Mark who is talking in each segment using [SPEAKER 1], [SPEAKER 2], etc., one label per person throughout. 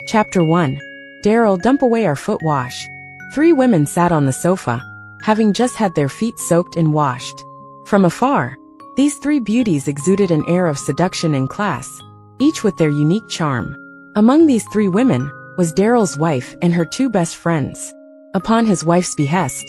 [SPEAKER 1] Chapter 1. Daryl, dump away our foot wash. 3 women sat on the sofa, having just had their feet soaked and washed. From afar, these 3 beauties exuded an air of seduction and class, each with their unique charm. Among these 3 women was Daryl's wife and her 2 best friends. Upon his wife's behest,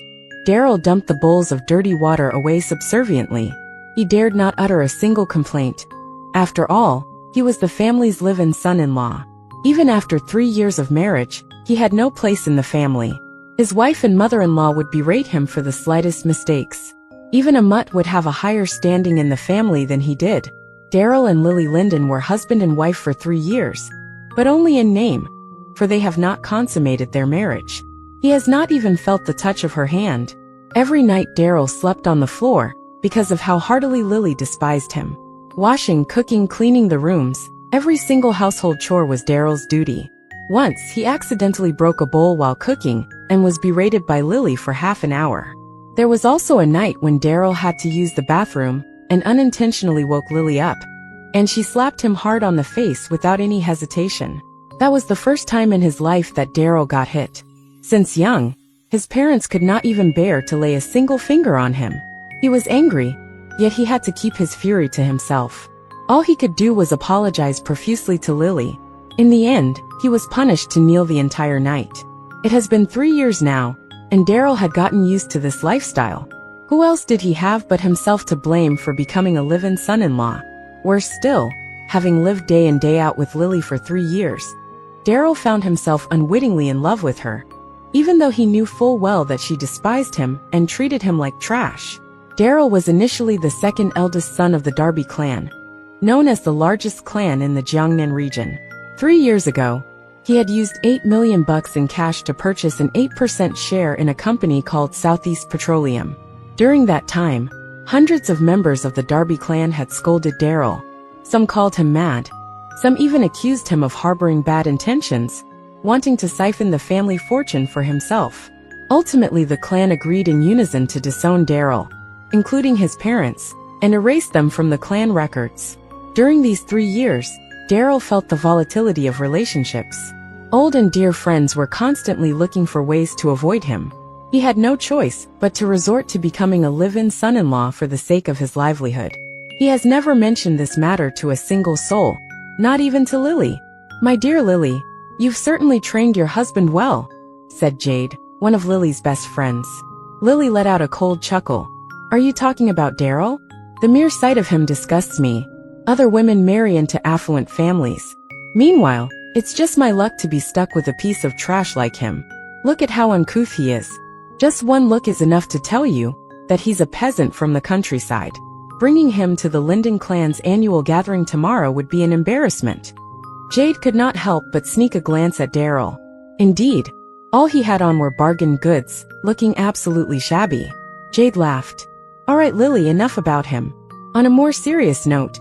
[SPEAKER 1] Daryl dumped the bowls of dirty water away subserviently. He dared not utter a single complaint. After all, he was the family's live-in son-in-law. Even after 3 years of marriage, he had no place in the family. His wife and mother-in-law would berate him for the slightest mistakes. Even a mutt would have a higher standing in the family than he did. Daryl and Lily Linden were husband and wife for 3 years, but only in name, for they have not consummated their marriage. He has not even felt the touch of her hand. Every night Daryl slept on the floor, because of how heartily Lily despised him. Washing, cooking, cleaning the rooms, every single household chore was Daryl's duty. Once, he accidentally broke a bowl while cooking, and was berated by Lily for half an hour. There was also a night when Daryl had to use the bathroom, and unintentionally woke Lily up, and she slapped him hard on the face without any hesitation. That was the first time in his life that Daryl got hit. Since young, his parents could not even bear to lay a single finger on him. He was angry, yet he had to keep his fury to himself. All he could do was apologize profusely to Lily. In the end, he was punished to kneel the entire night. It has been 3 years now, and Daryl had gotten used to this lifestyle. Who else did he have but himself to blame for becoming a live-in son-in-law? Worse still, having lived day in day out with Lily for 3 years, Daryl found himself unwittingly in love with her, even though he knew full well that she despised him and treated him like trash. Daryl was initially the second eldest son of the Darby clan, known as the largest clan in the Jiangnan region. 3 years ago, he had used $8 million in cash to purchase an 8% share in a company called Southeast Petroleum. During that time, hundreds of members of the Darby clan had scolded Daryl. Some called him mad. Some even accused him of harboring bad intentions, wanting to siphon the family fortune for himself. Ultimately, the clan agreed in unison to disown Daryl, including his parents, and erase them from the clan records. During these 3 years, Daryl felt the volatility of relationships. Old and dear friends were constantly looking for ways to avoid him. He had no choice but to resort to becoming a live-in son-in-law for the sake of his livelihood. He has never mentioned this matter to a single soul, not even to Lily. "My dear Lily, you've certainly trained your husband well," said Jade, one of Lily's best friends. Lily let out a cold chuckle. "Are you talking about Daryl? The mere sight of him disgusts me. Other women marry into affluent families. Meanwhile, it's just my luck to be stuck with a piece of trash like him. Look at how uncouth he is. Just one look is enough to tell you that he's a peasant from the countryside. Bringing him to the Linden clan's annual gathering tomorrow would be an embarrassment." Jade could not help but sneak a glance at Daryl. Indeed, all he had on were bargain goods, looking absolutely shabby. Jade laughed. "All right, Lily, enough about him. On a more serious note,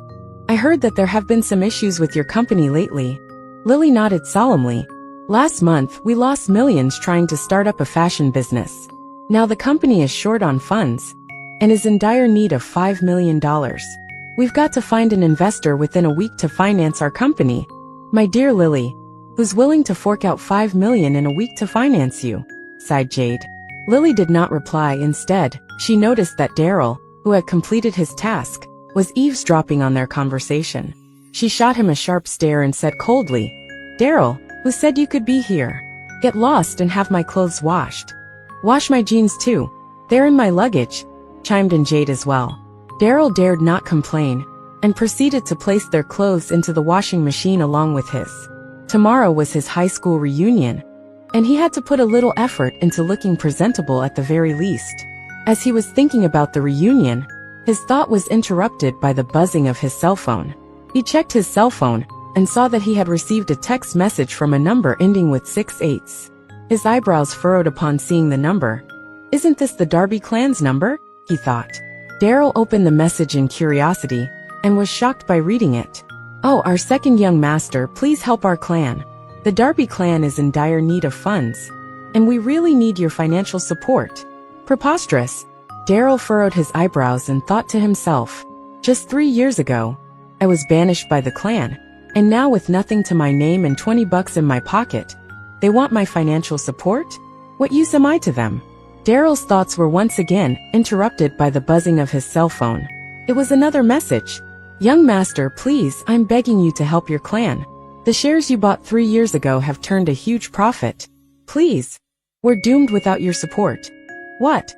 [SPEAKER 1] I heard that there have been some issues with your company lately." Lily nodded solemnly. "Last month, we lost millions trying to start up a fashion business. Now the company is short on funds, and is in dire need of $5 million. We've got to find an investor within a week to finance our company." "My dear Lily, who's willing to fork out $5 million in a week to finance you?" sighed Jade. Lily did not reply. Instead, she noticed that Daryl, who had completed his task, was eavesdropping on their conversation. She shot him a sharp stare and said coldly, "Daryl, who said you could be here? Get lost and have my clothes washed." "Wash my jeans too. They're in my luggage," chimed in Jade as well. Daryl dared not complain, and proceeded to place their clothes into the washing machine along with his. Tomorrow was his high school reunion, and he had to put a little effort into looking presentable at the very least. As he was thinking about the reunion, his thought was interrupted by the buzzing of his cell phone. He checked his cell phone, and saw that he had received a text message from a number ending with 6 8s. His eyebrows furrowed upon seeing the number. "Isn't this the Darby clan's number?" he thought. Daryl opened the message in curiosity, and was shocked by reading it. "Oh, our second young master, please help our clan. The Darby clan is in dire need of funds, and we really need your financial support." Preposterous. Daryl furrowed his eyebrows and thought to himself, "Just 3 years ago, I was banished by the clan. And now with nothing to my name and $20 in my pocket, they want my financial support? What use am I to them? Daryl's thoughts were once again interrupted by the buzzing of his cell phone. It was another message. Young master, please, I'm begging you to help your clan. The shares you bought 3 years ago have turned a huge profit. Please. We're doomed without your support. What?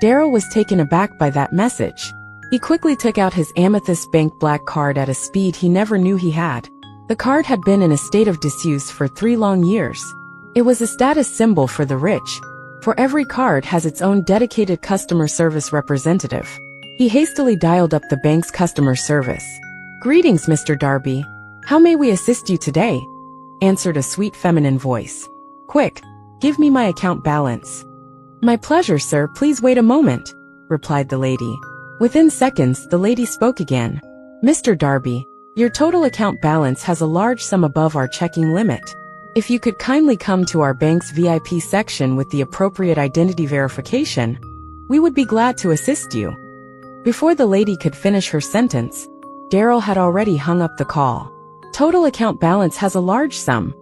[SPEAKER 1] Daryl was taken aback by that message. He quickly took out his Amethyst Bank black card at a speed he never knew he had. The card had been in a state of disuse for 3 long years. It was a status symbol for the rich, for every card has its own dedicated customer service representative. He hastily dialed up the bank's customer service. Greetings, Mr. Darby. How may we assist you today? Answered a sweet feminine voice. Quick, give me my account balance. My pleasure, sir, please wait a moment, replied the lady. Within seconds, the lady spoke again. Mr. Darby, your total account balance has a large sum above our checking limit. If you could kindly come to our bank's VIP section with the appropriate identity verification, we would be glad to assist you. Before the lady could finish her sentence, Daryl had already hung up the call. Total account balance has a large sum,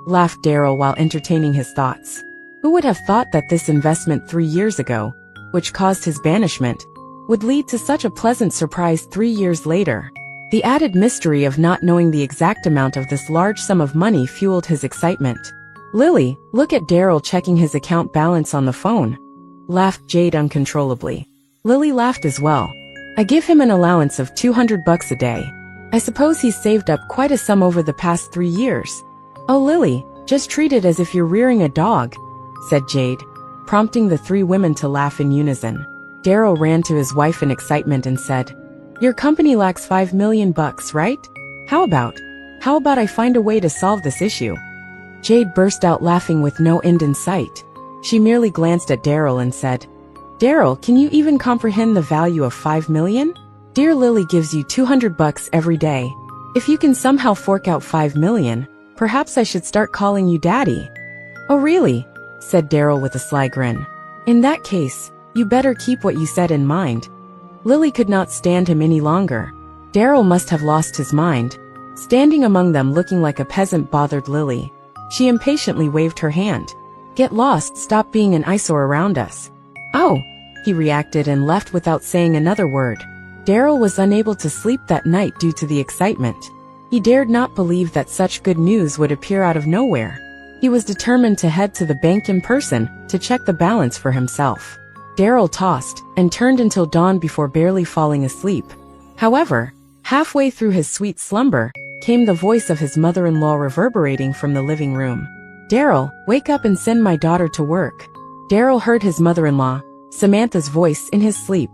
[SPEAKER 1] laughed Daryl while entertaining his thoughts. Who would have thought that this investment 3 years ago, which caused his banishment, would lead to such a pleasant surprise 3 years later? The added mystery of not knowing the exact amount of this large sum of money fueled his excitement. Lily, look at Daryl checking his account balance on the phone, laughed Jade uncontrollably. Lily laughed as well. I give him an allowance of $200 a day. I suppose he's saved up quite a sum over the past 3 years. Oh Lily, just treat it as if you're rearing a dog, said Jade, prompting the 3 women to laugh in unison. Daryl ran to his wife in excitement and said, your company lacks $5 million, right? How about I find a way to solve this issue? Jade burst out laughing with no end in sight. She merely glanced at Daryl and said, Daryl, can you even comprehend the value of $5 million? Dear Lily gives you $200 every day. If you can somehow fork out $5 million, perhaps I should start calling you Daddy. Oh really? Said Daryl with a sly grin. In that case, you better keep what you said in mind. Lily could not stand him any longer. Daryl must have lost his mind. Standing among them looking like a peasant bothered Lily. She impatiently waved her hand. Get lost, stop being an eyesore around us. Oh, he reacted and left without saying another word. Daryl was unable to sleep that night due to the excitement. He dared not believe that such good news would appear out of nowhere. He was determined to head to the bank in person to check the balance for himself. Daryl tossed and turned until dawn before barely falling asleep. However, halfway through his sweet slumber, came the voice of his mother-in-law reverberating from the living room. Daryl, wake up and send my daughter to work. Daryl heard his mother-in-law, Samantha's voice in his sleep.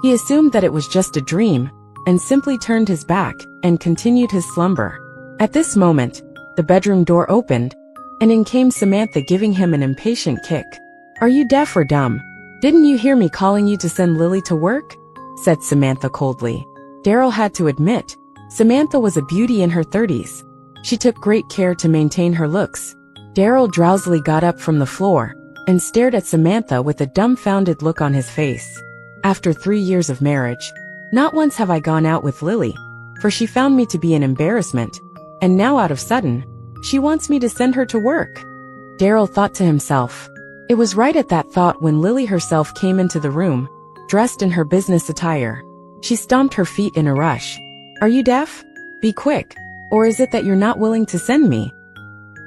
[SPEAKER 1] He assumed that it was just a dream, and simply turned his back and continued his slumber. At this moment, the bedroom door opened, and in came Samantha giving him an impatient kick. Are you deaf or dumb? Didn't you hear me calling you to send Lily to work? Said Samantha coldly. Daryl had to admit, Samantha was a beauty in her 30s. She took great care to maintain her looks. Daryl drowsily got up from the floor and stared at Samantha with a dumbfounded look on his face. After 3 years of marriage, not once have I gone out with Lily, for she found me to be an embarrassment, and now out of sudden, she wants me to send her to work. Daryl thought to himself. It was right at that thought when Lily herself came into the room, dressed in her business attire. She stomped her feet in a rush. Are you deaf? Be quick. Or is it that you're not willing to send me?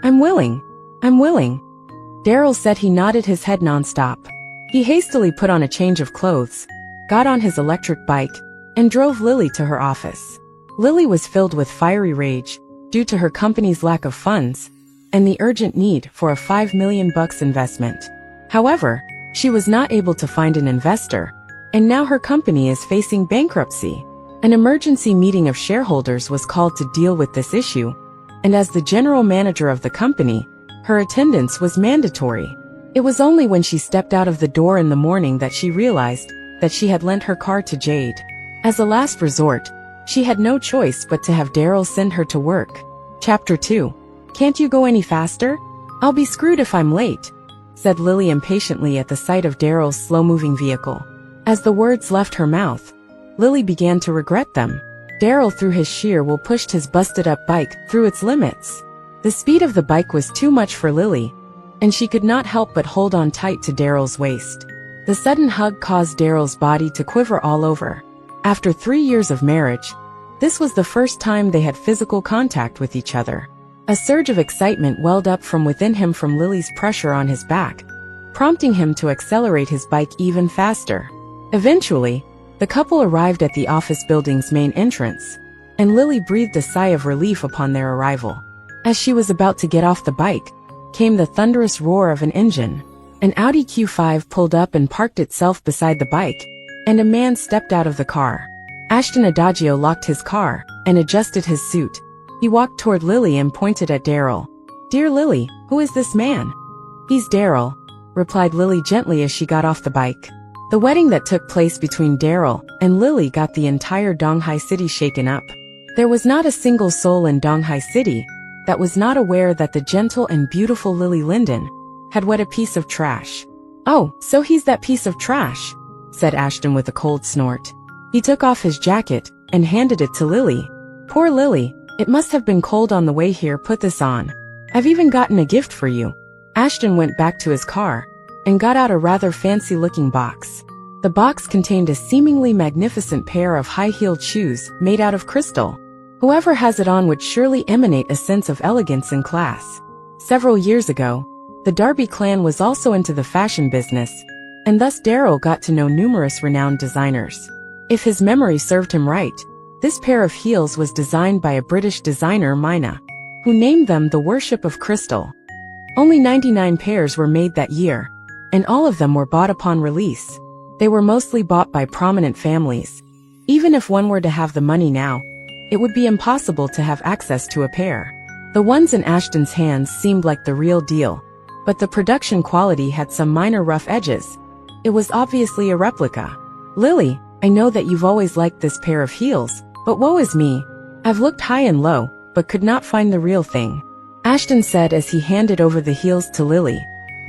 [SPEAKER 1] I'm willing. Daryl said. He nodded his head nonstop. He hastily put on a change of clothes, got on his electric bike, and drove Lily to her office. Lily was filled with fiery rage due to her company's lack of funds and the urgent need for a $5 million investment. However, she was not able to find an investor, and now her company is facing bankruptcy. An emergency meeting of shareholders was called to deal with this issue, and as the general manager of the company, her attendance was mandatory. It was only when she stepped out of the door in the morning that she realized that she had lent her car to Jade. As a last resort, she had no choice but to have Daryl send her to work. Chapter 2. Can't you go any faster? I'll be screwed if I'm late, said Lily impatiently at the sight of Daryl's slow-moving vehicle. As the words left her mouth, Lily began to regret them. Daryl threw his sheer will pushed his busted-up bike through its limits. The speed of the bike was too much for Lily, and she could not help but hold on tight to Daryl's waist. The sudden hug caused Daryl's body to quiver all over. After 3 years of marriage, this was the first time they had physical contact with each other. A surge of excitement welled up from within him from Lily's pressure on his back, prompting him to accelerate his bike even faster. Eventually, the couple arrived at the office building's main entrance, and Lily breathed a sigh of relief upon their arrival. As she was about to get off the bike, came the thunderous roar of an engine. An Audi Q5 pulled up and parked itself beside the bike, and a man stepped out of the car. Ashton Adagio locked his car and adjusted his suit. He walked toward Lily and pointed at Daryl. "Dear Lily, who is this man?" "He's Daryl," replied Lily gently as she got off the bike. The wedding that took place between Daryl and Lily got the entire Donghai city shaken up. There was not a single soul in Donghai city that was not aware that the gentle and beautiful Lily Linden had wet a piece of trash. "Oh, so he's that piece of trash," said Ashton with a cold snort. He took off his jacket and handed it to Lily. "Poor Lily, it must have been cold on the way here. Put this on. I've even gotten a gift for you." Ashton went back to his car and got out a rather fancy-looking box. The box contained a seemingly magnificent pair of high-heeled shoes made out of crystal. Whoever has it on would surely emanate a sense of elegance and class. Several years ago, the Darby clan was also into the fashion business, and thus Daryl got to know numerous renowned designers. If his memory served him right, this pair of heels was designed by a British designer, Mina, who named them the Worship of Crystal. Only 99 pairs were made that year, and all of them were bought upon release. They were mostly bought by prominent families. Even if one were to have the money now, it would be impossible to have access to a pair. The ones in Ashton's hands seemed like the real deal, but the production quality had some minor rough edges. It was obviously a replica. "Lily, I know that you've always liked this pair of heels, but woe is me. I've looked high and low, but could not find the real thing," Ashton said as he handed over the heels to Lily.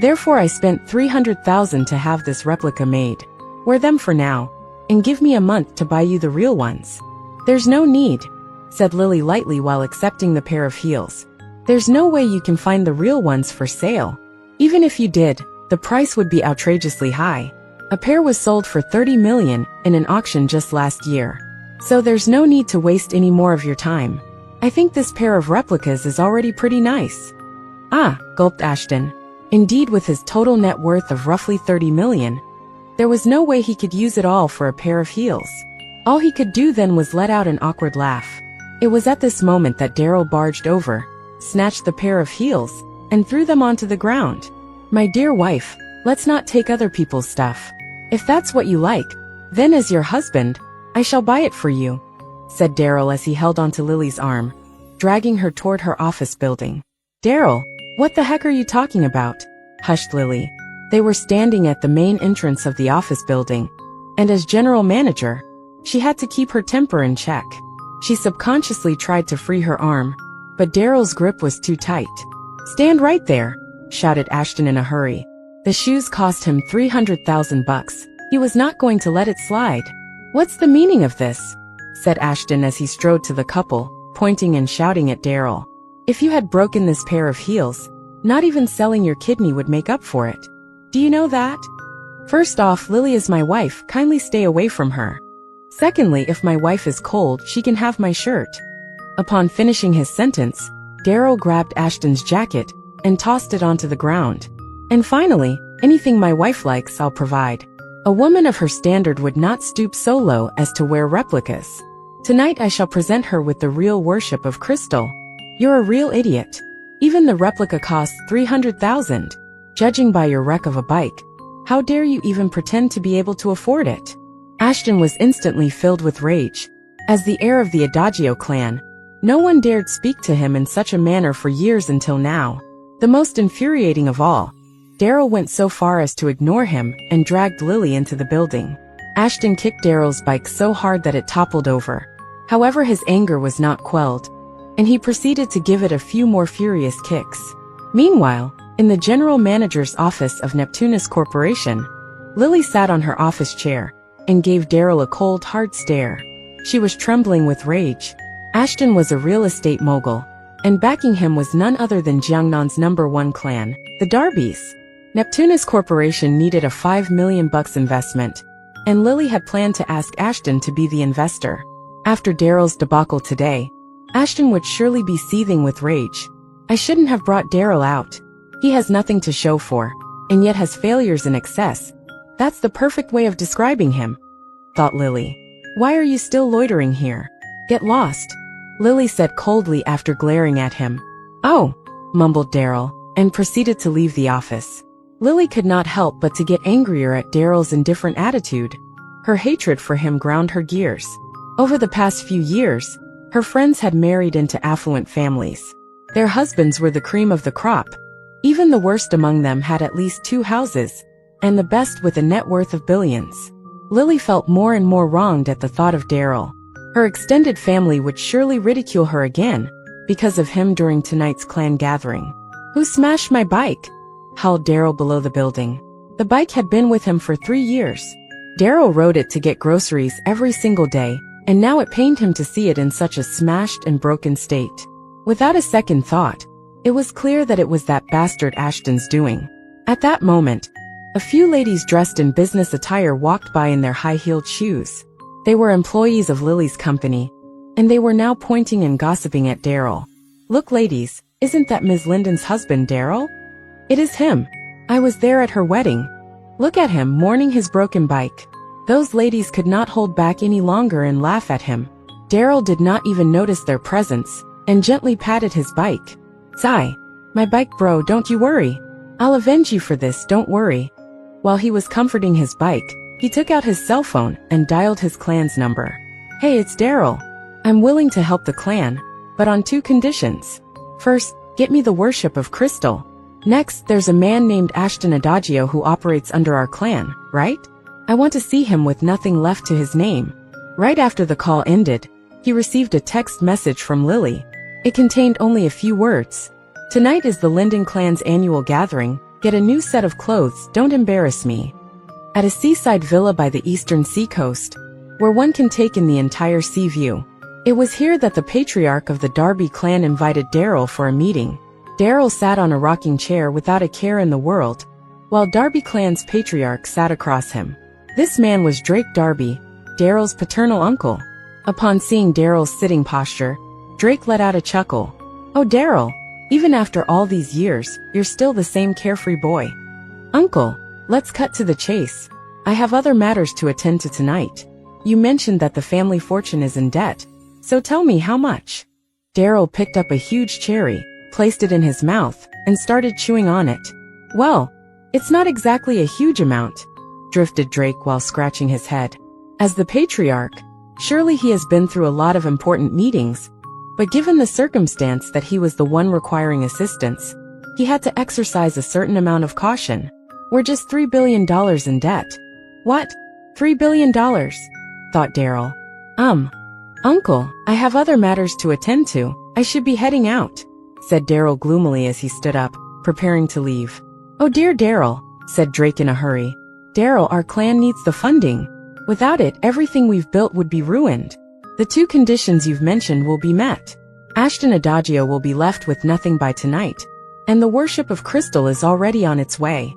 [SPEAKER 1] "Therefore I spent 300,000 to have this replica made. Wear them for now, and give me a month to buy you the real ones." "There's no need," said Lily lightly while accepting the pair of heels. "There's no way you can find the real ones for sale. Even if you did, the price would be outrageously high. A pair was sold for 30 million in an auction just last year. So there's no need to waste any more of your time. I think this pair of replicas is already pretty nice." "Ah," gulped Ashton. Indeed, with his total net worth of roughly 30 million, there was no way he could use it all for a pair of heels. All he could do then was let out an awkward laugh. It was at this moment that Daryl barged over, snatched the pair of heels, and threw them onto the ground. "My dear wife, let's not take other people's stuff. If that's what you like, then as your husband, I shall buy it for you," said Daryl as he held onto Lily's arm, dragging her toward her office building. "Daryl, what the heck are you talking about?" hushed Lily. They were standing at the main entrance of the office building, and as general manager, she had to keep her temper in check. She subconsciously tried to free her arm, but Daryl's grip was too tight. "Stand right there," shouted Ashton in a hurry. The shoes cost him 300,000 bucks. He was not going to let it slide. "What's the meaning of this?" said Ashton as he strode to the couple, pointing and shouting at Daryl. "If you had broken this pair of heels, not even selling your kidney would make up for it. Do you know that? First off, Lily is my wife, kindly stay away from her. Secondly, if my wife is cold, she can have my shirt." Upon finishing his sentence, Daryl grabbed Ashton's jacket and tossed it onto the ground. "And finally, anything my wife likes, I'll provide. A woman of her standard would not stoop so low as to wear replicas. Tonight I shall present her with the real Worship of Crystal." "You're a real idiot. Even the replica costs 300,000. Judging by your wreck of a bike, how dare you even pretend to be able to afford it?" Ashton was instantly filled with rage. As the heir of the Adagio clan, no one dared speak to him in such a manner for years until now. The most infuriating of all, Daryl went so far as to ignore him and dragged Lily into the building. Ashton kicked Daryl's bike so hard that it toppled over. However, his anger was not quelled, and he proceeded to give it a few more furious kicks. Meanwhile, in the general manager's office of Neptunus Corporation, Lily sat on her office chair and gave Daryl a cold, hard stare. She was trembling with rage. Ashton was a real estate mogul, and backing him was none other than Jiangnan's #1 clan, the Darbys. Neptunus Corporation needed a $5 million investment, and Lily had planned to ask Ashton to be the investor. After Daryl's debacle today, Ashton would surely be seething with rage. I shouldn't have brought Daryl out. He has nothing to show for, and yet has failures in excess. That's the perfect way of describing him, thought Lily. Why are you still loitering here? Get lost, Lily said coldly after glaring at him. Oh, mumbled Daryl, and proceeded to leave the office. Lily could not help but to get angrier at Daryl's indifferent attitude. Her hatred for him ground her gears. Over the past few years, her friends had married into affluent families. Their husbands were the cream of the crop. Even the worst among them had at least 2 houses, and the best with a net worth of billions. Lily felt more and more wronged at the thought of Daryl. Her extended family would surely ridicule her again, because of him during tonight's clan gathering. Who smashed my bike? Howled Daryl below the building. The bike had been with him for 3 years. Daryl rode it to get groceries every single day, and now it pained him to see it in such a smashed and broken state. Without a second thought, it was clear that it was that bastard Ashton's doing. At that moment, a few ladies dressed in business attire walked by in their high-heeled shoes. They were employees of Lily's company, and they were now pointing and gossiping at Daryl. Look, ladies, isn't that Ms. Linden's husband, Daryl? It is him. I was there at her wedding. Look at him mourning his broken bike. Those ladies could not hold back any longer and laugh at him. Daryl did not even notice their presence, and gently patted his bike. Sigh. My bike, bro, don't you worry. I'll avenge you for this, don't worry. While he was comforting his bike, he took out his cell phone and dialed his clan's number. Hey, it's Daryl. I'm willing to help the clan, but on 2 conditions. First, get me the worship of Crystal. Next, there's a man named Ashton Adagio who operates under our clan, right? I want to see him with nothing left to his name. Right after the call ended, he received a text message from Lily. It contained only a few words. Tonight is the Linden clan's annual gathering. Get a new set of clothes, don't embarrass me. At a seaside villa by the eastern seacoast, where one can take in the entire sea view. It was here that the patriarch of the Darby clan invited Daryl for a meeting. Daryl sat on a rocking chair without a care in the world, while Darby clan's patriarch sat across him. This man was Drake Darby, Daryl's paternal uncle. Upon seeing Daryl's sitting posture, Drake let out a chuckle. Oh, Daryl, even after all these years, you're still the same carefree boy. Uncle, let's cut to the chase. I have other matters to attend to tonight. You mentioned that the family fortune is in debt, so tell me how much. Daryl picked up a huge cherry, placed it in his mouth, and started chewing on it. Well, it's not exactly a huge amount, drifted Drake while scratching his head. As the patriarch, surely he has been through a lot of important meetings, but given the circumstance that he was the one requiring assistance, he had to exercise a certain amount of caution. We're just $3 billion in debt. What? $3 billion? Thought Daryl. Uncle, I have other matters to attend to. I should be heading out, said Daryl gloomily as he stood up, preparing to leave. Oh dear Daryl, said Drake in a hurry. Daryl, our clan needs the funding. Without it, everything we've built would be ruined. The 2 conditions you've mentioned will be met. Ashton Adagio will be left with nothing by tonight, and the worship of Crystal is already on its way.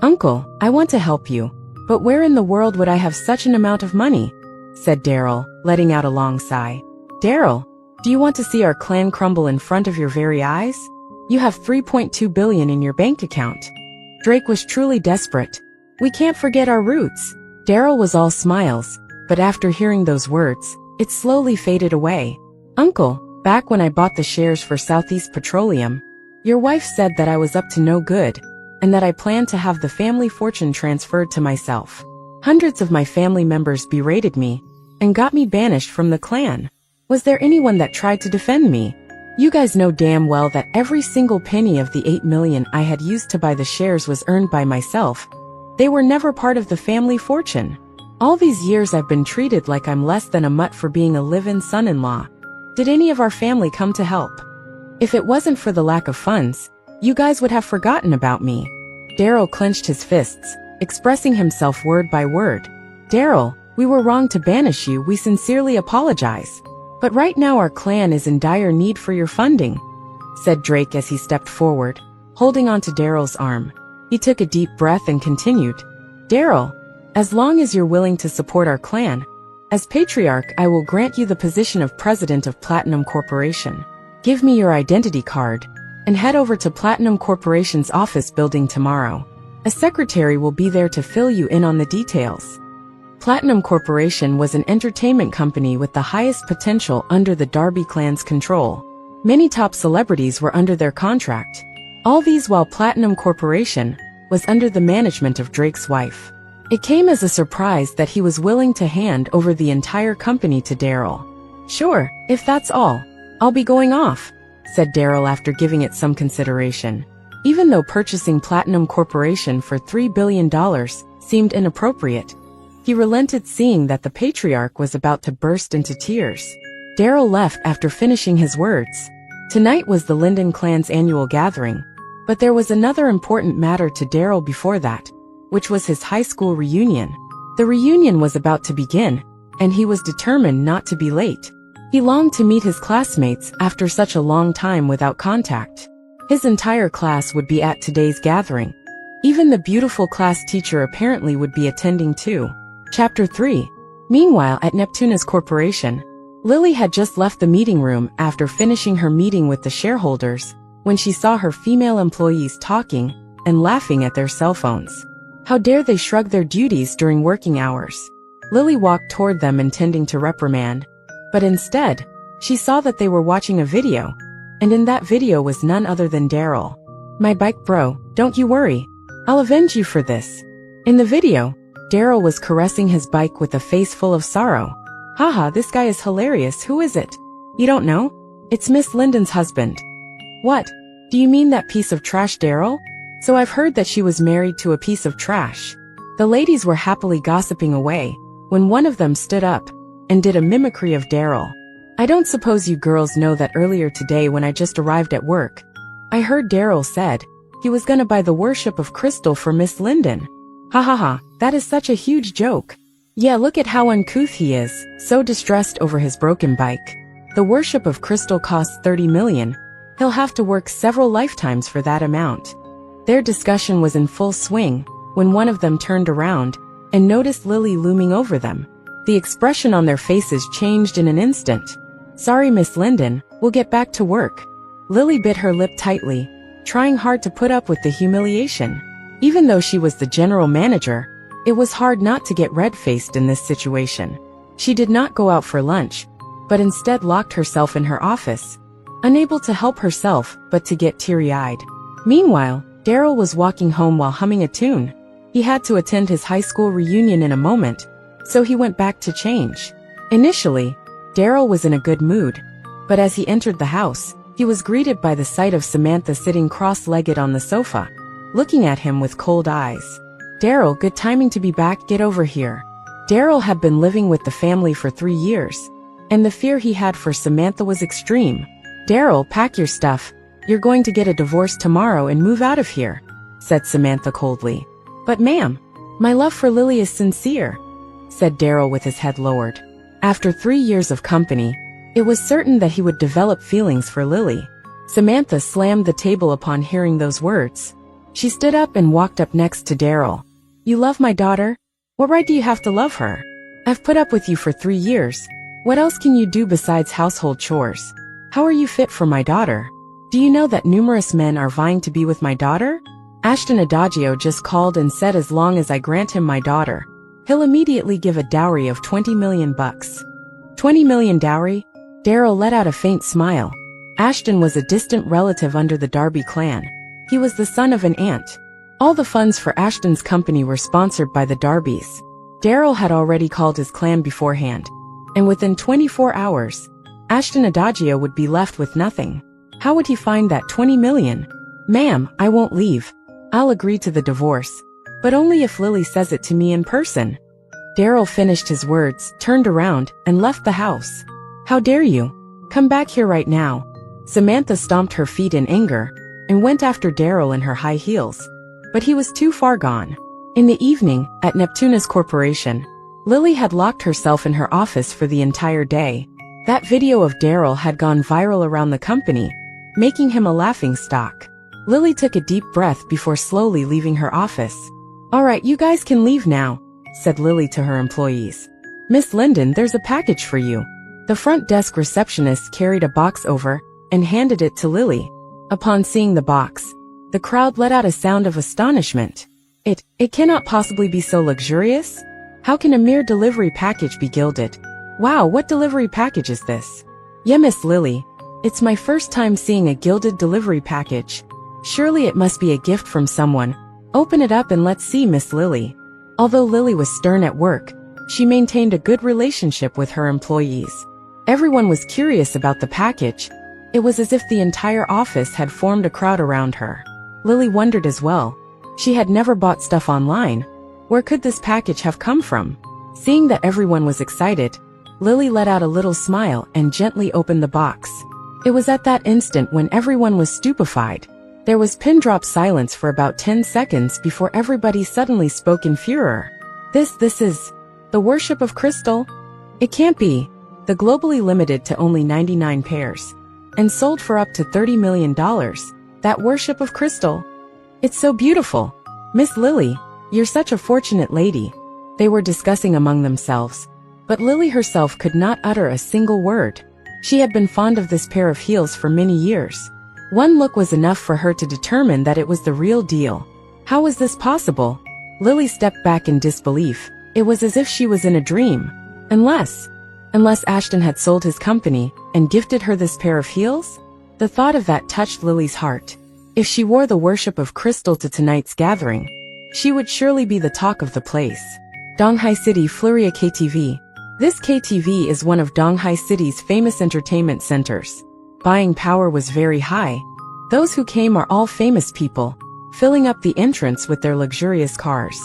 [SPEAKER 1] Uncle, I want to help you, but where in the world would I have such an amount of money? Said Daryl, letting out a long sigh. Daryl, do you want to see our clan crumble in front of your very eyes? You have $3.2 billion in your bank account. Drake was truly desperate. We can't forget our roots. Daryl was all smiles, but after hearing those words, it slowly faded away. Uncle, back when I bought the shares for Southeast Petroleum, your wife said that I was up to no good, and that I planned to have the family fortune transferred to myself. Hundreds of my family members berated me, and got me banished from the clan. Was there anyone that tried to defend me? You guys know damn well that every single penny of the $8 million I had used to buy the shares was earned by myself. They were never part of the family fortune. All these years I've been treated like I'm less than a mutt for being a live-in son-in-law. Did any of our family come to help? If it wasn't for the lack of funds, you guys would have forgotten about me. Daryl clenched his fists, expressing himself word by word. Daryl, We were wrong to banish you, we sincerely apologize. But right now our clan is in dire need for your funding, said Drake as he stepped forward, holding onto Daryl's arm. He took a deep breath and continued, Daryl, as long as you're willing to support our clan, as patriarch I will grant you the position of president of Platinum Corporation. Give me your identity card, and head over to Platinum Corporation's office building tomorrow. A secretary will be there to fill you in on the details. Platinum Corporation was an entertainment company with the highest potential under the Darby clan's control. Many top celebrities were under their contract. All these while Platinum Corporation was under the management of Drake's wife. It came as a surprise that he was willing to hand over the entire company to Daryl. Sure, if that's all, I'll be going off, said Daryl after giving it some consideration. Even though purchasing Platinum Corporation for $3 billion seemed inappropriate, he relented seeing that the patriarch was about to burst into tears. Daryl left after finishing his words. Tonight was the Linden clan's annual gathering, but there was another important matter to Daryl before that, which was his high school reunion. The reunion was about to begin, and he was determined not to be late. He longed to meet his classmates after such a long time without contact. His entire class would be at today's gathering. Even the beautiful class teacher apparently would be attending too. Chapter 3. Meanwhile, at Neptuna's corporation, Lily had just left the meeting room after finishing her meeting with the shareholders when she saw her female employees talking and laughing at their cell phones. How dare they shrug their duties during working hours? Lily walked toward them intending to reprimand, but instead, she saw that they were watching a video, and in that video was none other than Daryl. My bike bro, don't you worry. I'll avenge you for this. In the video, Daryl was caressing his bike with a face full of sorrow. Haha, this guy is hilarious, who is it? You don't know? It's Miss Linden's husband. What? Do you mean that piece of trash Daryl? So I've heard that she was married to a piece of trash. The ladies were happily gossiping away, when one of them stood up and did a mimicry of Daryl. I don't suppose you girls know that earlier today when I just arrived at work, I heard Daryl said he was gonna buy the worship of crystal for Miss Linden. Ha ha ha, that is such a huge joke. Yeah, look at how uncouth he is, so distressed over his broken bike. The worship of crystal costs 30 million. He'll have to work several lifetimes for that amount. Their discussion was in full swing when one of them turned around and noticed Lily looming over them. The expression on their faces changed in an instant. Sorry, Miss Linden, we'll get back to work. Lily bit her lip tightly, trying hard to put up with the humiliation. Even though she was the general manager, it was hard not to get red-faced in this situation. She did not go out for lunch, but instead locked herself in her office, unable to help herself but to get teary-eyed. Meanwhile, Daryl was walking home while humming a tune. He had to attend his high school reunion in a moment, so he went back to change. Initially, Daryl was in a good mood, but as he entered the house, he was greeted by the sight of Samantha sitting cross-legged on the sofa, looking at him with cold eyes. Daryl, good timing to be back, get over here. Daryl had been living with the family for 3 years, and the fear he had for Samantha was extreme. Daryl, pack your stuff. You're going to get a divorce tomorrow and move out of here, said Samantha coldly. But ma'am, my love for Lily is sincere, said Daryl with his head lowered. After 3 years of company, it was certain that he would develop feelings for Lily. Samantha slammed the table upon hearing those words. She stood up and walked up next to Daryl. You love my daughter? What right do you have to love her? I've put up with you for 3 years. What else can you do besides household chores? How are you fit for my daughter? Do you know that numerous men are vying to be with my daughter? Ashton Adagio just called and said as long as I grant him my daughter, he'll immediately give a dowry of $20 million. 20 million dowry? Daryl let out a faint smile. Ashton was a distant relative under the Darby clan. He was the son of an aunt. All the funds for Ashton's company were sponsored by the Darbys. Daryl had already called his clan beforehand, and within 24 hours, Ashton Adagio would be left with nothing. How would he find that 20 million? Ma'am, I won't leave. I'll agree to the divorce, but only if Lily says it to me in person. Daryl finished his words, turned around, and left the house. How dare you? Come back here right now. Samantha stomped her feet in anger and went after Daryl in her high heels, but he was too far gone. In the evening, at Neptuna's corporation, Lily had locked herself in her office for the entire day. That video of Daryl had gone viral around the company, making him a laughingstock. Lily took a deep breath before slowly leaving her office. "All right, you guys can leave now," said Lily to her employees. "Miss Linden, there's a package for you." The front desk receptionist carried a box over and handed it to Lily. Upon seeing the box, the crowd let out a sound of astonishment. It cannot possibly be so luxurious? How can a mere delivery package be gilded? Wow, what delivery package is this? Yeah, Miss Lily, it's my first time seeing a gilded delivery package. Surely it must be a gift from someone. Open it up and let's see, Miss Lily. Although Lily was stern at work, she maintained a good relationship with her employees. Everyone was curious about the package. It was as if the entire office had formed a crowd around her. Lily wondered as well. She had never bought stuff online. Where could this package have come from? Seeing that everyone was excited, Lily let out a little smile and gently opened the box. It was at that instant when everyone was stupefied. There was pin-drop silence for about 10 seconds before everybody suddenly spoke in furor. This is the worship of crystal? It can't be. The globally limited to only 99 pairs and sold for up to $30 million. That worship of crystal? It's so beautiful. Miss Lily, you're such a fortunate lady. They were discussing among themselves, but Lily herself could not utter a single word. She had been fond of this pair of heels for many years. One look was enough for her to determine that it was the real deal. How was this possible? Lily stepped back in disbelief. It was as if she was in a dream. Unless Ashton had sold his company and gifted her this pair of heels? The thought of that touched Lily's heart. If she wore the worship of crystal to tonight's gathering, she would surely be the talk of the place. Donghai City Fluria KTV. This KTV is one of Donghai City's famous entertainment centers. Buying power was very high. Those who came are all famous people, filling up the entrance with their luxurious cars.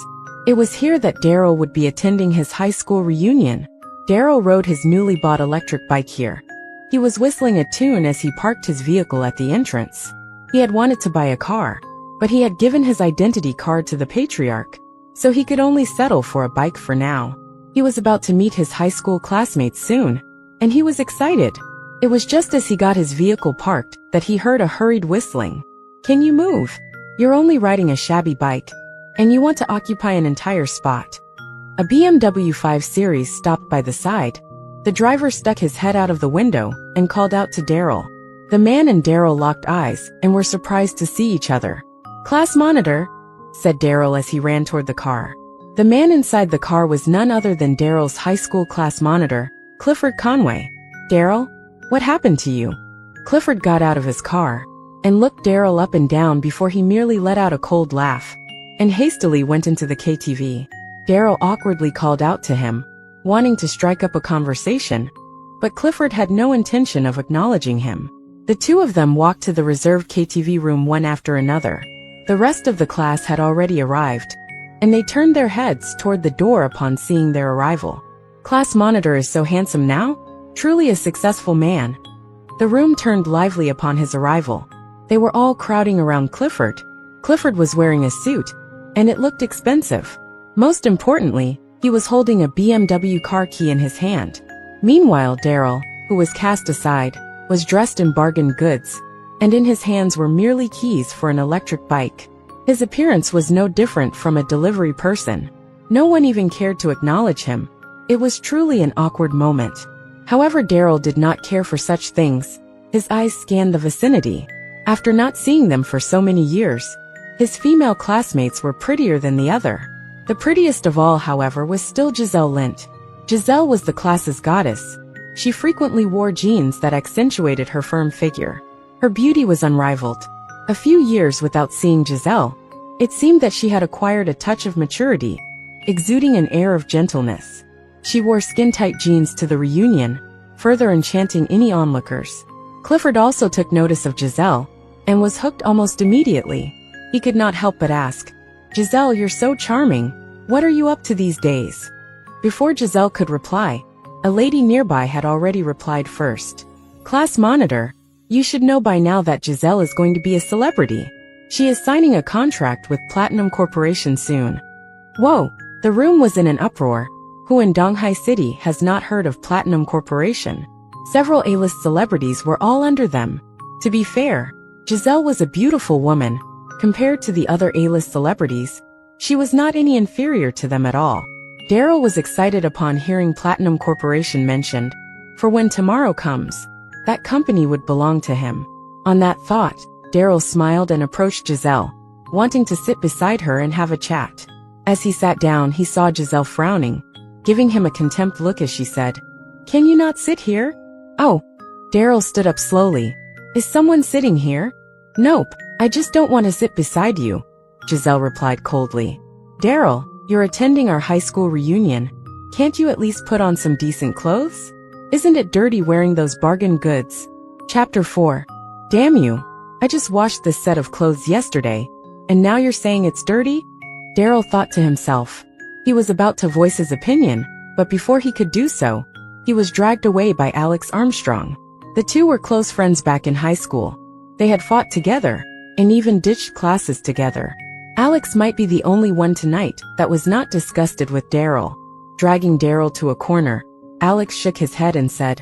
[SPEAKER 1] It was here that Daryl would be attending his high school reunion. Daryl rode his newly bought electric bike here. He was whistling a tune as he parked his vehicle at the entrance. He had wanted to buy a car, but he had given his identity card to the patriarch, so he could only settle for a bike for now. He was about to meet his high school classmates soon, and he was excited. It was just as he got his vehicle parked that he heard a hurried whistling. "Can you move? You're only riding a shabby bike, and you want to occupy an entire spot." A BMW 5 Series stopped by the side. The driver stuck his head out of the window and called out to Daryl. The man and Daryl locked eyes and were surprised to see each other. "Class monitor," said Daryl as he ran toward the car. The man inside the car was none other than Daryl's high school class monitor, Clifford Conway. "Daryl, what happened to you?" Clifford got out of his car and looked Daryl up and down before he merely let out a cold laugh and hastily went into the KTV. Daryl awkwardly called out to him, wanting to strike up a conversation, but Clifford had no intention of acknowledging him. The two of them walked to the reserved KTV room one after another. The rest of the class had already arrived, and they turned their heads toward the door upon seeing their arrival. "Class monitor is so handsome now? Truly a successful man." The room turned lively upon his arrival. They were all crowding around Clifford. Clifford was wearing a suit, and it looked expensive. Most importantly, he was holding a BMW car key in his hand. Meanwhile, Daryl, who was cast aside, was dressed in bargain goods, and in his hands were merely keys for an electric bike. His appearance was no different from a delivery person. No one even cared to acknowledge him. It was truly an awkward moment. However, Daryl did not care for such things. His eyes scanned the vicinity. After not seeing them for so many years, his female classmates were prettier than the other. The prettiest of all, however, was still Giselle Lint. Giselle was the class's goddess. She frequently wore jeans that accentuated her firm figure. Her beauty was unrivaled. A few years without seeing Giselle, it seemed that she had acquired a touch of maturity, exuding an air of gentleness. She wore skin-tight jeans to the reunion, further enchanting any onlookers. Clifford also took notice of Giselle, and was hooked almost immediately. He could not help but ask, "Giselle, you're so charming. What are you up to these days?" Before Giselle could reply, a lady nearby had already replied first. "Class monitor, you should know by now that Giselle is going to be a celebrity. She is signing a contract with Platinum Corporation soon." Whoa, the room was in an uproar. Who in Donghai City has not heard of Platinum Corporation? Several A-list celebrities were all under them. To be fair, Giselle was a beautiful woman. Compared to the other A-list celebrities, she was not any inferior to them at all. Daryl was excited upon hearing Platinum Corporation mentioned, for when tomorrow comes, that company would belong to him. On that thought, Daryl smiled and approached Giselle, wanting to sit beside her and have a chat. As he sat down, he saw Giselle frowning, giving him a contempt look as she said, "Can you not sit here?" "Oh." Daryl stood up slowly. "Is someone sitting here?" "Nope, I just don't want to sit beside you," Giselle replied coldly. "Daryl, you're attending our high school reunion. Can't you at least put on some decent clothes? Isn't it dirty wearing those bargain goods?" Chapter 4. Damn you. I just washed this set of clothes yesterday, and now you're saying it's dirty? Daryl thought to himself. He was about to voice his opinion, but before he could do so, he was dragged away by Alex Armstrong. The two were close friends back in high school. They had fought together, and even ditched classes together. Alex might be the only one tonight that was not disgusted with Daryl. Dragging Daryl to a corner, Alex shook his head and said,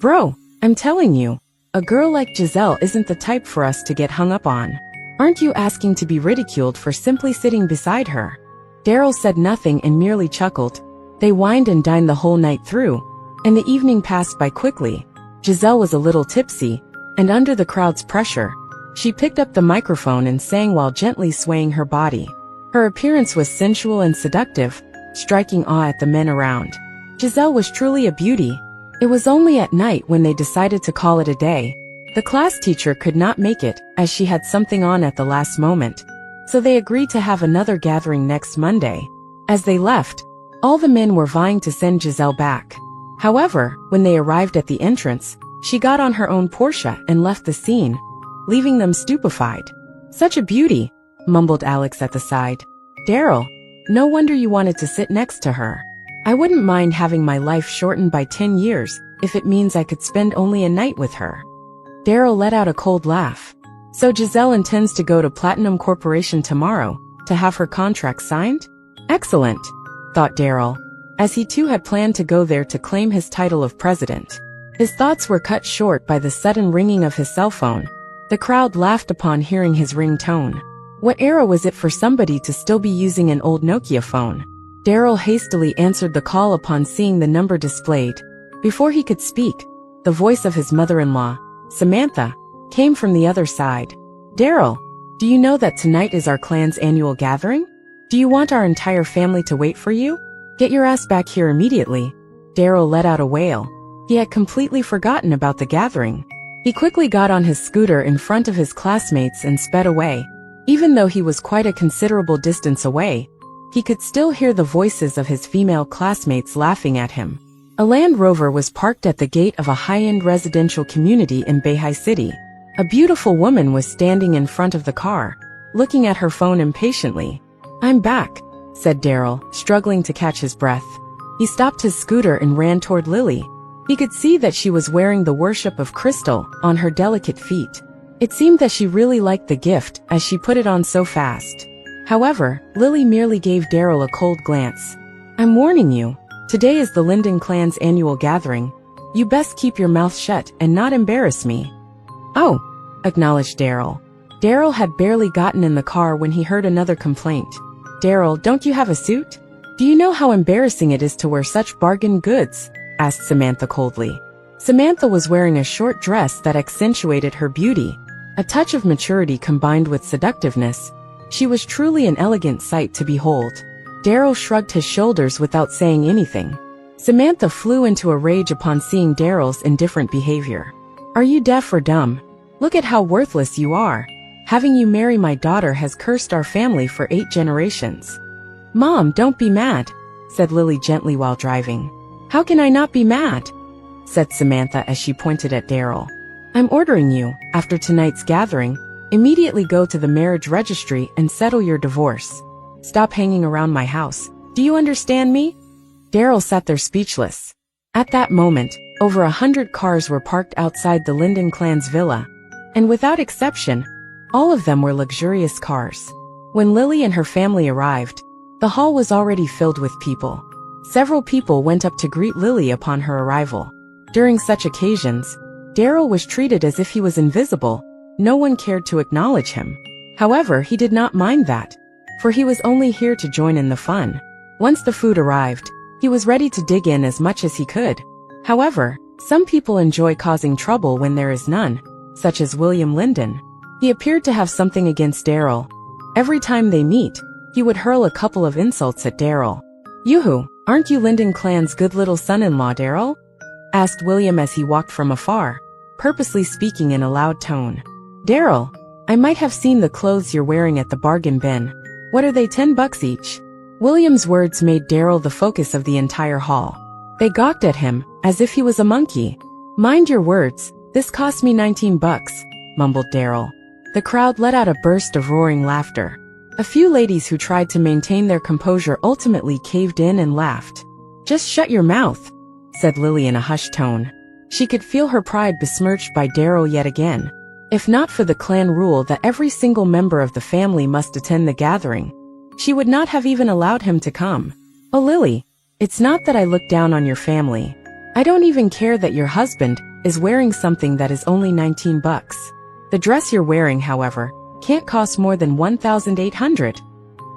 [SPEAKER 1] "Bro, I'm telling you, a girl like Giselle isn't the type for us to get hung up on. Aren't you asking to be ridiculed for simply sitting beside her?" Daryl said nothing and merely chuckled. They wined and dined the whole night through, and the evening passed by quickly. Giselle was a little tipsy, and under the crowd's pressure, she picked up the microphone and sang while gently swaying her body. Her appearance was sensual and seductive, striking awe at the men around. Giselle was truly a beauty. It was only at night when they decided to call it a day. The class teacher could not make it, as she had something on at the last moment, so they agreed to have another gathering next Monday. As they left, all the men were vying to send Giselle back. However, when they arrived at the entrance, she got on her own Porsche and left the scene, leaving them stupefied. "Such a beauty," mumbled Alex at the side. "Daryl, no wonder you wanted to sit next to her. I wouldn't mind having my life shortened by 10 years if it means I could spend only a night with her." Daryl let out a cold laugh. "So Giselle intends to go to Platinum Corporation tomorrow to have her contract signed? Excellent," thought Daryl, as he too had planned to go there to claim his title of president. His thoughts were cut short by the sudden ringing of his cell phone. The crowd laughed upon hearing his ringtone. What era was it for somebody to still be using an old Nokia phone? Daryl hastily answered the call upon seeing the number displayed. Before he could speak, the voice of his mother-in-law, Samantha, came from the other side. "Daryl, do you know that tonight is our clan's annual gathering? Do you want our entire family to wait for you? Get your ass back here immediately." Daryl let out a wail. He had completely forgotten about the gathering. He quickly got on his scooter in front of his classmates and sped away. Even though he was quite a considerable distance away, he could still hear the voices of his female classmates laughing at him. A Land Rover was parked at the gate of a high-end residential community in Beihai City. A beautiful woman was standing in front of the car, looking at her phone impatiently. "I'm back," said Daryl, struggling to catch his breath. He stopped his scooter and ran toward Lily. He could see that she was wearing the worship of crystal on her delicate feet. It seemed that she really liked the gift as she put it on so fast. However, Lily merely gave Daryl a cold glance. "I'm warning you, today is the Linden clan's annual gathering. You best keep your mouth shut and not embarrass me." "Oh," acknowledged Daryl. Daryl had barely gotten in the car when he heard another complaint. "Daryl, don't you have a suit? Do you know how embarrassing it is to wear such bargain goods?" asked Samantha coldly. Samantha was wearing a short dress that accentuated her beauty, a touch of maturity combined with seductiveness. She was truly an elegant sight to behold. Daryl shrugged his shoulders without saying anything. Samantha flew into a rage upon seeing Daryl's indifferent behavior. "Are you deaf or dumb? Look at how worthless you are. Having you marry my daughter has cursed our family for 8 generations." "Mom, don't be mad," said Lily gently while driving. "How can I not be mad?" said Samantha as she pointed at Daryl. "I'm ordering you, after tonight's gathering, immediately go to the marriage registry and settle your divorce. Stop hanging around my house. Do you understand me?" Daryl sat there speechless. At that moment, over 100 cars were parked outside the Linden clan's villa, and without exception, all of them were luxurious cars. When Lily and her family arrived, the hall was already filled with people. Several people went up to greet Lily upon her arrival. During such occasions, Daryl was treated as if he was invisible. No one cared to acknowledge him. However, he did not mind that, for he was only here to join in the fun. Once the food arrived, he was ready to dig in as much as he could. However, some people enjoy causing trouble when there is none, such as William Linden. He appeared to have something against Daryl. Every time they meet, he would hurl a couple of insults at Daryl. "Yoo-hoo, aren't you Linden clan's good little son-in-law, Daryl?" asked William as he walked from afar, purposely speaking in a loud tone. "Daryl, I might have seen the clothes you're wearing at the bargain bin. What are they, $10 each?" William's words made Daryl the focus of the entire hall. They gawked at him, as if he was a monkey. "Mind your words, this cost me $19, mumbled Daryl. The crowd let out a burst of roaring laughter. A few ladies who tried to maintain their composure ultimately caved in and laughed. "Just shut your mouth," said Lily in a hushed tone. She could feel her pride besmirched by Daryl yet again. If not for the clan rule that every single member of the family must attend the gathering, she would not have even allowed him to come. "Oh, Lily, it's not that I look down on your family. I don't even care that your husband is wearing something that is only $19. The dress you're wearing, however, can't cost more than $1,800.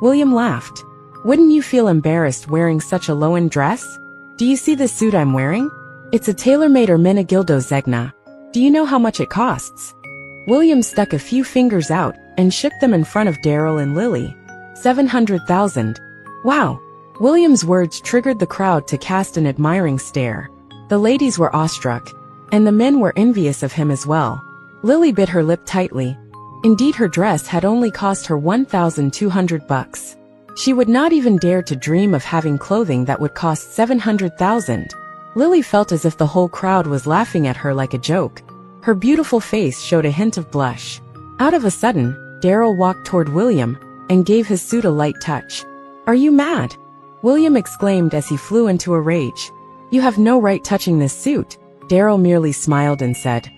[SPEAKER 1] William laughed. "Wouldn't you feel embarrassed wearing such a low-end dress? Do you see the suit I'm wearing? It's a tailor-made Ermenegildo Zegna. Do you know how much it costs?" William stuck a few fingers out and shook them in front of Daryl and Lily. $700,000. Wow. William's words triggered the crowd to cast an admiring stare. The ladies were awestruck, and the men were envious of him as well. Lily bit her lip tightly. Indeed, her dress had only cost her $1,200. She would not even dare to dream of having clothing that would cost $700,000. Lily felt as if the whole crowd was laughing at her like a joke. Her beautiful face showed a hint of blush. Out of a sudden, Daryl walked toward William and gave his suit a light touch. "Are you mad?" William exclaimed as he flew into a rage. "You have no right touching this suit." Daryl merely smiled and said,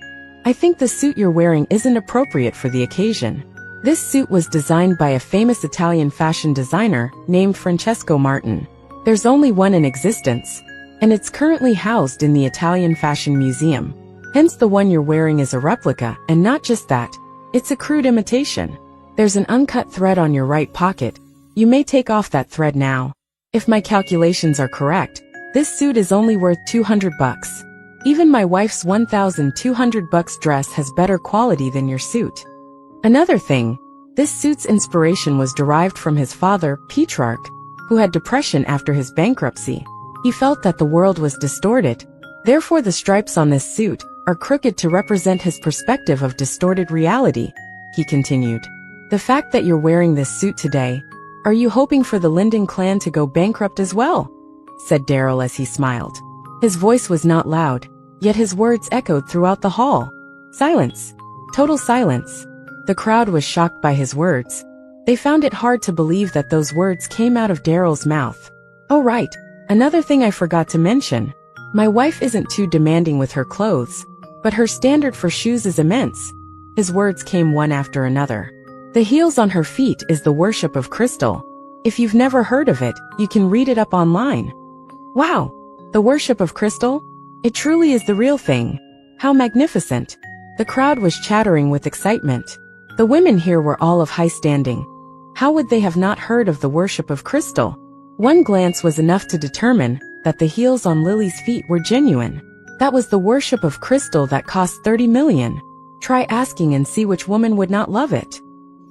[SPEAKER 1] "I think the suit you're wearing isn't appropriate for the occasion. This suit was designed by a famous Italian fashion designer named Francesco Martin. There's only one in existence, and it's currently housed in the Italian Fashion Museum. Hence the one you're wearing is a replica, and not just that, it's a crude imitation. There's an uncut thread on your right pocket. You may take off that thread now. If my calculations are correct, this suit is only worth $200. Even my wife's $1,200 dress has better quality than your suit. Another thing, this suit's inspiration was derived from his father, Petrarch, who had depression after his bankruptcy. He felt that the world was distorted. Therefore the stripes on this suit are crooked to represent his perspective of distorted reality," he continued. "The fact that you're wearing this suit today, are you hoping for the Linden clan to go bankrupt as well?" said Daryl as he smiled. His voice was not loud, yet his words echoed throughout the hall. Silence. Total silence. The crowd was shocked by his words. They found it hard to believe that those words came out of Daryl's mouth. "Oh right, another thing I forgot to mention. My wife isn't too demanding with her clothes, but her standard for shoes is immense." His words came one after another. "The heels on her feet is the worship of crystal. If you've never heard of it, you can read it up online." "Wow, the worship of crystal? It truly is the real thing. How magnificent." The crowd was chattering with excitement. The women here were all of high standing. How would they have not heard of the worship of crystal? One glance was enough to determine that the heels on Lily's feet were genuine. That was the worship of crystal that cost $30 million. Try asking and see which woman would not love it.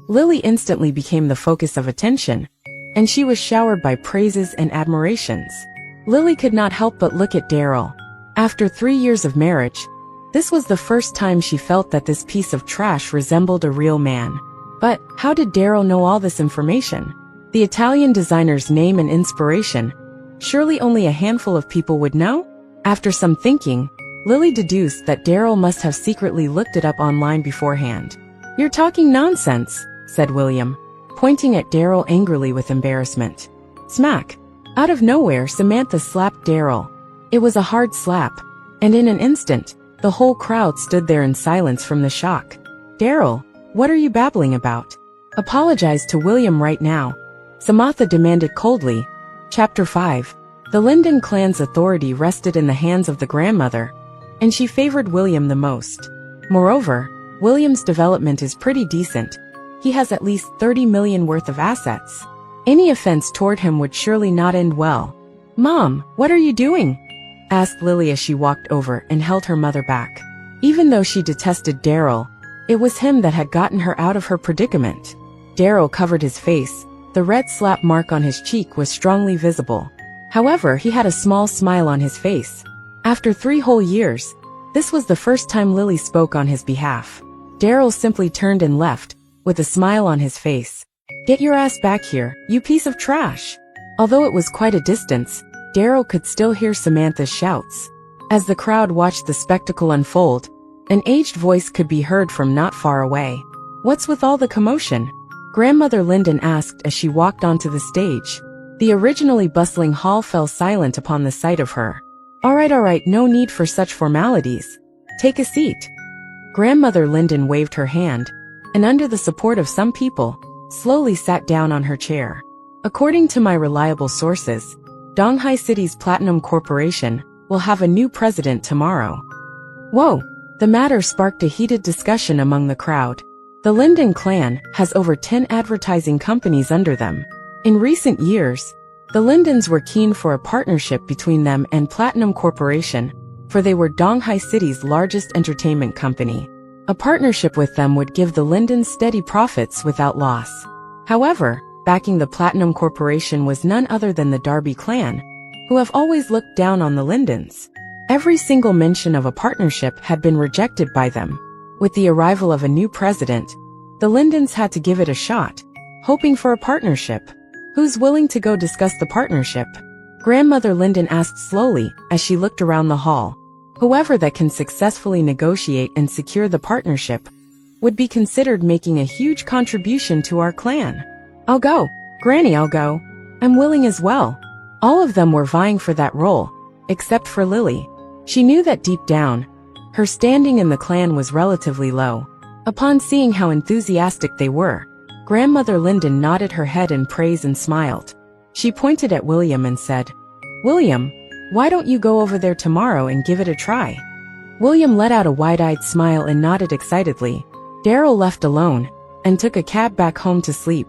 [SPEAKER 1] Lily instantly became the focus of attention, and she was showered by praises and admirations. Lily could not help but look at Daryl. After 3 years of marriage, this was the first time she felt that this piece of trash resembled a real man. But how did Daryl know all this information? The Italian designer's name and inspiration, surely only a handful of people would know? After some thinking, Lily deduced that Daryl must have secretly looked it up online beforehand. "You're talking nonsense," said William, pointing at Daryl angrily with embarrassment. Smack! Out of nowhere, Samantha slapped Daryl. It was a hard slap, and in an instant, the whole crowd stood there in silence from the shock. "Daryl, what are you babbling about? Apologize to William right now," Samantha demanded coldly. Chapter 5. The Linden clan's authority rested in the hands of the grandmother, and she favored William the most. Moreover, William's development is pretty decent. He has at least 30 million worth of assets. Any offense toward him would surely not end well. "Mom, what are you doing?" asked Lily as she walked over and held her mother back. Even though she detested Daryl, it was him that had gotten her out of her predicament. Daryl covered his face. The red slap mark on his cheek was strongly visible. However, he had a small smile on his face. After 3 whole years, this was the first time Lily spoke on his behalf. Daryl simply turned and left, with a smile on his face. "Get your ass back here, you piece of trash." Although it was quite a distance, Daryl could still hear Samantha's shouts. As the crowd watched the spectacle unfold, an aged voice could be heard from not far away. "What's with all the commotion?" Grandmother Linden asked as she walked onto the stage. The originally bustling hall fell silent upon the sight of her. All right, no need for such formalities. Take a seat." Grandmother Linden waved her hand, and under the support of some people, slowly sat down on her chair. "According to my reliable sources, Donghai City's Platinum Corporation will have a new president tomorrow." Whoa! The matter sparked a heated discussion among the crowd. The Linden clan has over 10 advertising companies under them. In recent years, the Lindens were keen for a partnership between them and Platinum Corporation, for they were Donghai City's largest entertainment company. A partnership with them would give the Lindens steady profits without loss. However, backing the Platinum Corporation was none other than the Darby clan, who have always looked down on the Lindens. Every single mention of a partnership had been rejected by them. With the arrival of a new president, the Lindens had to give it a shot, hoping for a partnership. "Who's willing to go discuss the partnership?" Grandmother Linden asked slowly as she looked around the hall. "Whoever that can successfully negotiate and secure the partnership would be considered making a huge contribution to our clan." "I'll go. Granny, I'll go. I'm willing as well." All of them were vying for that role, except for Lily. She knew that deep down, her standing in the clan was relatively low. Upon seeing how enthusiastic they were, Grandmother Linden nodded her head in praise and smiled. She pointed at William and said, "William, why don't you go over there tomorrow and give it a try?" William let out a wide-eyed smile and nodded excitedly. Daryl left alone and took a cab back home to sleep.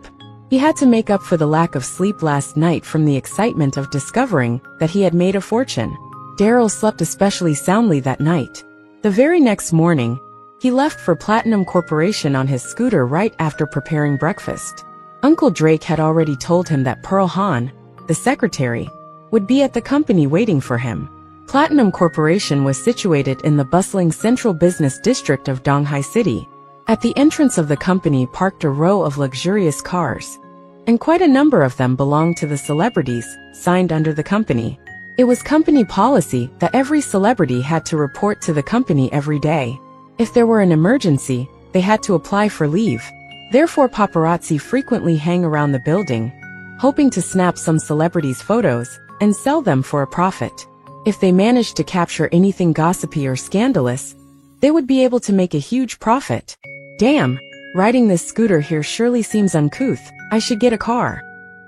[SPEAKER 1] He had to make up for the lack of sleep last night from the excitement of discovering that he had made a fortune. Daryl slept especially soundly that night. The very next morning, he left for Platinum Corporation on his scooter right after preparing breakfast. Uncle Drake had already told him that Pearl Han, the secretary, would be at the company waiting for him. Platinum Corporation was situated in the bustling central business district of Donghai City. At the entrance of the company parked a row of luxurious cars, and quite a number of them belonged to the celebrities signed under the company. It was company policy that every celebrity had to report to the company every day. If there were an emergency, they had to apply for leave. Therefore, paparazzi frequently hang around the building, hoping to snap some celebrities' photos and sell them for a profit. If they managed to capture anything gossipy or scandalous, they would be able to make a huge profit. "Damn, riding this scooter here surely seems uncouth. I should get a car,"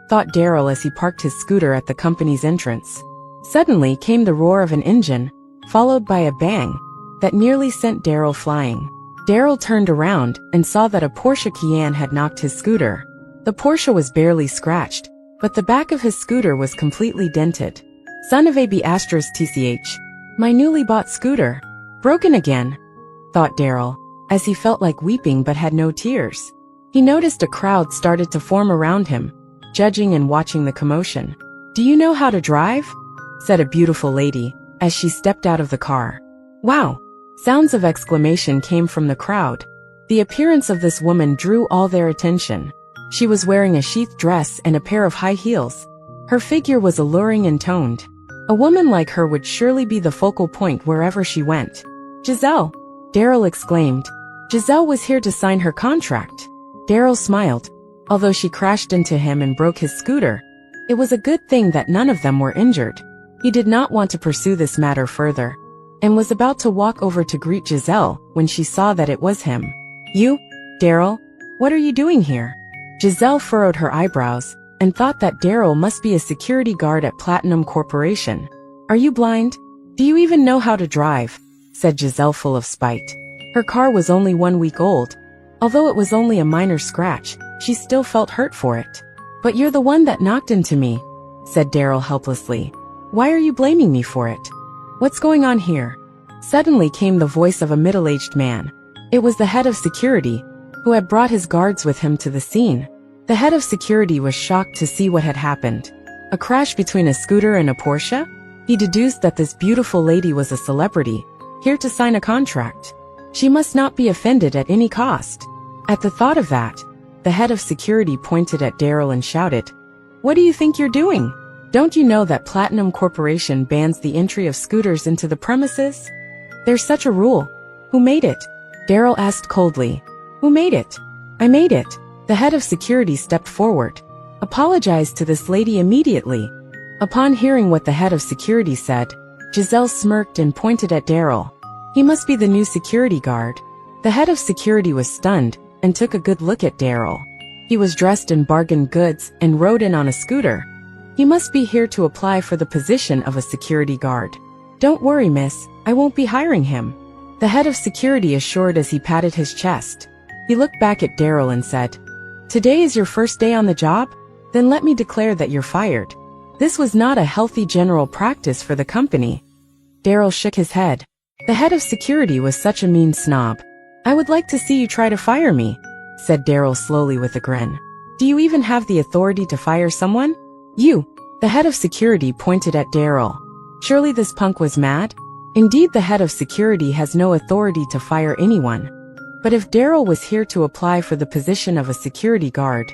[SPEAKER 1] thought Daryl as he parked his scooter at the company's entrance. Suddenly came the roar of an engine, followed by a bang that nearly sent Daryl flying. Daryl turned around and saw that a Porsche Cayenne had knocked his scooter. The Porsche was barely scratched, but the back of his scooter was completely dented. Son of a b****tch. My newly bought scooter. Broken again, thought Daryl, as he felt like weeping but had no tears. He noticed a crowd started to form around him, judging and watching the commotion. "Do you know how to drive?" said a beautiful lady, as she stepped out of the car. "Wow!" Sounds of exclamation came from the crowd. The appearance of this woman drew all their attention. She was wearing a sheath dress and a pair of high heels. Her figure was alluring and toned. A woman like her would surely be the focal point wherever she went. "Giselle!" Daryl exclaimed. Giselle was here to sign her contract. Daryl smiled. Although she crashed into him and broke his scooter, it was a good thing that none of them were injured. He did not want to pursue this matter further, and was about to walk over to greet Giselle when she saw that it was him. "You, Daryl, what are you doing here?" Giselle furrowed her eyebrows and thought that Daryl must be a security guard at Platinum Corporation. "Are you blind? Do you even know how to drive?" said Giselle, full of spite. Her car was only 1 week old. Although it was only a minor scratch, she still felt hurt for it. "But you're the one that knocked into me," said Daryl helplessly. "Why are you blaming me for it? What's going on here?" Suddenly came the voice of a middle-aged man. It was the head of security, who had brought his guards with him to the scene. The head of security was shocked to see what had happened. A crash between a scooter and a Porsche? He deduced that this beautiful lady was a celebrity, here to sign a contract. She must not be offended at any cost. At the thought of that, the head of security pointed at Daryl and shouted, "What do you think you're doing? Don't you know that Platinum Corporation bans the entry of scooters into the premises? There's such a rule." "Who made it?" Daryl asked coldly. "Who made it?" "I made it." The head of security stepped forward, apologized to this lady immediately. Upon hearing what the head of security said, Giselle smirked and pointed at Daryl. "He must be the new security guard." The head of security was stunned and took a good look at Daryl. He was dressed in bargain goods and rode in on a scooter. He must be here to apply for the position of a security guard. "Don't worry, miss, I won't be hiring him," the head of security assured as he patted his chest. He looked back at Daryl and said, "Today is your first day on the job? Then let me declare that you're fired." This was not a healthy general practice for the company. Daryl shook his head. The head of security was such a mean snob. "I would like to see you try to fire me," said Daryl slowly with a grin. "Do you even have the authority to fire someone?" "You." The head of security pointed at Daryl. Surely this punk was mad? Indeed, the head of security has no authority to fire anyone. But if Daryl was here to apply for the position of a security guard,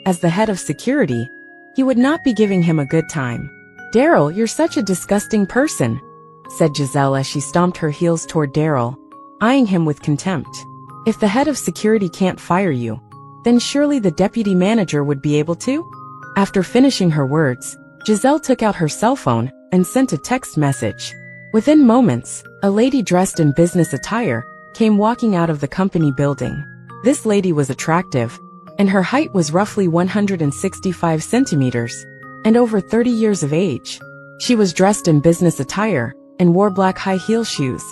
[SPEAKER 1] as the head of security, he would not be giving him a good time. "Daryl, you're such a disgusting person," said Giselle as she stomped her heels toward Daryl, eyeing him with contempt. "If the head of security can't fire you, then surely the deputy manager would be able to?" After finishing her words, Giselle took out her cell phone and sent a text message. Within moments, a lady dressed in business attire came walking out of the company building. This lady was attractive, and her height was roughly 165 centimeters, and over 30 years of age. She was dressed in business attire and wore black high-heel shoes,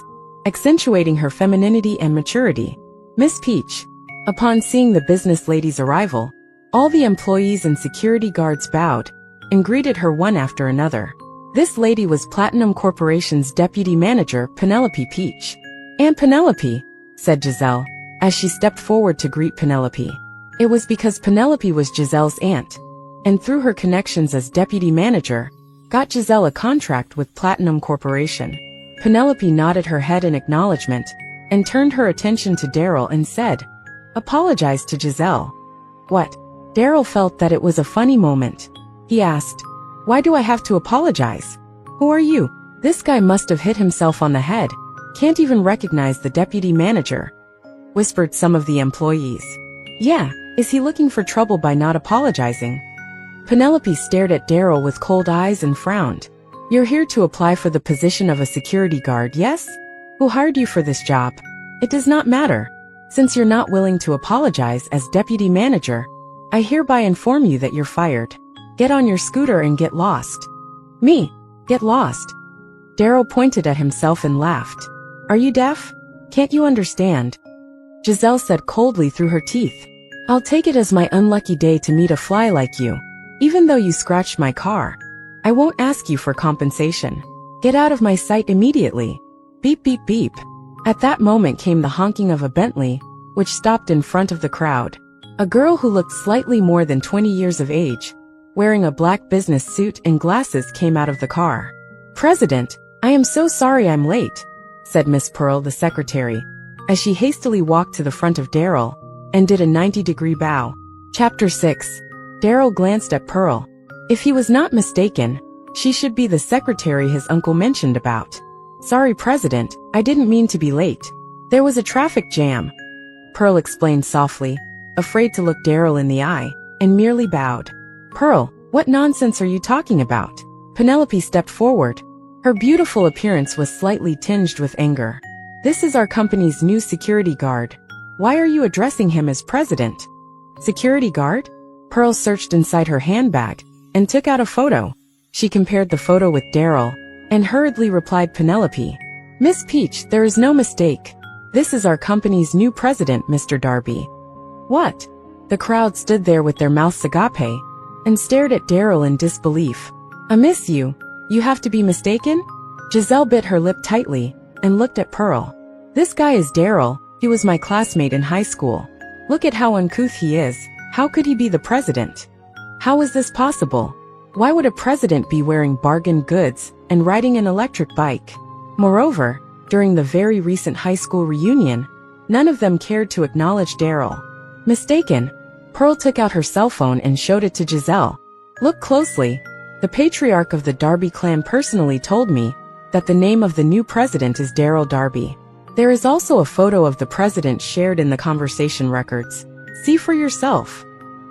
[SPEAKER 1] accentuating her femininity and maturity. Miss Peach. Upon seeing the business lady's arrival, all the employees and security guards bowed and greeted her one after another. This lady was Platinum Corporation's deputy manager, Penelope Peach. "Aunt Penelope," said Giselle, as she stepped forward to greet Penelope. It was because Penelope was Giselle's aunt, and through her connections as deputy manager, got Giselle a contract with Platinum Corporation. Penelope nodded her head in acknowledgement, and turned her attention to Daryl and said, "Apologize to Giselle." "What?" Daryl felt that it was a funny moment. He asked, "Why do I have to apologize? Who are you?" This guy must have hit himself on the head. Can't even recognize the deputy manager, whispered some of the employees. "Yeah, is he looking for trouble by not apologizing?" Penelope stared at Daryl with cold eyes and frowned. "You're here to apply for the position of a security guard, yes? Who hired you for this job? It does not matter. Since you're not willing to apologize as deputy manager, I hereby inform you that you're fired. Get on your scooter and get lost." "Me? Get lost?" Daryl pointed at himself and laughed. "Are you deaf? Can't you understand?" Giselle said coldly through her teeth. "I'll take it as my unlucky day to meet a fly like you. Even though you scratched my car, I won't ask you for compensation. Get out of my sight immediately." Beep beep beep. At that moment came the honking of a Bentley, which stopped in front of the crowd. A girl who looked slightly more than 20 years of age, wearing a black business suit and glasses, came out of the car. "President, I am so sorry I'm late," said Miss Pearl, the secretary, as she hastily walked to the front of Daryl and did a 90-degree bow. Chapter 6. Daryl glanced at Pearl. If he was not mistaken, she should be the secretary his uncle mentioned about. "Sorry, President, I didn't mean to be late. There was a traffic jam," Pearl explained softly, afraid to look Daryl in the eye, and merely bowed. "Pearl, what nonsense are you talking about?" Penelope stepped forward. Her beautiful appearance was slightly tinged with anger. "This is our company's new security guard. Why are you addressing him as president?" "Security guard?" Pearl searched inside her handbag and took out a photo. She compared the photo with Daryl and hurriedly replied, Penelope. Miss Peach, there is no mistake. This is our company's new president, Mr. Darby. What? The crowd stood there with their mouths agape and stared at Daryl in disbelief. Miss you have to be mistaken? Giselle bit her lip tightly and looked at Pearl. This guy is Daryl. He was my classmate in high school. Look at how uncouth he is. How could he be the president? How is this possible? Why would a president be wearing bargain goods and riding an electric bike? Moreover, during the very recent high school reunion, none of them cared to acknowledge Daryl. Mistaken? Pearl took out her cell phone and showed it to Giselle. Look closely. The patriarch of the Darby clan personally told me that the name of the new president is Daryl Darby. There is also a photo of the president shared in the conversation records. See for yourself.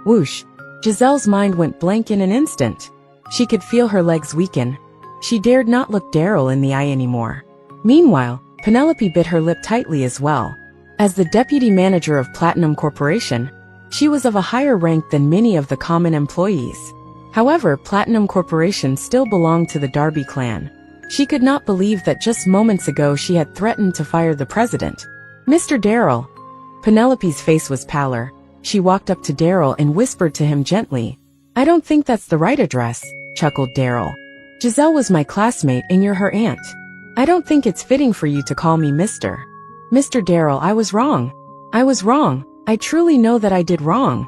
[SPEAKER 1] Whoosh. Giselle's mind went blank in an instant. She could feel her legs weaken. She dared not look Daryl in the eye anymore. Meanwhile, Penelope bit her lip tightly as well. As the deputy manager of Platinum Corporation, she was of a higher rank than many of the common employees. However, Platinum Corporation still belonged to the Darby clan. She could not believe that just moments ago she had threatened to fire the president. Mr. Daryl. Penelope's face was pallor. She walked up to Daryl and whispered to him gently. I don't think that's the right address, chuckled Daryl. Giselle was my classmate and you're her aunt. I don't think it's fitting for you to call me Mr. Mr. Daryl, I was wrong. I was wrong. I truly know that I did wrong,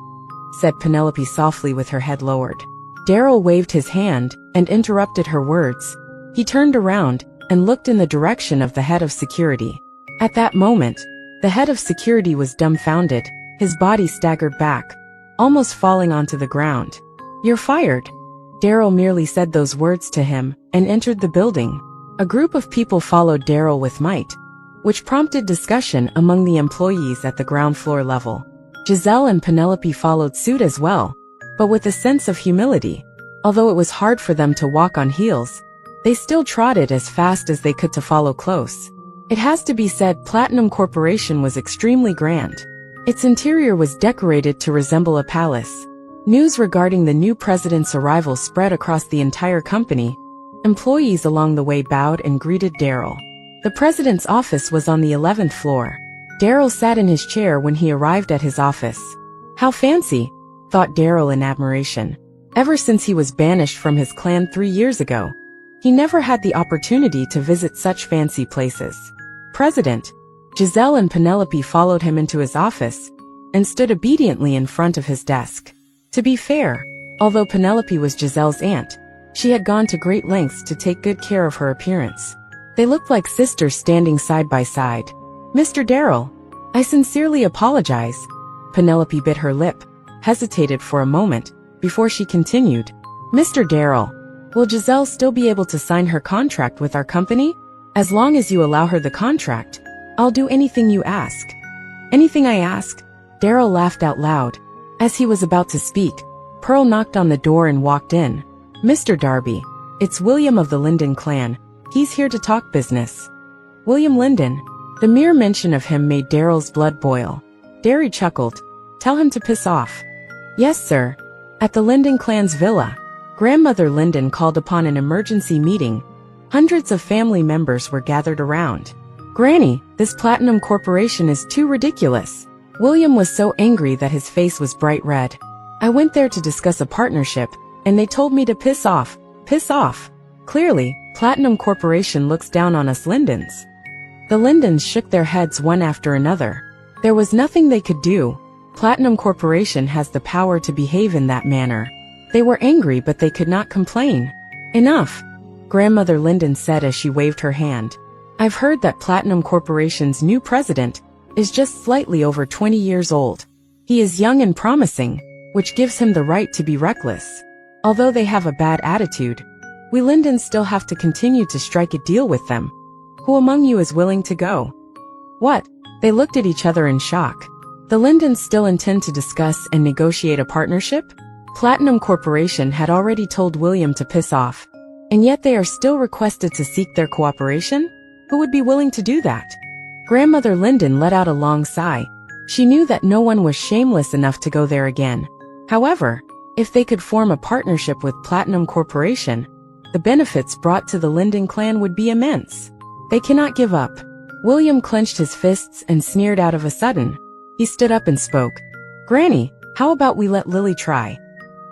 [SPEAKER 1] said Penelope softly with her head lowered. Daryl waved his hand and interrupted her words. He turned around and looked in the direction of the head of security. At that moment, the head of security was dumbfounded. His body staggered back, almost falling onto the ground. You're fired. Daryl merely said those words to him and entered the building. A group of people followed Daryl with might, which prompted discussion among the employees at the ground floor level. Giselle and Penelope followed suit as well, but with a sense of humility. Although it was hard for them to walk on heels, they still trotted as fast as they could to follow close. It has to be said, Platinum Corporation was extremely grand. Its interior was decorated to resemble a palace. News regarding the new president's arrival spread across the entire company. Employees along the way bowed and greeted Daryl. The president's office was on the 11th floor. Daryl sat in his chair when he arrived at his office. How fancy, thought Daryl in admiration. Ever since he was banished from his clan 3 years ago, he never had the opportunity to visit such fancy places. President. Giselle and Penelope followed him into his office and stood obediently in front of his desk. To be fair, although Penelope was Giselle's aunt, she had gone to great lengths to take good care of her appearance. They looked like sisters standing side by side. Mr. Daryl, I sincerely apologize. Penelope bit her lip, hesitated for a moment, before she continued. Mr. Daryl, will Giselle still be able to sign her contract with our company? As long as you allow her the contract, I'll do anything you ask. Anything I ask? Daryl laughed out loud. As he was about to speak, Pearl knocked on the door and walked in. Mr. Darby, it's William of the Linden clan. He's here to talk business. William Linden. The mere mention of him made Daryl's blood boil. Derry chuckled. Tell him to piss off. Yes, sir. At the Linden clan's villa, Grandmother Linden called upon an emergency meeting. Hundreds of family members were gathered around. Granny, this Platinum Corporation is too ridiculous. William was so angry that his face was bright red. I went there to discuss a partnership, and they told me to piss off. Piss off. Clearly, Platinum Corporation looks down on us Lindens. The Lindens shook their heads one after another. There was nothing they could do. Platinum Corporation has the power to behave in that manner. They were angry, but they could not complain. Enough, Grandmother Linden said as she waved her hand. I've heard that Platinum Corporation's new president is just slightly over 20 years old. He is young and promising, which gives him the right to be reckless. Although they have a bad attitude, we Lindens still have to continue to strike a deal with them. Who among you is willing to go? What? They looked at each other in shock. The Lindens still intend to discuss and negotiate a partnership? Platinum Corporation had already told William to piss off, and yet they are still requested to seek their cooperation? Who would be willing to do that? Grandmother Linden let out a long sigh. She knew that no one was shameless enough to go there again. However, if they could form a partnership with Platinum Corporation, the benefits brought to the Linden clan would be immense. They cannot give up. William clenched his fists and sneered out of a sudden. He stood up and spoke. Granny, how about we let Lily try?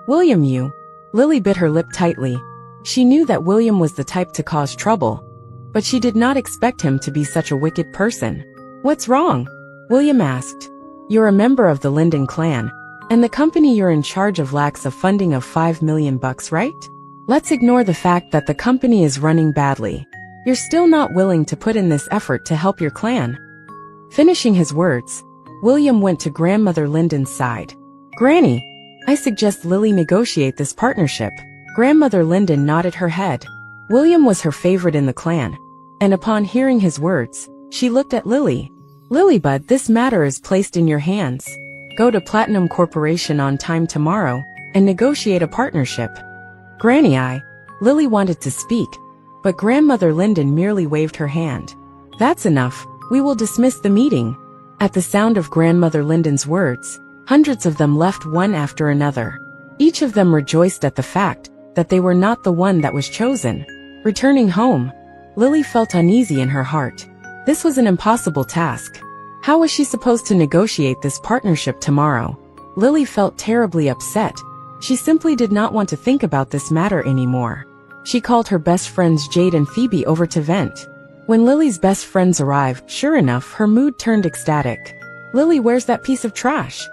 [SPEAKER 1] William, you. Lily bit her lip tightly. She knew that William was the type to cause trouble, but she did not expect him to be such a wicked person. What's wrong? William asked. You're a member of the Linden clan, and the company you're in charge of lacks a funding of $5 million, right? Let's ignore the fact that the company is running badly. You're still not willing to put in this effort to help your clan. Finishing his words, William went to Grandmother Linden's side. Granny, I suggest Lily negotiate this partnership. Grandmother Linden nodded her head. William was her favorite in the clan, and upon hearing his words, she looked at Lily. Lilybud, this matter is placed in your hands. Go to Platinum Corporation on time tomorrow and negotiate a partnership. Granny, Lily wanted to speak, but Grandmother Linden merely waved her hand. That's enough. We will dismiss the meeting. At the sound of Grandmother Linden's words, hundreds of them left one after another. Each of them rejoiced at the fact that they were not the one that was chosen. Returning home, Lily felt uneasy in her heart. This was an impossible task. How was she supposed to negotiate this partnership tomorrow? Lily felt terribly upset. She simply did not want to think about this matter anymore. She called her best friends Jade and Phoebe over to vent. When Lily's best friends arrived, sure enough, her mood turned ecstatic. Lily, where's that piece of trash?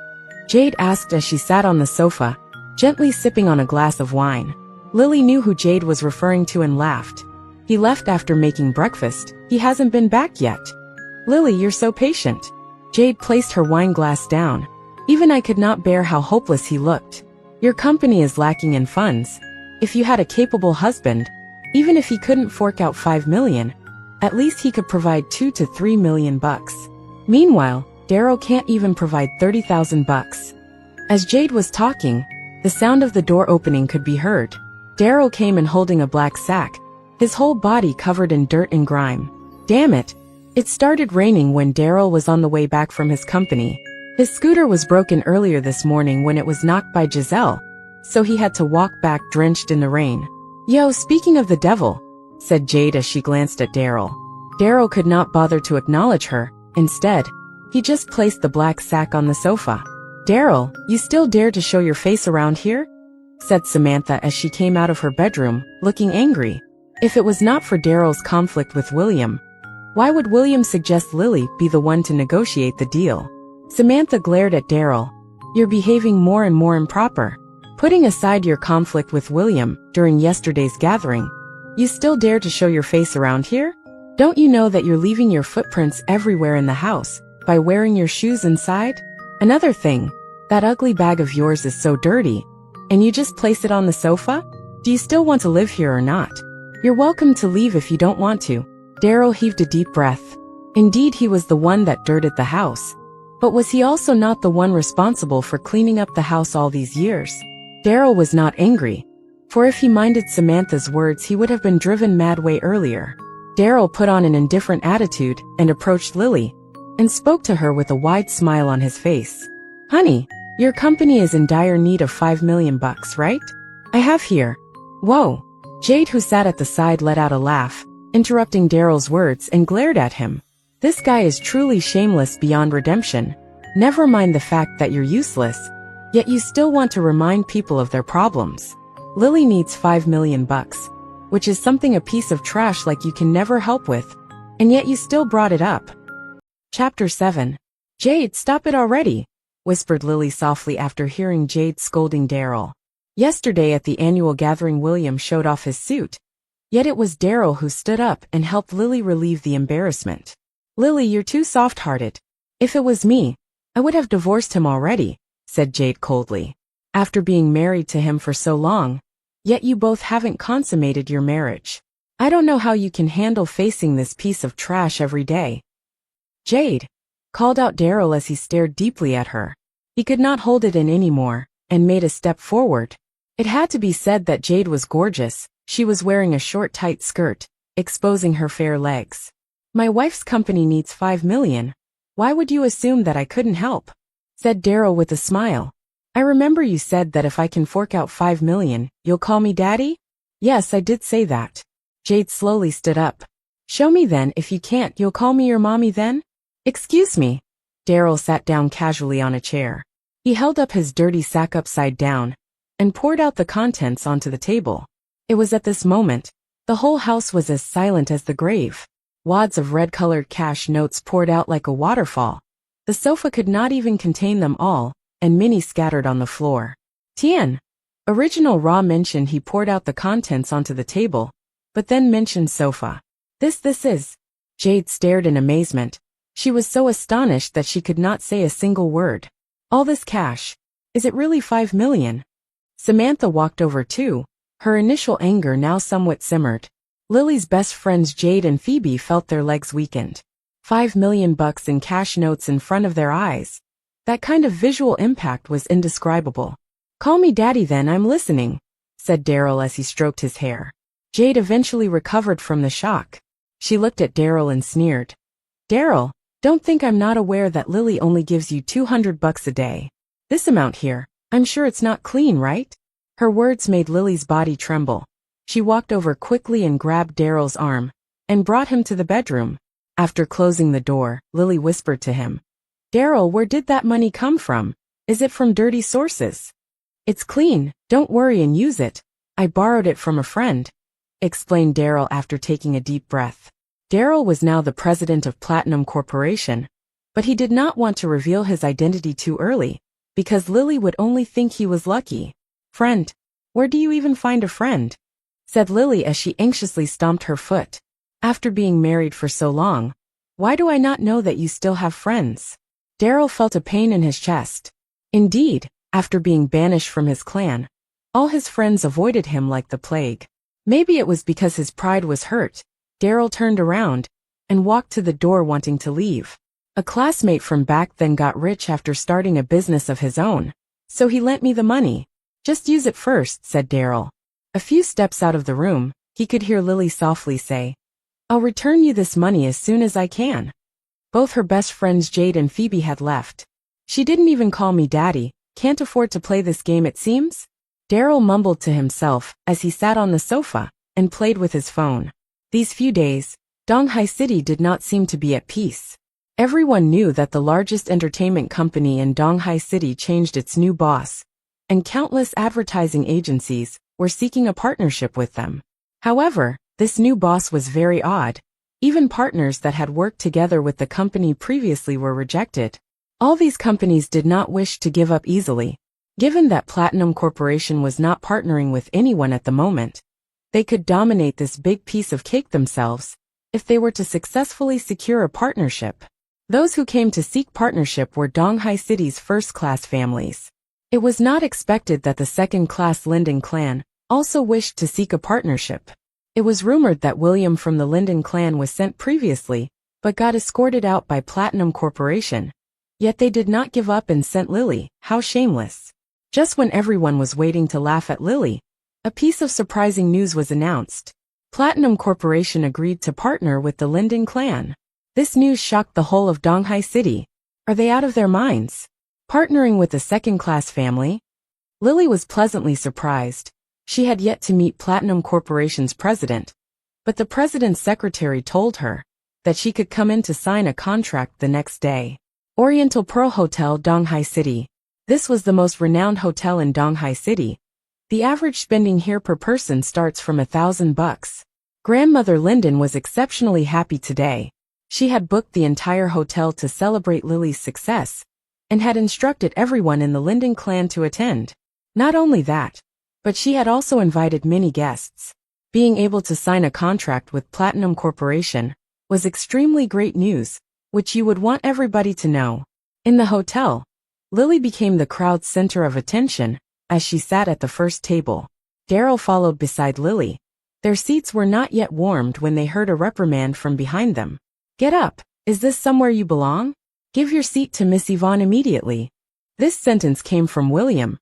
[SPEAKER 1] Jade asked as she sat on the sofa, gently sipping on a glass of wine. Lily knew who Jade was referring to and laughed. He left after making breakfast. He hasn't been back yet. Lily, you're so patient. Jade placed her wine glass down. Even I could not bear how hopeless he looked. Your company is lacking in funds. If you had a capable husband, even if he couldn't fork out $5 million, at least he could provide $2 to $3 million. Meanwhile, Daryl can't even provide $30,000. As Jade was talking, the sound of the door opening could be heard. Daryl came in holding a black sack, his whole body covered in dirt and grime. Damn it. It started raining when Daryl was on the way back from his company. His scooter was broken earlier this morning when it was knocked by Giselle, so he had to walk back drenched in the rain. Yo, speaking of the devil, said Jade as she glanced at Daryl. Daryl could not bother to acknowledge her. Instead, he just placed the black sack on the sofa. Daryl, you still dare to show your face around here? Said Samantha as she came out of her bedroom, looking angry. If it was not for Daryl's conflict with William, why would William suggest Lily be the one to negotiate the deal? Samantha glared at Daryl. You're behaving more and more improper. Putting aside your conflict with William during yesterday's gathering, you still dare to show your face around here? Don't you know that you're leaving your footprints everywhere in the house by wearing your shoes inside? Another thing, that ugly bag of yours is so dirty, and you just place it on the sofa? Do you still want to live here or not? You're welcome to leave if you don't want to. Daryl heaved a deep breath. Indeed, he was the one that dirted the house. But was he also not the one responsible for cleaning up the house all these years? Daryl was not angry, for if he minded Samantha's words he would have been driven mad way earlier. Daryl put on an indifferent attitude and approached Lily, and spoke to her with a wide smile on his face. Honey, your company is in dire need of $5 million, right? I have here. Whoa. Jade, who sat at the side, let out a laugh, interrupting Daryl's words, and glared at him. This guy is truly shameless beyond redemption. Never mind the fact that you're useless, yet you still want to remind people of their problems. Lily needs $5 million, which is something a piece of trash like you can never help with, and yet you still brought it up. Chapter 7. Jade, stop it already, whispered Lily softly after hearing Jade scolding Daryl. Yesterday at the annual gathering, William showed off his suit, yet it was Daryl who stood up and helped Lily relieve the embarrassment. Lily, you're too soft-hearted. If it was me, I would have divorced him already, said Jade coldly. After being married to him for so long, yet you both haven't consummated your marriage. I don't know how you can handle facing this piece of trash every day. Jade, called out Daryl as he stared deeply at her. He could not hold it in anymore, and made a step forward. It had to be said that Jade was gorgeous. She was wearing a short, tight skirt, exposing her fair legs. My wife's company needs $5 million. Why would you assume that I couldn't help? Said Daryl with a smile. I remember you said that if I can fork out 5 million, you'll call me daddy? Yes, I did say that. Jade slowly stood up. Show me then. If you can't, you'll call me your mommy then? Excuse me. Daryl sat down casually on a chair. He held up his dirty sack upside down and poured out the contents onto the table. It was at this moment, the whole house was as silent as the grave. Wads of red-colored cash notes poured out like a waterfall. The sofa could not even contain them all, and many scattered on the floor. Tien. Original Raw mentioned he poured out the contents onto the table, but then mentioned sofa. This is. Jade stared in amazement. She was so astonished that she could not say a single word. All this cash. Is it really 5 million? Samantha walked over too. Her initial anger now somewhat simmered. Lily's best friends Jade and Phoebe felt their legs weakened. 5 million bucks in cash notes in front of their eyes. That kind of visual impact was indescribable. Call me daddy then, I'm listening, said Daryl as he stroked his hair. Jade eventually recovered from the shock. She looked at Daryl and sneered. Daryl, don't think I'm not aware that Lily only gives you 200 bucks a day. This amount here, I'm sure it's not clean, right? Her words made Lily's body tremble. She walked over quickly and grabbed Daryl's arm and brought him to the bedroom. After closing the door, Lily whispered to him. Daryl, where did that money come from? Is it from dirty sources? It's clean, don't worry and use it. I borrowed it from a friend, explained Daryl after taking a deep breath. Daryl was now the president of Platinum Corporation, but he did not want to reveal his identity too early, because Lily would only think he was lucky. Friend? Where do you even find a friend? Said Lily as she anxiously stomped her foot. After being married for so long, why do I not know that you still have friends? Daryl felt a pain in his chest. Indeed, after being banished from his clan, all his friends avoided him like the plague. Maybe it was because his pride was hurt. Daryl turned around and walked to the door wanting to leave. A classmate from back then got rich after starting a business of his own, so he lent me the money. Just use it first, said Daryl. A few steps out of the room, he could hear Lily softly say, I'll return you this money as soon as I can. Both her best friends Jade and Phoebe had left. She didn't even call me daddy, can't afford to play this game it seems? Daryl mumbled to himself as he sat on the sofa and played with his phone. These few days, Donghai City did not seem to be at peace. Everyone knew that the largest entertainment company in Donghai City changed its new boss, and countless advertising agencies were seeking a partnership with them. However, this new boss was very odd. Even partners that had worked together with the company previously were rejected. All these companies did not wish to give up easily. Given that Platinum Corporation was not partnering with anyone at the moment, they could dominate this big piece of cake themselves if they were to successfully secure a partnership. Those who came to seek partnership were Donghai City's first-class families. It was not expected that the second-class Linden clan also wished to seek a partnership. It was rumored that William from the Linden clan was sent previously, but got escorted out by Platinum Corporation. Yet they did not give up and sent Lily. How shameless. Just when everyone was waiting to laugh at Lily, a piece of surprising news was announced. Platinum Corporation agreed to partner with the Linden clan. This news shocked the whole of Donghai City. Are they out of their minds? Partnering with a second-class family? Lily was pleasantly surprised. She had yet to meet Platinum Corporation's president, but the president's secretary told her that she could come in to sign a contract the next day. Oriental Pearl Hotel, Donghai City. This was the most renowned hotel in Donghai City. The average spending here per person starts from $1,000. Grandmother Linden was exceptionally happy today. She had booked the entire hotel to celebrate Lily's success and had instructed everyone in the Linden clan to attend. Not only that, but she had also invited many guests. Being able to sign a contract with Platinum Corporation was extremely great news, which you would want everybody to know. In the hotel, Lily became the crowd's center of attention as she sat at the first table. Daryl followed beside Lily. Their seats were not yet warmed when they heard a reprimand from behind them. Get up, is this somewhere you belong? Give your seat to Miss Yvonne immediately. This sentence came from William,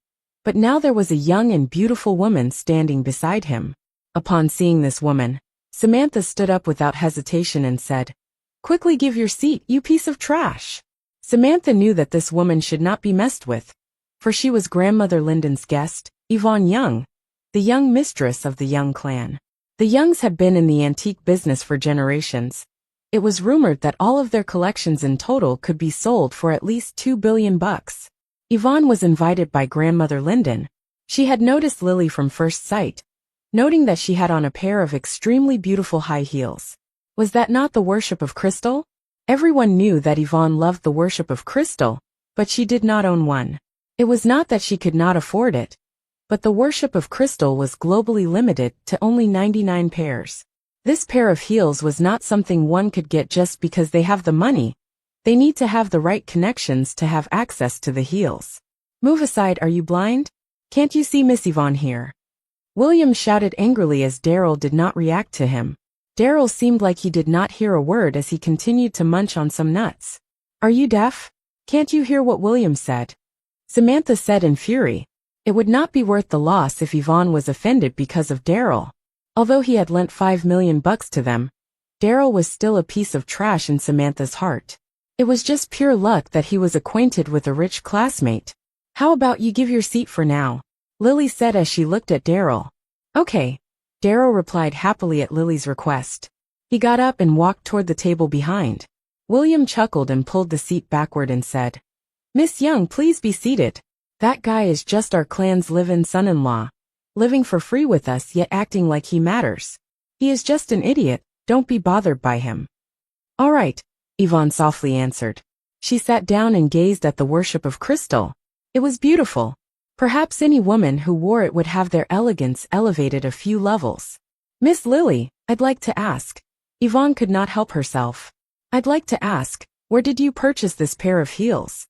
[SPEAKER 1] but now there was a young and beautiful woman standing beside him. Upon seeing this woman, Samantha stood up without hesitation and said, Quickly give your seat, you piece of trash. Samantha knew that this woman should not be messed with. for she was Grandmother Linden's guest, Yvonne Young, the young mistress of the Young clan. The Youngs had been in the antique business for generations. It was rumored that all of their collections in total could be sold for at least $2 billion. Yvonne was invited by Grandmother Linden. She had noticed Lily from first sight, noting that she had on a pair of extremely beautiful high heels. Was that not the worship of crystal? Everyone knew that Yvonne loved the worship of crystal, but she did not own one. It was not that she could not afford it, but the worship of crystal was globally limited to only 99 pairs. This pair of heels was not something one could get just because they have the money. They need to have the right connections to have access to the heels. Move aside, are you blind? Can't you see Miss Yvonne here? William shouted angrily as Daryl did not react to him. Daryl seemed like he did not hear a word as he continued to munch on some nuts. Are you deaf? Can't you hear what William said? Samantha said in fury. It would not be worth the loss if Yvonne was offended because of Daryl. Although he had lent $5 million to them, Daryl was still a piece of trash in Samantha's heart. It was just pure luck that he was acquainted with a rich classmate. How about you give your seat for now? Lily said as she looked at Daryl. Okay. Daryl replied happily at Lily's request. He got up and walked toward the table behind. William chuckled and pulled the seat backward and said, Miss Young, please be seated. That guy is just our clan's live-in son-in-law, living for free with us yet acting like he matters. He is just an idiot, don't be bothered by him. All right, Yvonne softly answered. She sat down and gazed at the worship of crystal. It was beautiful. Perhaps any woman who wore it would have their elegance elevated a few levels. Miss Lily, I'd like to ask. Yvonne could not help herself. I'd like to ask, where did you purchase this pair of heels?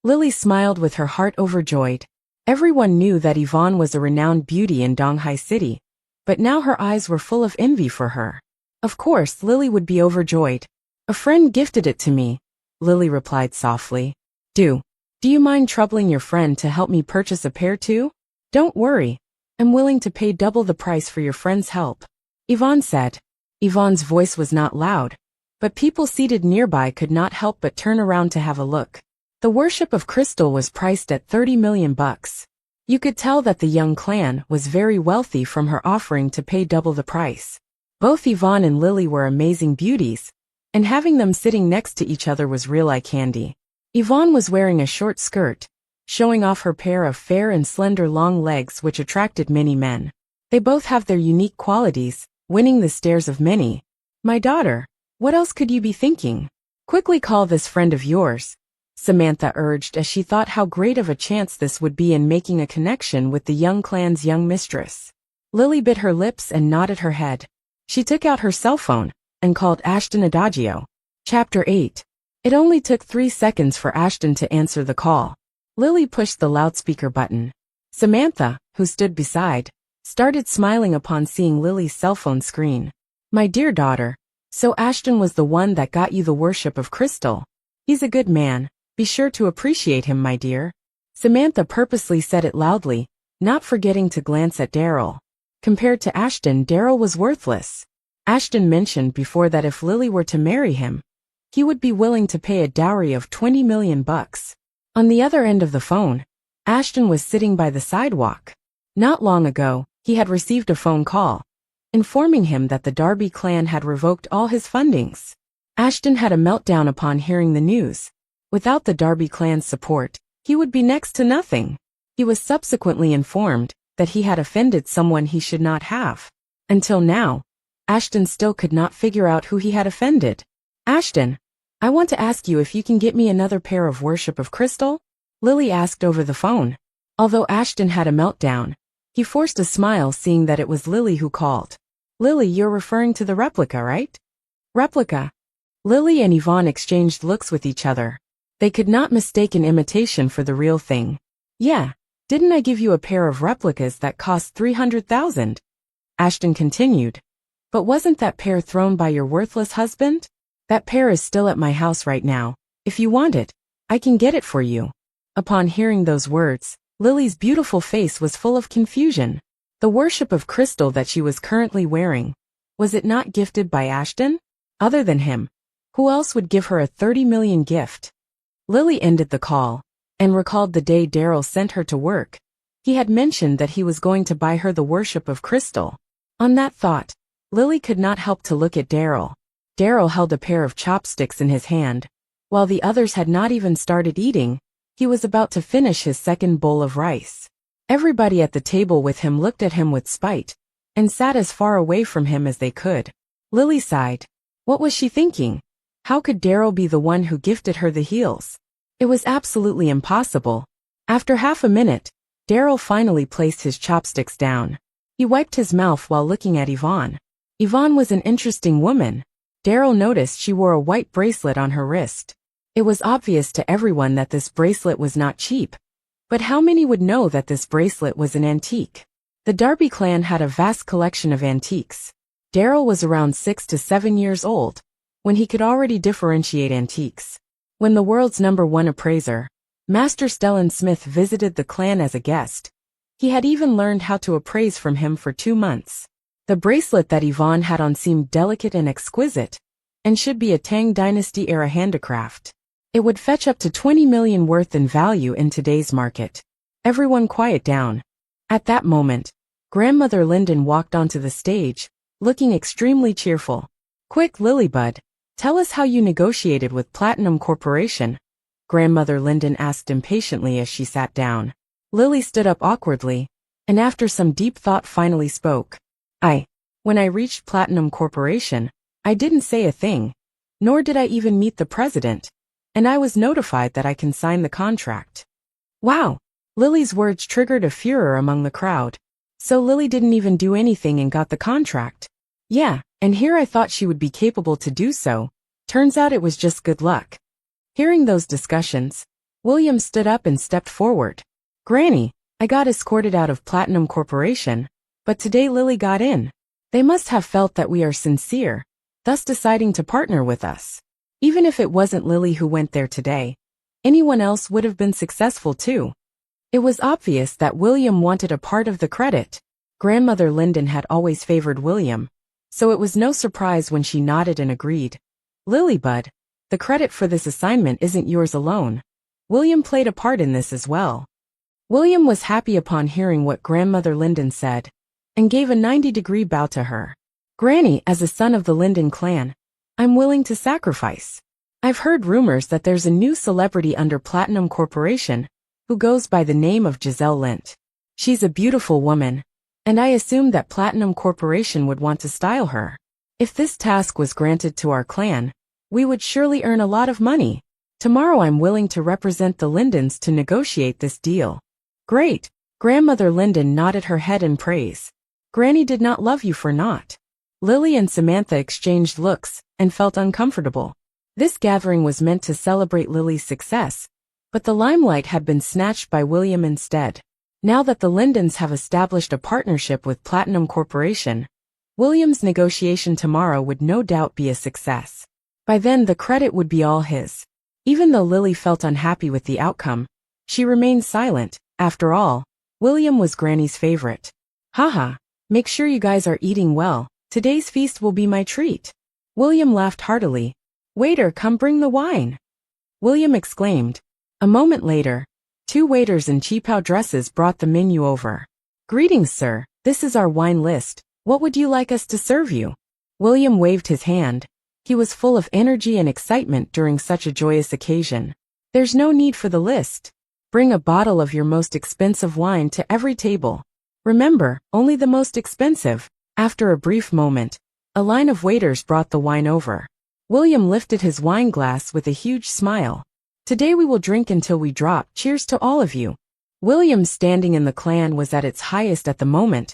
[SPEAKER 1] Lily smiled with her heart overjoyed. Everyone knew that Yvonne was a renowned beauty in Donghai City, but now her eyes were full of envy for her. Of course, Lily would be overjoyed. A friend gifted it to me, Lily replied softly. Do you mind troubling your friend to help me purchase a pair too? Don't worry. I'm willing to pay double the price for your friend's help, Yvonne said. Yvonne's voice was not loud, but people seated nearby could not help but turn around to have a look. The worship of crystal was priced at $30 million. You could tell that the Young clan was very wealthy from her offering to pay double the price. Both Yvonne and Lily were amazing beauties, and having them sitting next to each other was real eye candy. Yvonne was wearing a short skirt, showing off her pair of fair and slender long legs which attracted many men. They both have their unique qualities, winning the stares of many. My daughter, what else could you be thinking? Quickly call this friend of yours, Samantha urged as she thought how great of a chance this would be in making a connection with the Young clan's young mistress. Lily bit her lips and nodded her head. She took out her cell phone and called Ashton Adagio. Chapter 8. It only took 3 seconds for Ashton to answer the call. Lily pushed the loudspeaker button. Samantha, who stood beside, started smiling upon seeing Lily's cell phone screen. My dear daughter, so Ashton was the one that got you the worship of crystal. He's a good man. Be sure to appreciate him, my dear. Samantha purposely said it loudly, not forgetting to glance at Daryl. Compared to Ashton, Daryl was worthless. Ashton mentioned before that if Lily were to marry him, he would be willing to pay a dowry of $20 million. On the other end of the phone, Ashton was sitting by the sidewalk. Not long ago, he had received a phone call, informing him that the Darby clan had revoked all his fundings. Ashton had a meltdown upon hearing the news. Without the Darby clan's support, he would be next to nothing. He was subsequently informed that he had offended someone he should not have. Until now, Ashton still could not figure out who he had offended. Ashton, I want to ask you if you can get me another pair of worship of crystal? Lily asked over the phone. Although Ashton had a meltdown, he forced a smile seeing that it was Lily who called. Lily, you're referring to the replica, right? Replica. Lily and Yvonne exchanged looks with each other. They could not mistake an imitation for the real thing. Yeah, didn't I give you a pair of replicas that cost $300,000? Ashton continued. But wasn't that pair thrown by your worthless husband? That pair is still at my house right now. If you want it, I can get it for you. Upon hearing those words, Lily's beautiful face was full of confusion. The worship of crystal that she was currently wearing, was it not gifted by Ashton? Other than him, who else would give her a $30 million gift? Lily ended the call, and recalled the day Daryl sent her to work. He had mentioned that he was going to buy her the worship of crystal. On that thought, Lily could not help to look at Daryl. Daryl held a pair of chopsticks in his hand. While the others had not even started eating, he was about to finish his second bowl of rice. Everybody at the table with him looked at him with spite, and sat as far away from him as they could. Lily sighed. What was she thinking? How could Daryl be the one who gifted her the heels? It was absolutely impossible. After half a minute, Daryl finally placed his chopsticks down. He wiped his mouth while looking at Yvonne. Yvonne was an interesting woman. Daryl noticed she wore a white bracelet on her wrist. It was obvious to everyone that this bracelet was not cheap. But how many would know that this bracelet was an antique? The Darby clan had a vast collection of antiques. Daryl was around 6 to 7 years old when he could already differentiate antiques. When the world's #1 appraiser, Master Stellan Smith, visited the clan as a guest, he had even learned how to appraise from him for 2 months. The bracelet that Yvonne had on seemed delicate and exquisite, and should be a Tang Dynasty-era handicraft. It would fetch up to 20 million worth in value in today's market. Everyone quiet down. At that moment, Grandmother Linden walked onto the stage, looking extremely cheerful. Quick, Lilybud, tell us how you negotiated with Platinum Corporation, Grandmother Linden asked impatiently as she sat down. Lily stood up awkwardly, and after some deep thought finally spoke. When I reached Platinum Corporation, I didn't say a thing, nor did I even meet the president, and I was notified that I can sign the contract. Wow! Lily's words triggered a furor among the crowd. So Lily didn't even do anything and got the contract. Yeah, and here I thought she would be capable to do so. Turns out it was just good luck. Hearing those discussions, William stood up and stepped forward. Granny, I got escorted out of Platinum Corporation, but today Lily got in. They must have felt that we are sincere, thus deciding to partner with us. Even if it wasn't Lily who went there today, anyone else would have been successful too. It was obvious that William wanted a part of the credit. Grandmother Linden had always favored William, so it was no surprise when she nodded and agreed. Lilybud, the credit for this assignment isn't yours alone. William played a part in this as well. William was happy upon hearing what Grandmother Linden said, and gave a 90-degree bow to her. Granny, as a son of the Linden clan, I'm willing to sacrifice. I've heard rumors that there's a new celebrity under Platinum Corporation, who goes by the name of Giselle Lint. She's a beautiful woman, and I assumed that Platinum Corporation would want to style her. If this task was granted to our clan, we would surely earn a lot of money. Tomorrow I'm willing to represent the Lindens to negotiate this deal. Great! Grandmother Linden nodded her head in praise. Granny did not love you for naught. Lily and Samantha exchanged looks and felt uncomfortable. This gathering was meant to celebrate Lily's success, but the limelight had been snatched by William instead. Now that the Lindens have established a partnership with Platinum Corporation, William's negotiation tomorrow would no doubt be a success. By then the credit would be all his. Even though Lily felt unhappy with the outcome, she remained silent. After all, William was Granny's favorite. Haha, make sure you guys are eating well. Today's feast will be my treat. William laughed heartily. Waiter, come bring the wine. William exclaimed. A moment later, 2 waiters in cheapao dresses brought the menu over. Greetings, sir. This is our wine list. What would you like us to serve you? William waved his hand. He was full of energy and excitement during such a joyous occasion. There's no need for the list. Bring a bottle of your most expensive wine to every table. Remember, only the most expensive. After a brief moment, a line of waiters brought the wine over. William lifted his wine glass with a huge smile. Today we will drink until we drop. Cheers to all of you. William's standing in the clan was at its highest at the moment.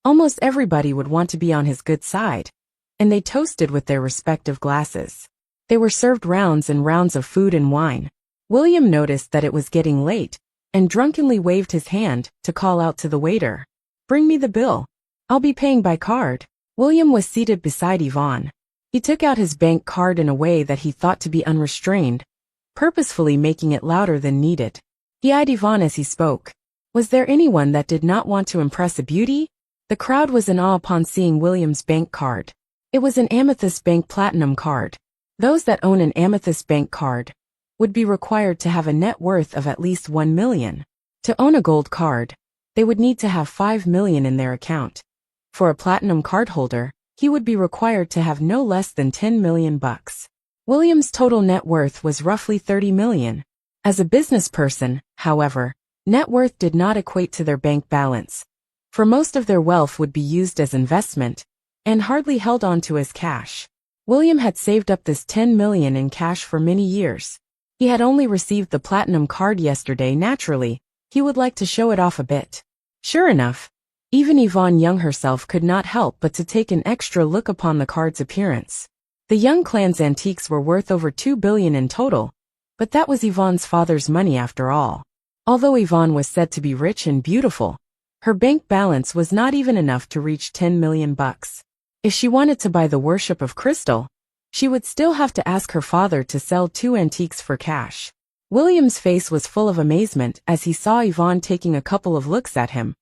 [SPEAKER 1] Almost everybody would want to be on his good side, and they toasted with their respective glasses. They were served rounds and rounds of food and wine. William noticed that it was getting late, and drunkenly waved his hand to call out to the waiter. Bring me the bill. I'll be paying by card. William was seated beside Yvonne. He took out his bank card in a way that he thought to be unrestrained, purposefully making it louder than needed. He eyed Yvonne as he spoke. Was there anyone that did not want to impress a beauty? The crowd was in awe upon seeing William's bank card. It was an Amethyst Bank Platinum card. Those that own an Amethyst Bank card would be required to have a net worth of at least 1 million. To own a gold card, they would need to have 5 million in their account. For a platinum cardholder, he would be required to have no less than 10 million bucks. William's total net worth was roughly 30 million. As a business person, however, net worth did not equate to their bank balance, for most of their wealth would be used as investment and hardly held on to as cash. William had saved up this 10 million in cash for many years. He had only received the platinum card yesterday. Naturally, he would like to show it off a bit. Sure enough, even Yvonne Young herself could not help but to take an extra look upon the card's appearance. The Young clan's antiques were worth over 2 billion in total, but that was Yvonne's father's money after all. Although Yvonne was said to be rich and beautiful, her bank balance was not even enough to reach 10 million bucks. If she wanted to buy the worship of crystal, she would still have to ask her father to sell 2 antiques for cash. William's face was full of amazement as he saw Yvonne taking a couple of looks at him.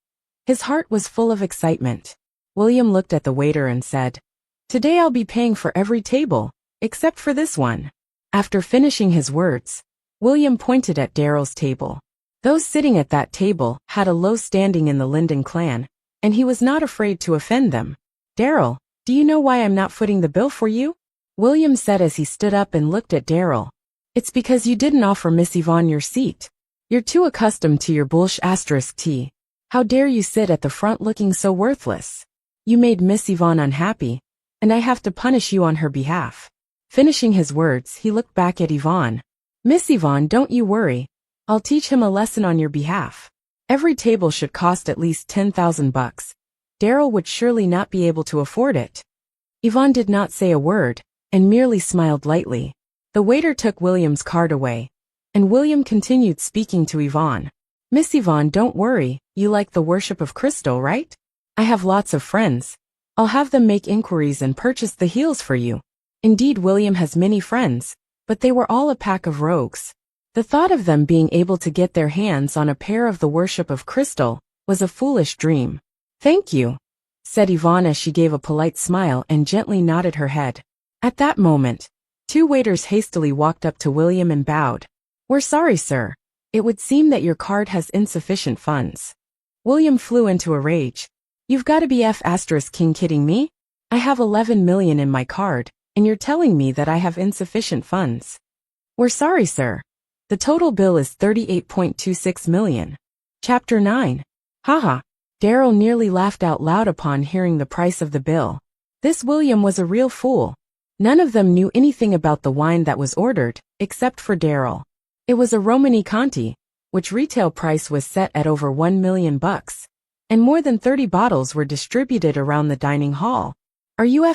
[SPEAKER 1] His heart was full of excitement. William looked at the waiter and said, "Today I'll be paying for every table, except for this one." After finishing his words, William pointed at Daryl's table. Those sitting at that table had a low standing in the Linden clan, and he was not afraid to offend them. "Daryl, do you know why I'm not footing the bill for you?" William said as he stood up and looked at Daryl. "It's because you didn't offer Miss Yvonne your seat. You're too accustomed to your bullsh** tea. How dare you sit at the front looking so worthless? You made Miss Yvonne unhappy, and I have to punish you on her behalf." Finishing his words, he looked back at Yvonne. "Miss Yvonne, don't you worry. I'll teach him a lesson on your behalf. Every table should cost at least 10,000 bucks. Daryl would surely not be able to afford it." Yvonne did not say a word, and merely smiled lightly. The waiter took William's card away, and William continued speaking to Yvonne. "Miss Yvonne, don't worry, you like the worship of crystal, right? I have lots of friends. I'll have them make inquiries and purchase the heels for you." Indeed, William has many friends, but they were all a pack of rogues. The thought of them being able to get their hands on a pair of the worship of crystal was a foolish dream. "Thank you," said Yvonne as she gave a polite smile and gently nodded her head. At that moment, 2 waiters hastily walked up to William and bowed. "We're sorry, sir. It would seem that your card has insufficient funds." William flew into a rage. "You've got to be **king kidding me? I have 11 million in my card, and you're telling me that I have insufficient funds." "We're sorry, sir. The total bill is 38.26 million. Chapter 9. Haha. Daryl nearly laughed out loud upon hearing the price of the bill. This William was a real fool. None of them knew anything about the wine that was ordered, except for Daryl. It was a Romani Conti, which retail price was set at over 1 million bucks, and more than 30 bottles were distributed around the dining hall. "Are you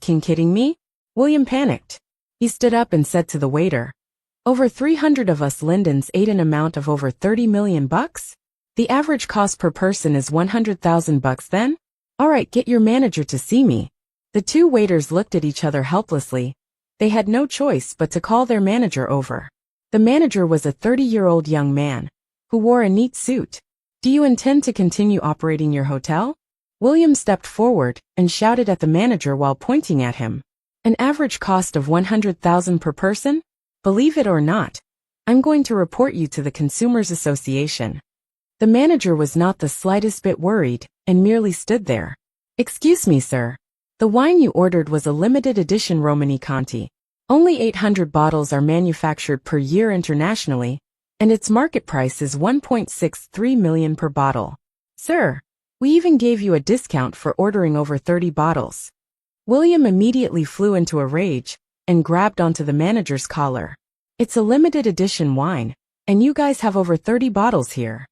[SPEAKER 1] **king kidding me?" William panicked. He stood up and said to the waiter, "Over 300 of us Lindens ate an amount of over 30 million bucks? The average cost per person is 100,000 bucks then? All right, get your manager to see me." The 2 waiters looked at each other helplessly. They had no choice but to call their manager over. The manager was a 30-year-old young man who wore a neat suit. "Do you intend to continue operating your hotel?" William stepped forward and shouted at the manager while pointing at him. "An average cost of 100,000 per person? Believe it or not, I'm going to report you to the Consumers Association." The manager was not the slightest bit worried and merely stood there. "Excuse me, sir. The wine you ordered was a limited edition Romani Conti. Only 800 bottles are manufactured per year internationally, and its market price is 1.63 million per bottle. Sir, we even gave you a discount for ordering over 30 bottles." William immediately flew into a rage and grabbed onto the manager's collar. "It's a limited edition wine, and you guys have over 30 bottles here.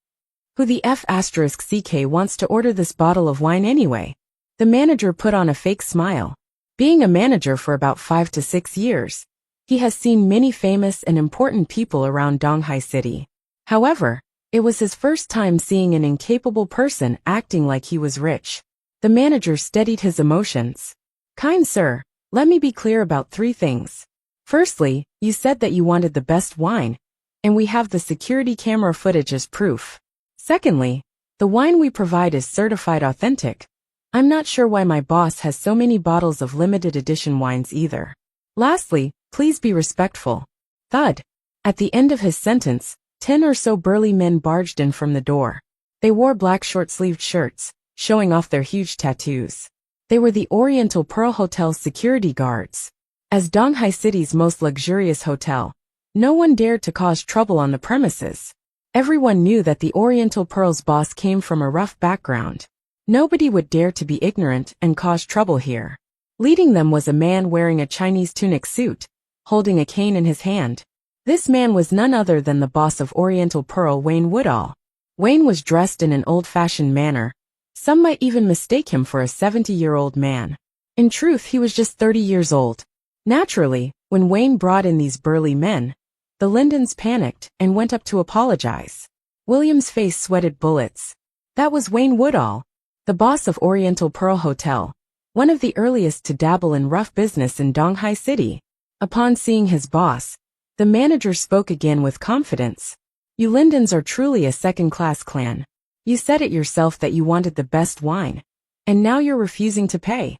[SPEAKER 1] Who the **ck wants to order this bottle of wine anyway?" The manager put on a fake smile. Being a manager for about 5 to 6 years, he has seen many famous and important people around Donghai City. However, it was his first time seeing an incapable person acting like he was rich. The manager steadied his emotions. "Kind sir, let me be clear about 3 things. Firstly, you said that you wanted the best wine, and we have the security camera footage as proof. Secondly, the wine we provide is certified authentic. I'm not sure why my boss has so many bottles of limited edition wines either. Lastly, please be respectful." Thud. At the end of his sentence, 10 or so burly men barged in from the door. They wore black short-sleeved shirts, showing off their huge tattoos. They were the Oriental Pearl Hotel's security guards. As Donghai City's most luxurious hotel, no one dared to cause trouble on the premises. Everyone knew that the Oriental Pearl's boss came from a rough background. Nobody would dare to be ignorant and cause trouble here. Leading them was a man wearing a Chinese tunic suit, holding a cane in his hand. This man was none other than the boss of Oriental Pearl, Wayne Woodall. Wayne was dressed in an old-fashioned manner. Some might even mistake him for a 70-year-old man. In truth, he was just 30 years old. Naturally, when Wayne brought in these burly men, the Lindens panicked and went up to apologize. William's face sweated bullets. That was Wayne Woodall, the boss of Oriental Pearl Hotel, one of the earliest to dabble in rough business in Donghai City. Upon seeing his boss, the manager spoke again with confidence. You Lindens are truly a second-class clan. You said it yourself that you wanted the best wine. And now you're refusing to pay.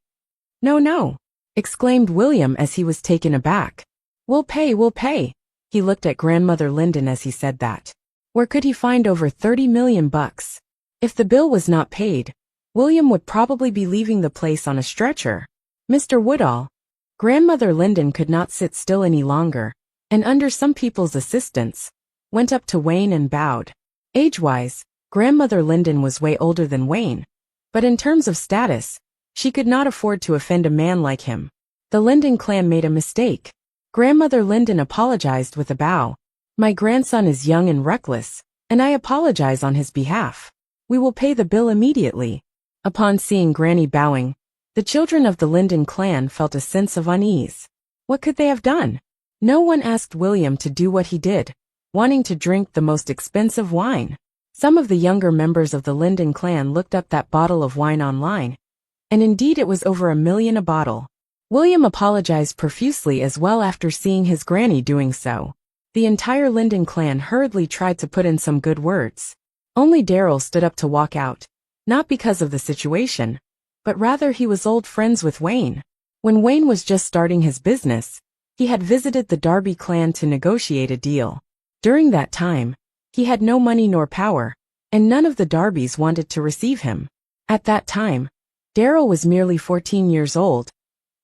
[SPEAKER 1] No, exclaimed William as he was taken aback. We'll pay. He looked at Grandmother Linden as he said that. Where could he find over 30 million bucks? If the bill was not paid, William would probably be leaving the place on a stretcher. Mr. Woodall. Grandmother Linden could not sit still any longer, and under some people's assistance, went up to Wayne and bowed. Age-wise, Grandmother Linden was way older than Wayne, but in terms of status, she could not afford to offend a man like him. The Linden clan made a mistake. Grandmother Linden apologized with a bow. My grandson is young and reckless, and I apologize on his behalf. We will pay the bill immediately. Upon seeing Granny bowing, the children of the Linden clan felt a sense of unease. What could they have done? No one asked William to do what he did, wanting to drink the most expensive wine. Some of the younger members of the Linden clan looked up that bottle of wine online, and indeed it was over $1 million a bottle. William apologized profusely as well after seeing his granny doing so. The entire Linden clan hurriedly tried to put in some good words. Only Daryl stood up to walk out, not because of the situation, but rather he was old friends with Wayne. When Wayne was just starting his business, he had visited the Darby clan to negotiate a deal. During that time, he had no money nor power, and none of the Darbys wanted to receive him. At that time, Daryl was merely 14 years old,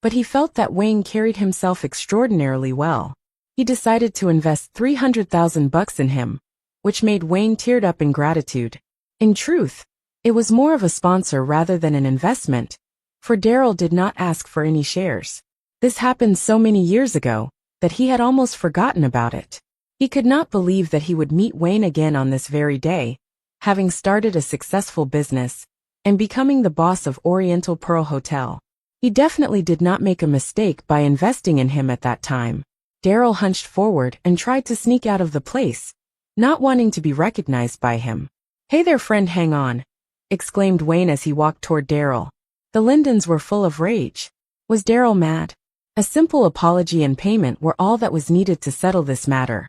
[SPEAKER 1] but he felt that Wayne carried himself extraordinarily well. He decided to invest $300,000 in him, which made Wayne teared up in gratitude. In truth, it was more of a sponsor rather than an investment, for Daryl did not ask for any shares. This happened so many years ago that he had almost forgotten about it. He could not believe that he would meet Wayne again on this very day, having started a successful business and becoming the boss of Oriental Pearl Hotel. He definitely did not make a mistake by investing in him at that time. Daryl hunched forward and tried to sneak out of the place, not wanting to be recognized by him. Hey there, friend, hang on, exclaimed Wayne as he walked toward Daryl. The Lindens were full of rage. Was Daryl mad? A simple apology and payment were all that was needed to settle this matter.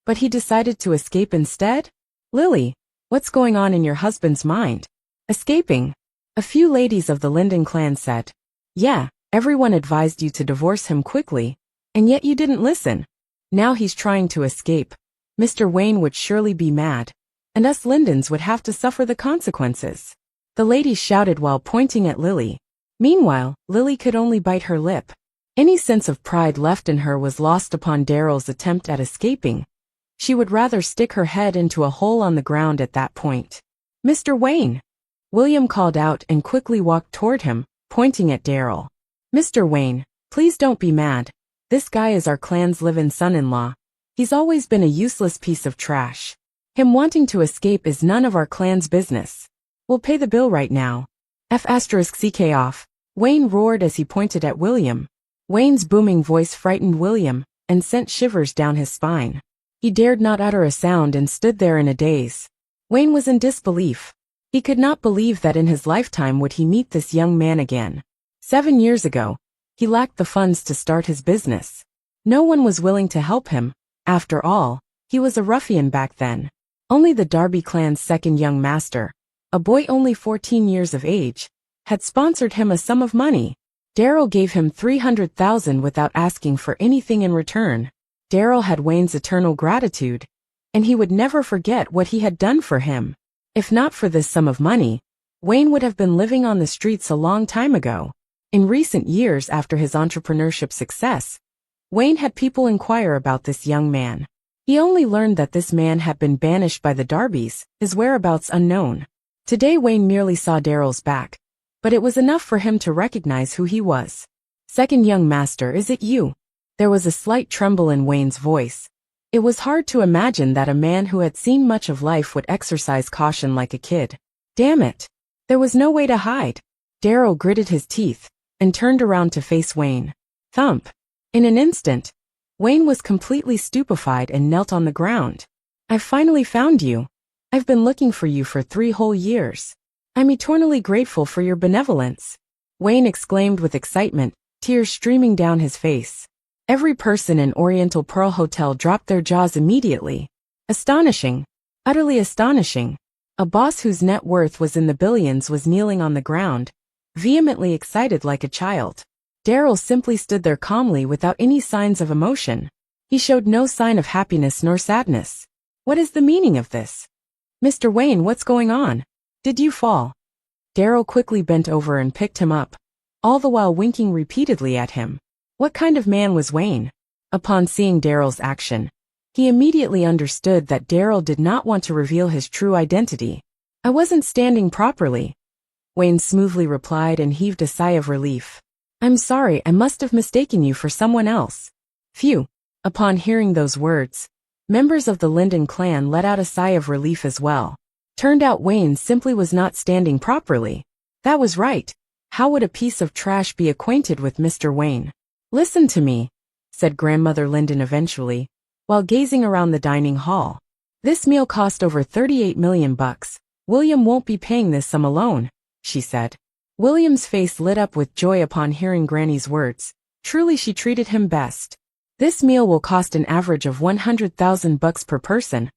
[SPEAKER 1] But he decided to escape instead? Lily, what's going on in your husband's mind? Escaping? A few ladies of the Linden clan said. Yeah, everyone advised you to divorce him quickly, and yet you didn't listen. Now he's trying to escape. Mr. Wayne would surely be mad, and us Lindens would have to suffer the consequences. The ladies shouted while pointing at Lily. Meanwhile, Lily could only bite her lip. Any sense of pride left in her was lost upon Daryl's attempt at escaping. She would rather stick her head into a hole on the ground at that point. Mr. Wayne! William called out and quickly walked toward him, pointing at Daryl. Mr. Wayne, please don't be mad. This guy is our clan's live-in son-in-law. He's always been a useless piece of trash. Him wanting to escape is none of our clan's business. We'll pay the bill right now. F***ck off, Wayne roared as he pointed at William. Wayne's booming voice frightened William and sent shivers down his spine. He dared not utter a sound and stood there in a daze. Wayne was in disbelief. He could not believe that in his lifetime would he meet this young man again. 7 years ago, he lacked the funds to start his business. No one was willing to help him. After all, he was a ruffian back then. Only the Darby clan's second young master, a boy only 14 years of age, had sponsored him a sum of money. Daryl gave him $300,000 without asking for anything in return. Daryl had Wayne's eternal gratitude, and he would never forget what he had done for him. If not for this sum of money, Wayne would have been living on the streets a long time ago. In recent years after his entrepreneurship success, Wayne had people inquire about this young man. He only learned that this man had been banished by the Darbys, his whereabouts unknown. Today Wayne merely saw Daryl's back, but it was enough for him to recognize who he was. "Second young master, is it you?" There was a slight tremble in Wayne's voice. It was hard to imagine that a man who had seen much of life would exercise caution like a kid. Damn it. There was no way to hide. Daryl gritted his teeth and turned around to face Wayne. Thump. In an instant, Wayne was completely stupefied and knelt on the ground. "I've finally found you. I've been looking for you for 3 whole years. I'm eternally grateful for your benevolence," Wayne exclaimed with excitement, tears streaming down his face. Every person in Oriental Pearl Hotel dropped their jaws immediately. Astonishing. Utterly astonishing. A boss whose net worth was in the billions was kneeling on the ground, vehemently excited like a child. Daryl simply stood there calmly without any signs of emotion. He showed no sign of happiness nor sadness. What is the meaning of this? "Mr. Wayne, what's going on? Did you fall?" Daryl quickly bent over and picked him up, all the while winking repeatedly at him. What kind of man was Wayne? Upon seeing Daryl's action, he immediately understood that Daryl did not want to reveal his true identity. "I wasn't standing properly," Wayne smoothly replied and heaved a sigh of relief. "I'm sorry, I must have mistaken you for someone else." Phew. Upon hearing those words, members of the Linden clan let out a sigh of relief as well. Turned out Wayne simply was not standing properly. That was right. How would a piece of trash be acquainted with Mr. Wayne? "Listen to me," said Grandmother Linden eventually, while gazing around the dining hall. "This meal cost over 38 million bucks. William won't be paying this sum alone," she said. William's face lit up with joy upon hearing Granny's words. Truly she treated him best. "This meal will cost an average of 100,000 bucks per person.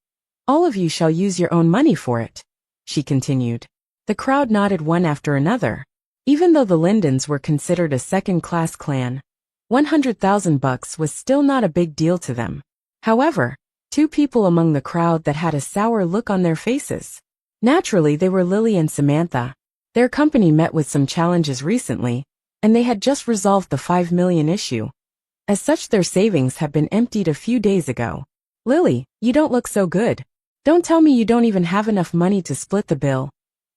[SPEAKER 1] All of you shall use your own money for it," she continued. The crowd nodded one after another. Even though the Lindens were considered a second-class clan, 100,000 bucks was still not a big deal to them. However, 2 people among the crowd that had a sour look on their faces. Naturally, they were Lily and Samantha. Their company met with some challenges recently, and they had just resolved the $5 million issue. As such, their savings had been emptied a few days ago. "Lily, you don't look so good. Don't tell me you don't even have enough money to split the bill,"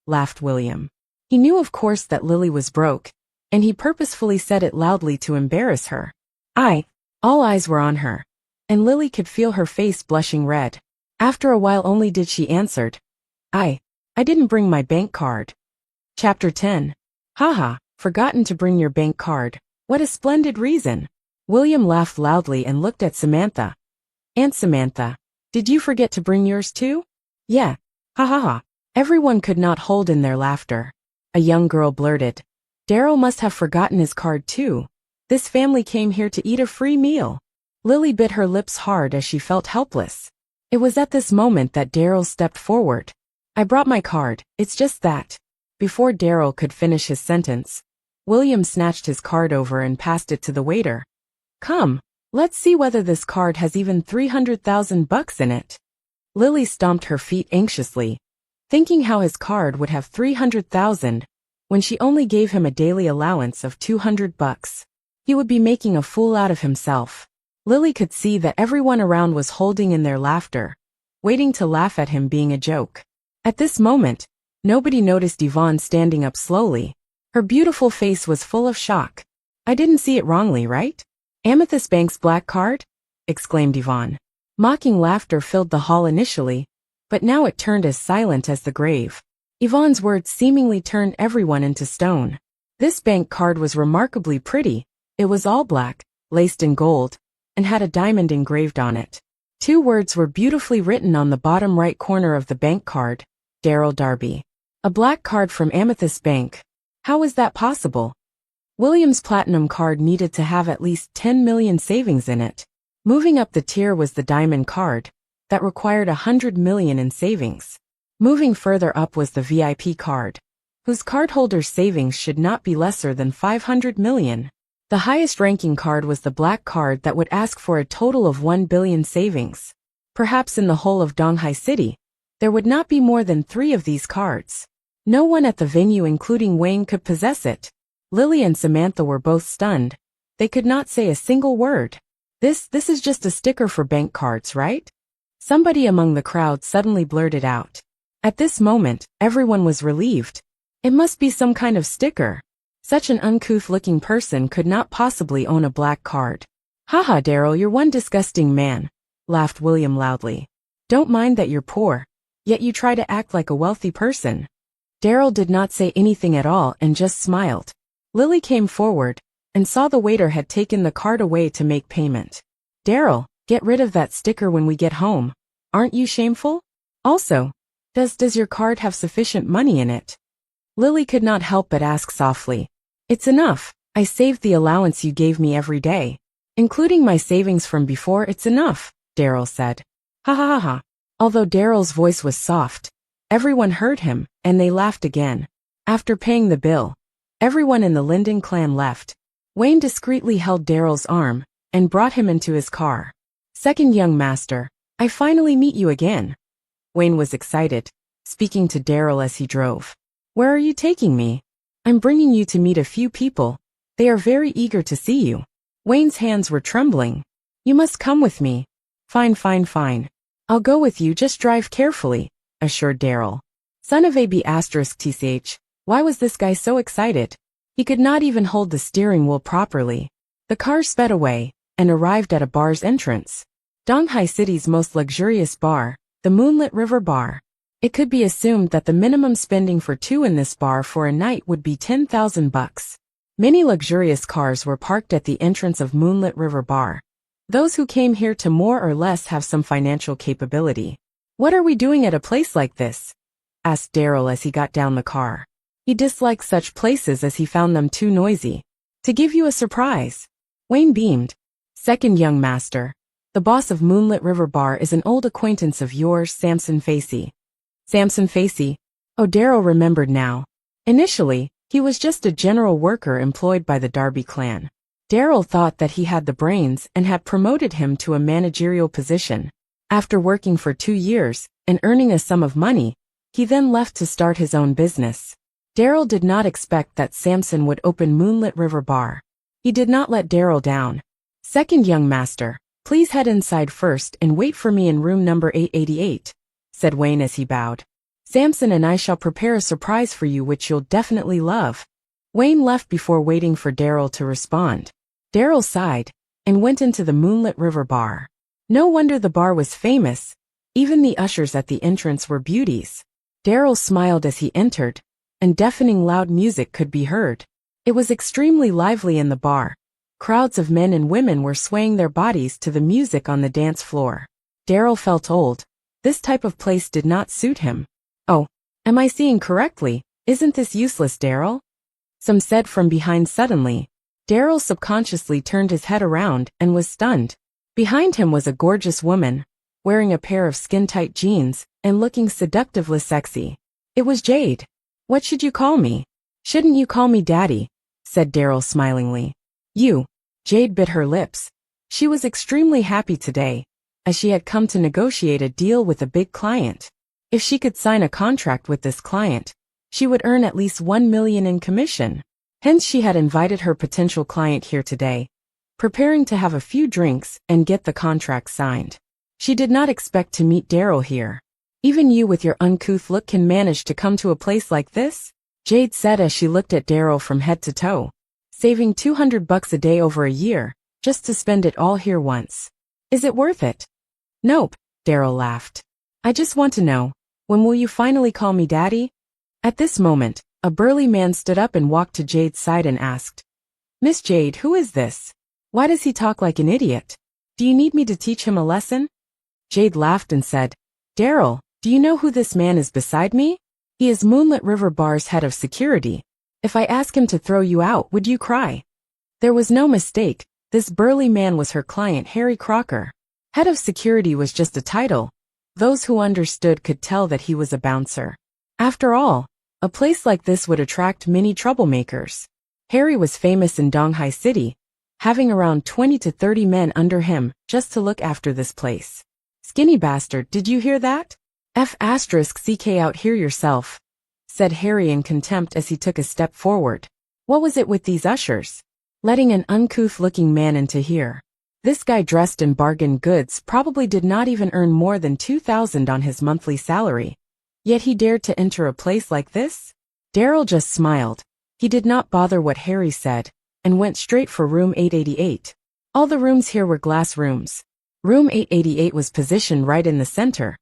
[SPEAKER 1] laughed William. He knew of course that Lily was broke, and he purposefully said it loudly to embarrass her. All eyes were on her, and Lily could feel her face blushing red. After a while only did she answered, I didn't bring my bank card." Chapter 10. Haha, forgotten to bring your bank card. What a splendid reason. William laughed loudly and looked at Samantha. "Aunt Samantha, did you forget to bring yours too?" "Yeah. Ha ha ha." Everyone could not hold in their laughter. A young girl blurted, "Daryl must have forgotten his card too. This family came here to eat a free meal." Lily bit her lips hard as she felt helpless. It was at this moment that Daryl stepped forward. "I brought my card, it's just that." Before Daryl could finish his sentence, William snatched his card over and passed it to the waiter. "Come, let's see whether this card has even 300,000 bucks in it." Lily stomped her feet anxiously, thinking how his card would have 300,000 when she only gave him a daily allowance of 200 bucks. He would be making a fool out of himself. Lily could see that everyone around was holding in their laughter, waiting to laugh at him being a joke. At this moment, nobody noticed Yvonne standing up slowly. Her beautiful face was full of shock. "I didn't see it wrongly, right? Amethyst Bank's black card?" exclaimed Yvonne. Mocking laughter filled the hall initially, but now it turned as silent as the grave. Yvonne's words seemingly turned everyone into stone. This bank card was remarkably pretty. It was all black, laced in gold, and had a diamond engraved on it. 2 words were beautifully written on the bottom right corner of the bank card: Daryl Darby. A black card from Amethyst Bank. How was that possible? William's platinum card needed to have at least 10 million savings in it. Moving up the tier was the diamond card, that required 100 million in savings. Moving further up was the VIP card, whose cardholder's savings should not be lesser than 500 million. The highest-ranking card was the black card that would ask for a total of 1 billion savings. Perhaps in the whole of Donghai City, there would not be more than 3 of these cards. No one at the venue including Wayne could possess it. Lily and Samantha were both stunned. They could not say a single word. This is just a sticker for bank cards, right? Somebody among the crowd suddenly blurted out. At this moment, everyone was relieved. It must be some kind of sticker. Such an uncouth-looking person could not possibly own a black card. Haha, Daryl, you're one disgusting man, laughed William loudly. Don't mind that you're poor, yet you try to act like a wealthy person. Daryl did not say anything at all and just smiled. Lily came forward and saw the waiter had taken the card away to make payment. Daryl, get rid of that sticker when we get home. Aren't you shameful? Also, does your card have sufficient money in it? Lily could not help but ask softly. It's enough. I saved the allowance you gave me every day. Including my savings from before, it's enough, Daryl said. Ha ha ha ha. Although Daryl's voice was soft, everyone heard him, and they laughed again. After paying the bill, everyone in the Linden clan left. Wayne discreetly held Daryl's arm and brought him into his car. Second young master, I finally meet you again. Wayne was excited, speaking to Daryl as he drove. Where are you taking me? I'm bringing you to meet a few people. They are very eager to see you. Wayne's hands were trembling. You must come with me. Fine. I'll go with you, just drive carefully, assured Daryl. Son of a B***TCH, why was this guy so excited? He could not even hold the steering wheel properly. The car sped away and arrived at a bar's entrance. Donghai City's most luxurious bar, the Moonlit River Bar. It could be assumed that the minimum spending for 2 in this bar for a night would be 10,000 bucks. Many luxurious cars were parked at the entrance of Moonlit River Bar. Those who came here to more or less have some financial capability. What are we doing at a place like this? Asked Daryl as he got down the car. He disliked such places as he found them too noisy. To give you a surprise. Wayne beamed. Second young master. The boss of Moonlit River Bar is an old acquaintance of yours, Samson Facey. Samson Facey? Oh, Daryl remembered now. Initially, he was just a general worker employed by the Darby clan. Daryl thought that he had the brains and had promoted him to a managerial position. After working for 2 years and earning a sum of money, he then left to start his own business. Daryl did not expect that Samson would open Moonlit River Bar. He did not let Daryl down. Second young master, please head inside first and wait for me in room number 888, said Wayne as he bowed. Samson and I shall prepare a surprise for you which you'll definitely love. Wayne left before waiting for Daryl to respond. Daryl sighed and went into the Moonlit River Bar. No wonder the bar was famous. Even the ushers at the entrance were beauties. Daryl smiled as he entered, and deafening loud music could be heard. It was extremely lively in the bar. Crowds of men and women were swaying their bodies to the music on the dance floor. Daryl felt old. This type of place did not suit him. Oh, am I seeing correctly? Isn't this useless, Daryl? Some said from behind suddenly. Daryl subconsciously turned his head around and was stunned. Behind him was a gorgeous woman, wearing a pair of skin-tight jeans and looking seductively sexy. It was Jade. What should you call me? Shouldn't you call me Daddy? Said Daryl smilingly. You. Jade bit her lips. She was extremely happy today, as she had come to negotiate a deal with a big client. If she could sign a contract with this client, she would earn at least 1 million in commission. Hence she had invited her potential client here today, preparing to have a few drinks and get the contract signed. She did not expect to meet Daryl here. Even you with your uncouth look can manage to come to a place like this? Jade said as she looked at Daryl from head to toe. Saving 200 bucks a day over a year, just to spend it all here once. Is it worth it? Nope, Daryl laughed. I just want to know, when will you finally call me Daddy? At this moment, a burly man stood up and walked to Jade's side and asked, Miss Jade, who is this? Why does he talk like an idiot? Do you need me to teach him a lesson? Jade laughed and said, Daryl, do you know who this man is beside me? He is Moonlit River Bar's head of security. If I ask him to throw you out, would you cry? There was no mistake. This burly man was her client, Harry Crocker. Head of security was just a title. Those who understood could tell that he was a bouncer. After all, a place like this would attract many troublemakers. Harry was famous in Donghai City, having around 20 to 30 men under him just to look after this place. Skinny bastard, did you hear that? F***ck out here yourself, said Harry in contempt as he took a step forward. What was it with these ushers? Letting an uncouth-looking man into here. This guy dressed in bargain goods probably did not even earn more than 2,000 on his monthly salary. Yet he dared to enter a place like this? Daryl just smiled. He did not bother what Harry said, and went straight for room 888. All the rooms here were glass rooms. Room 888 was positioned right in the center,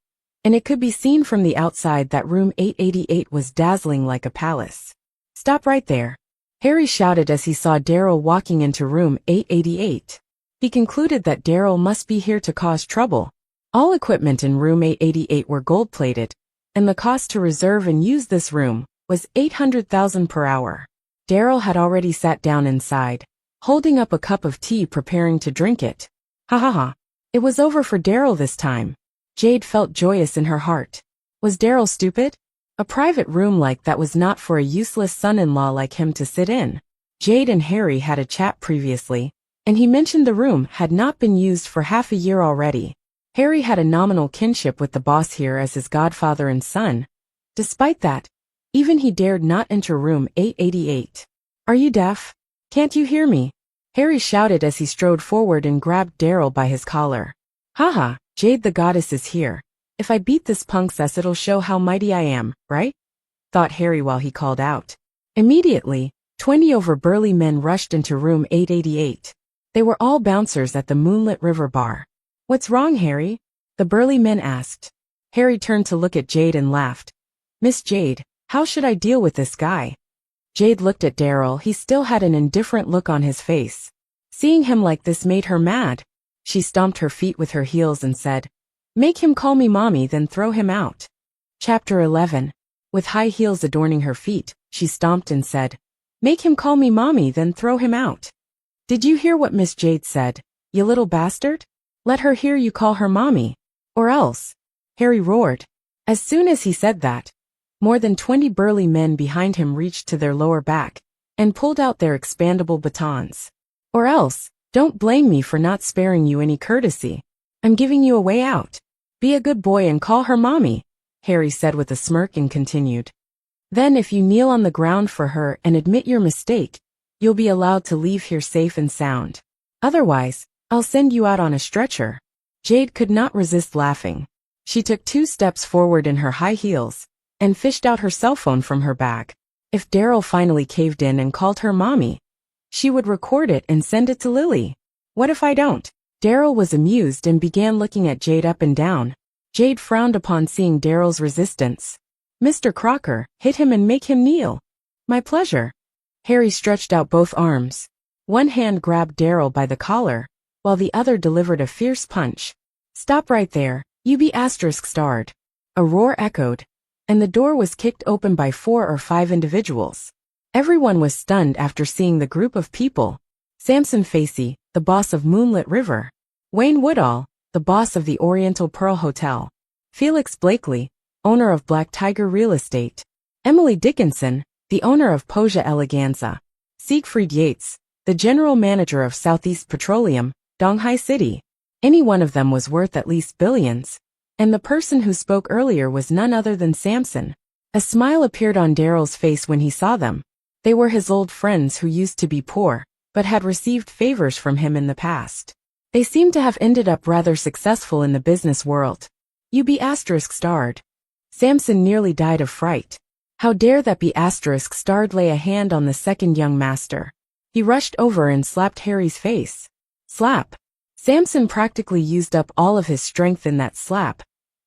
[SPEAKER 1] and it could be seen from the outside that room 888 was dazzling like a palace. Stop right there, Harry shouted as he saw Daryl walking into room 888. He concluded that Daryl must be here to cause trouble. All equipment in room 888 were gold-plated, and the cost to reserve and use this room was 800,000 per hour. Daryl had already sat down inside, holding up a cup of tea preparing to drink it. Ha ha ha. It was over for Daryl this time. Jade felt joyous in her heart. Was Daryl stupid? A private room like that was not for a useless son-in-law like him to sit in. Jade and Harry had a chat previously, and he mentioned the room had not been used for half a year already. Harry had a nominal kinship with the boss here as his godfather and son. Despite that, even he dared not enter room 888. Are you deaf? Can't you hear me? Harry shouted as he strode forward and grabbed Daryl by his collar. Haha, Jade the goddess is here. If I beat this punk's it'll show how mighty I am, right? Thought Harry while he called out. Immediately, 20 overburly men rushed into room 888. They were all bouncers at the Moonlit River bar. What's wrong, Harry? The burly men asked. Harry turned to look at Jade and laughed. Miss Jade, how should I deal with this guy? Jade looked at Daryl. He still had an indifferent look on his face. Seeing him like this made her mad. She stomped her feet with her heels and said, Make him call me mommy, then throw him out. Chapter 11. With high heels adorning her feet, she stomped and said, Make him call me mommy, then throw him out. Did you hear what Miss Jade said, you little bastard? Let her hear you call her mommy. Or else. Harry roared. As soon as he said that, more than 20 burly men behind him reached to their lower back and pulled out their expandable batons. Or else, don't blame me for not sparing you any courtesy. I'm giving you a way out. Be a good boy and call her mommy, Harry said with a smirk and continued. Then if you kneel on the ground for her and admit your mistake, you'll be allowed to leave here safe and sound. Otherwise, I'll send you out on a stretcher. Jade could not resist laughing. She took 2 steps forward in her high heels and fished out her cell phone from her bag. If Daryl finally caved in and called her mommy, she would record it and send it to Lily. What if I don't? Daryl was amused and began looking at Jade up and down. Jade frowned upon seeing Daryl's resistance. Mr. Crocker, hit him and make him kneel. My pleasure. Harry stretched out both arms. One hand grabbed Daryl by the collar, while the other delivered a fierce punch. Stop right there, you be *****. A roar echoed, and the door was kicked open by 4 or 5 individuals. Everyone was stunned after seeing the group of people. Samson Facey, the boss of Moonlit River. Wayne Woodall, the boss of the Oriental Pearl Hotel. Felix Blakely, owner of Black Tiger Real Estate. Emily Dickinson, the owner of Posia Eleganza. Siegfried Yates, the general manager of Southeast Petroleum, Donghai City. Any one of them was worth at least billions. And the person who spoke earlier was none other than Samson. A smile appeared on Daryl's face when he saw them. They were his old friends who used to be poor, but had received favors from him in the past. They seemed to have ended up rather successful in the business world. You be *****. Samson nearly died of fright. How dare that be ***** lay a hand on the second young master. He rushed over and slapped Harry's face. Slap. Samson practically used up all of his strength in that slap,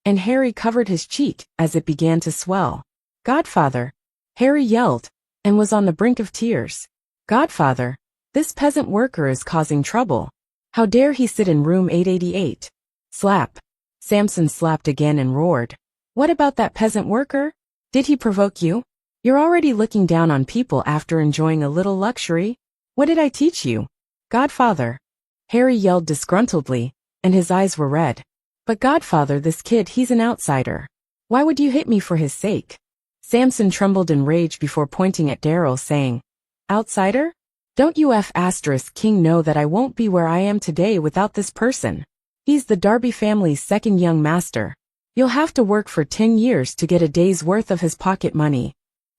[SPEAKER 1] and Harry covered his cheek as it began to swell. Godfather, Harry yelled, and was on the brink of tears. Godfather, this peasant worker is causing trouble. How dare he sit in room 888? Slap. Samson slapped again and roared. What about that peasant worker? Did he provoke you? You're already looking down on people after enjoying a little luxury? What did I teach you? Godfather. Harry yelled disgruntledly, and his eyes were red. But Godfather, this kid, he's an outsider. Why would you hit me for his sake? Samson trembled in rage before pointing at Daryl, saying, Outsider? Don't you King know that I won't be where I am today without this person? He's the Darby family's second young master. You'll have to work for 10 years to get a day's worth of his pocket money.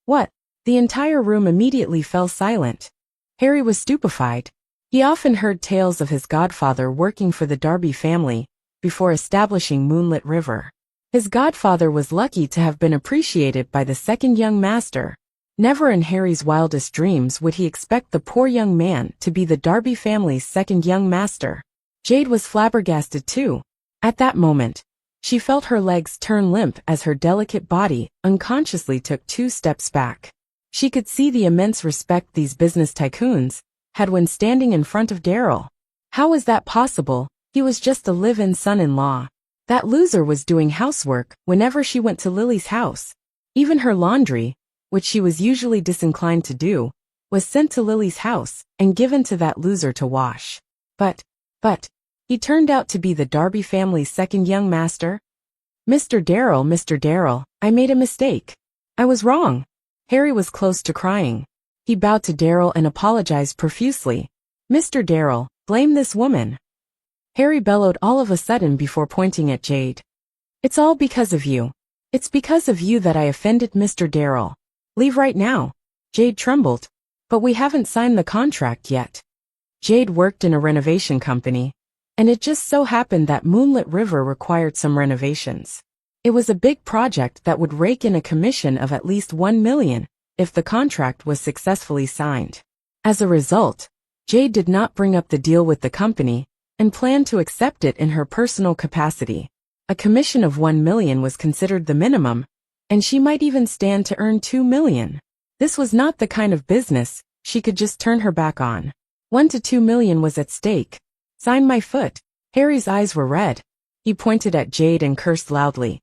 [SPEAKER 1] What? The entire room immediately fell silent. Harry was stupefied. He often heard tales of his godfather working for the Darby family before establishing Moonlit River. His godfather was lucky to have been appreciated by the second young master. Never in Harry's wildest dreams would he expect the poor young man to be the Darby family's second young master. Jade was flabbergasted too. At that moment, she felt her legs turn limp as her delicate body unconsciously took 2 steps back. She could see the immense respect these business tycoons had when standing in front of Daryl. How was that possible? He was just a live-in son-in-law. That loser was doing housework whenever she went to Lily's house. Even her laundry, which she was usually disinclined to do, was sent to Lily's house and given to that loser to wash. But, he turned out to be the Darby family's second young master. Mr. Darryl, I made a mistake. I was wrong. Harry was close to crying. He bowed to Daryl and apologized profusely. Mr. Darryl, blame this woman. Harry bellowed all of a sudden before pointing at Jade. It's all because of you. It's because of you that I offended Mr. Darryl. Leave right now. Jade trembled. But we haven't signed the contract yet. Jade worked in a renovation company, and it just so happened that Moonlit River required some renovations. It was a big project that would rake in a commission of at least $1 million if the contract was successfully signed. As a result, Jade did not bring up the deal with the company and planned to accept it in her personal capacity. A commission of $1 million was considered the minimum, and she might even stand to earn $2 million. This was not the kind of business she could just turn her back on. $1 to $2 million was at stake. Sign my foot. Harry's eyes were red. He pointed at Jade and cursed loudly.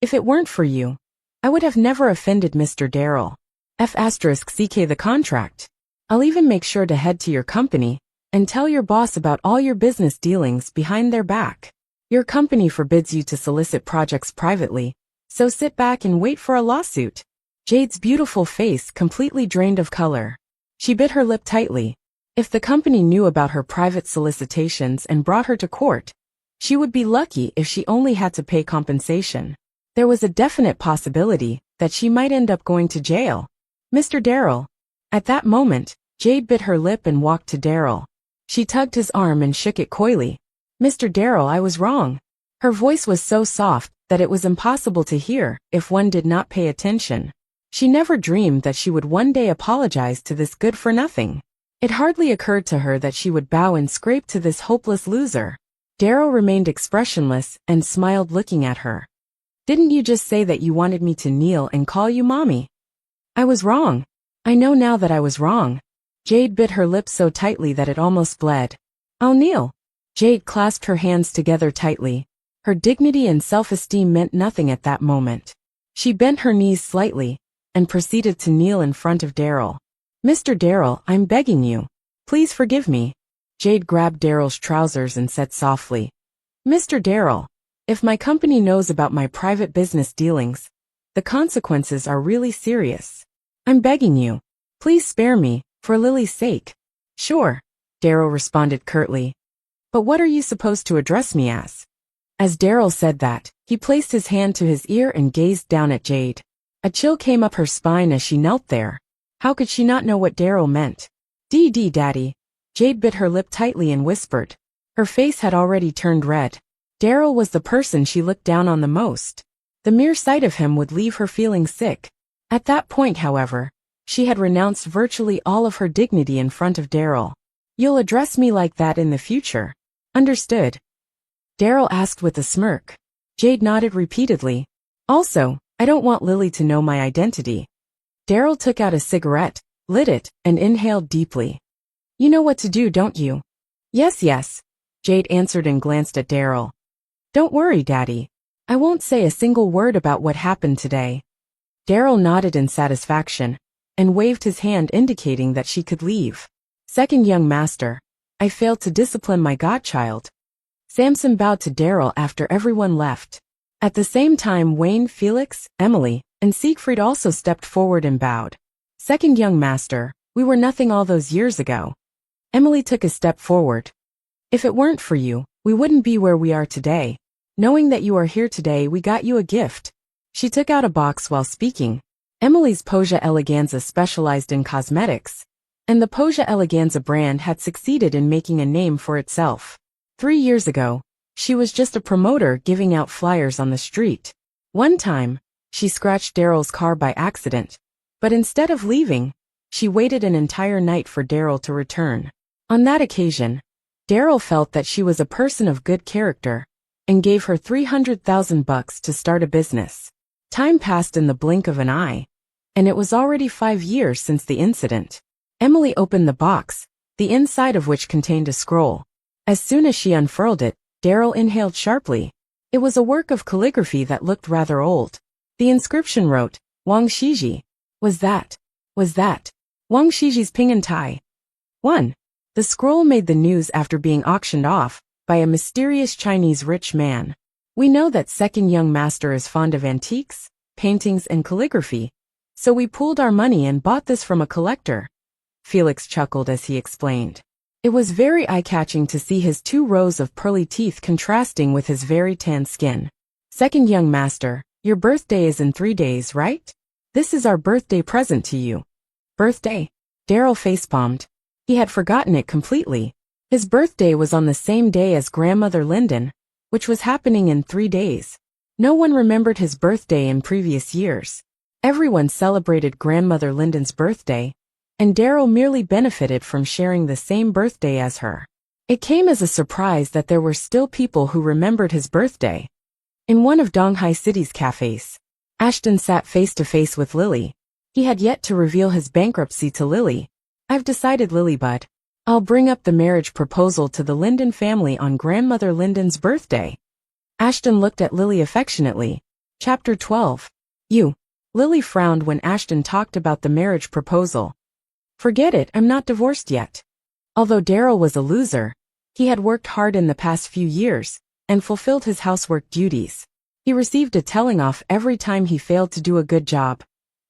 [SPEAKER 1] If it weren't for you, I would have never offended Mr. Darryl. CK the contract. I'll even make sure to head to your company and tell your boss about all your business dealings behind their back. Your company forbids you to solicit projects privately, so sit back and wait for a lawsuit. Jade's beautiful face completely drained of color. She bit her lip tightly. If the company knew about her private solicitations and brought her to court, she would be lucky if she only had to pay compensation. There was a definite possibility that she might end up going to jail. Mr. Darryl. At that moment, Jade bit her lip and walked to Daryl. She tugged his arm and shook it coyly. Mr. Darryl, I was wrong. Her voice was so soft that it was impossible to hear if one did not pay attention. She never dreamed that she would one day apologize to this good-for-nothing. It hardly occurred to her that she would bow and scrape to this hopeless loser. Daryl remained expressionless and smiled looking at her. Didn't you just say that you wanted me to kneel and call you mommy? I was wrong. I know now that I was wrong. Jade bit her lips so tightly that it almost bled. I'll kneel. Jade clasped her hands together tightly. Her dignity and self-esteem meant nothing at that moment. She bent her knees slightly and proceeded to kneel in front of Daryl. Mr. Darryl, I'm begging you. Please forgive me. Jade grabbed Daryl's trousers and said softly, Mr. Darryl, if my company knows about my private business dealings, the consequences are really serious. I'm begging you. Please spare me, for Lily's sake. Sure, Daryl responded curtly. But what are you supposed to address me as? As Daryl said that, he placed his hand to his ear and gazed down at Jade. A chill came up her spine as she knelt there. How could she not know what Daryl meant? Daddy. Jade bit her lip tightly and whispered. Her face had already turned red. Daryl was the person she looked down on the most. The mere sight of him would leave her feeling sick. At that point, however, she had renounced virtually all of her dignity in front of Daryl. You'll address me like that in the future. Understood? Daryl asked with a smirk. Jade nodded repeatedly. Also, I don't want Lily to know my identity. Daryl took out a cigarette, lit it, and inhaled deeply. You know what to do, don't you? Yes. Jade answered and glanced at Daryl. Don't worry, Daddy. I won't say a single word about what happened today. Daryl nodded in satisfaction and waved his hand indicating that she could leave. Second young master, I failed to discipline my godchild. Samson bowed to Daryl after everyone left. At the same time, Wayne, Felix, Emily, and Siegfried also stepped forward and bowed. Second young master, We were nothing all those years ago. Emily took a step forward. If it weren't for you, we wouldn't be where we are today. Knowing that you are here today, we got you a gift. She took out a box while speaking. Emily's Posia Eleganza specialized in cosmetics, and the Posia Eleganza brand had succeeded in making a name for itself. 3 years ago, she was just a promoter giving out flyers on the street. One time, she scratched Daryl's car by accident, but instead of leaving, she waited an entire night for Daryl to return. On that occasion, Daryl felt that she was a person of good character and gave her $300,000 to start a business. Time passed in the blink of an eye, and it was already 5 years since the incident. Emily opened the box, the inside of which contained a scroll. As soon as she unfurled it, Daryl inhaled sharply. It was a work of calligraphy that looked rather old. The inscription wrote, Wang Shiji. Was that Wang Shiji's Ping and Tai? 1. The scroll made the news after being auctioned off by a mysterious Chinese rich man. We know that second young master is fond of antiques, paintings, and calligraphy, so we pooled our money and bought this from a collector. Felix chuckled as he explained. It was very eye-catching to see his 2 rows of pearly teeth contrasting with his very tan skin. Second young master, your birthday is in 3 days, right? This is our birthday present to you. Birthday? Daryl facepalmed. He had forgotten it completely. His birthday was on the same day as Grandmother Linden, which was happening in 3 days. No one remembered his birthday in previous years. Everyone celebrated Grandmother Linden's birthday, and Daryl merely benefited from sharing the same birthday as her. It came as a surprise that there were still people who remembered his birthday. In one of Donghai City's cafes, Ashton sat face to face with Lily. He had yet to reveal his bankruptcy to Lily. I've decided, Lilybud. I'll bring up the marriage proposal to the Linden family on Grandmother Linden's birthday. Ashton looked at Lily affectionately. Chapter 12. You. Lily frowned when Ashton talked about the marriage proposal. Forget it, I'm not divorced yet. Although Daryl was a loser, he had worked hard in the past few years and fulfilled his housework duties. He received a telling off every time he failed to do a good job.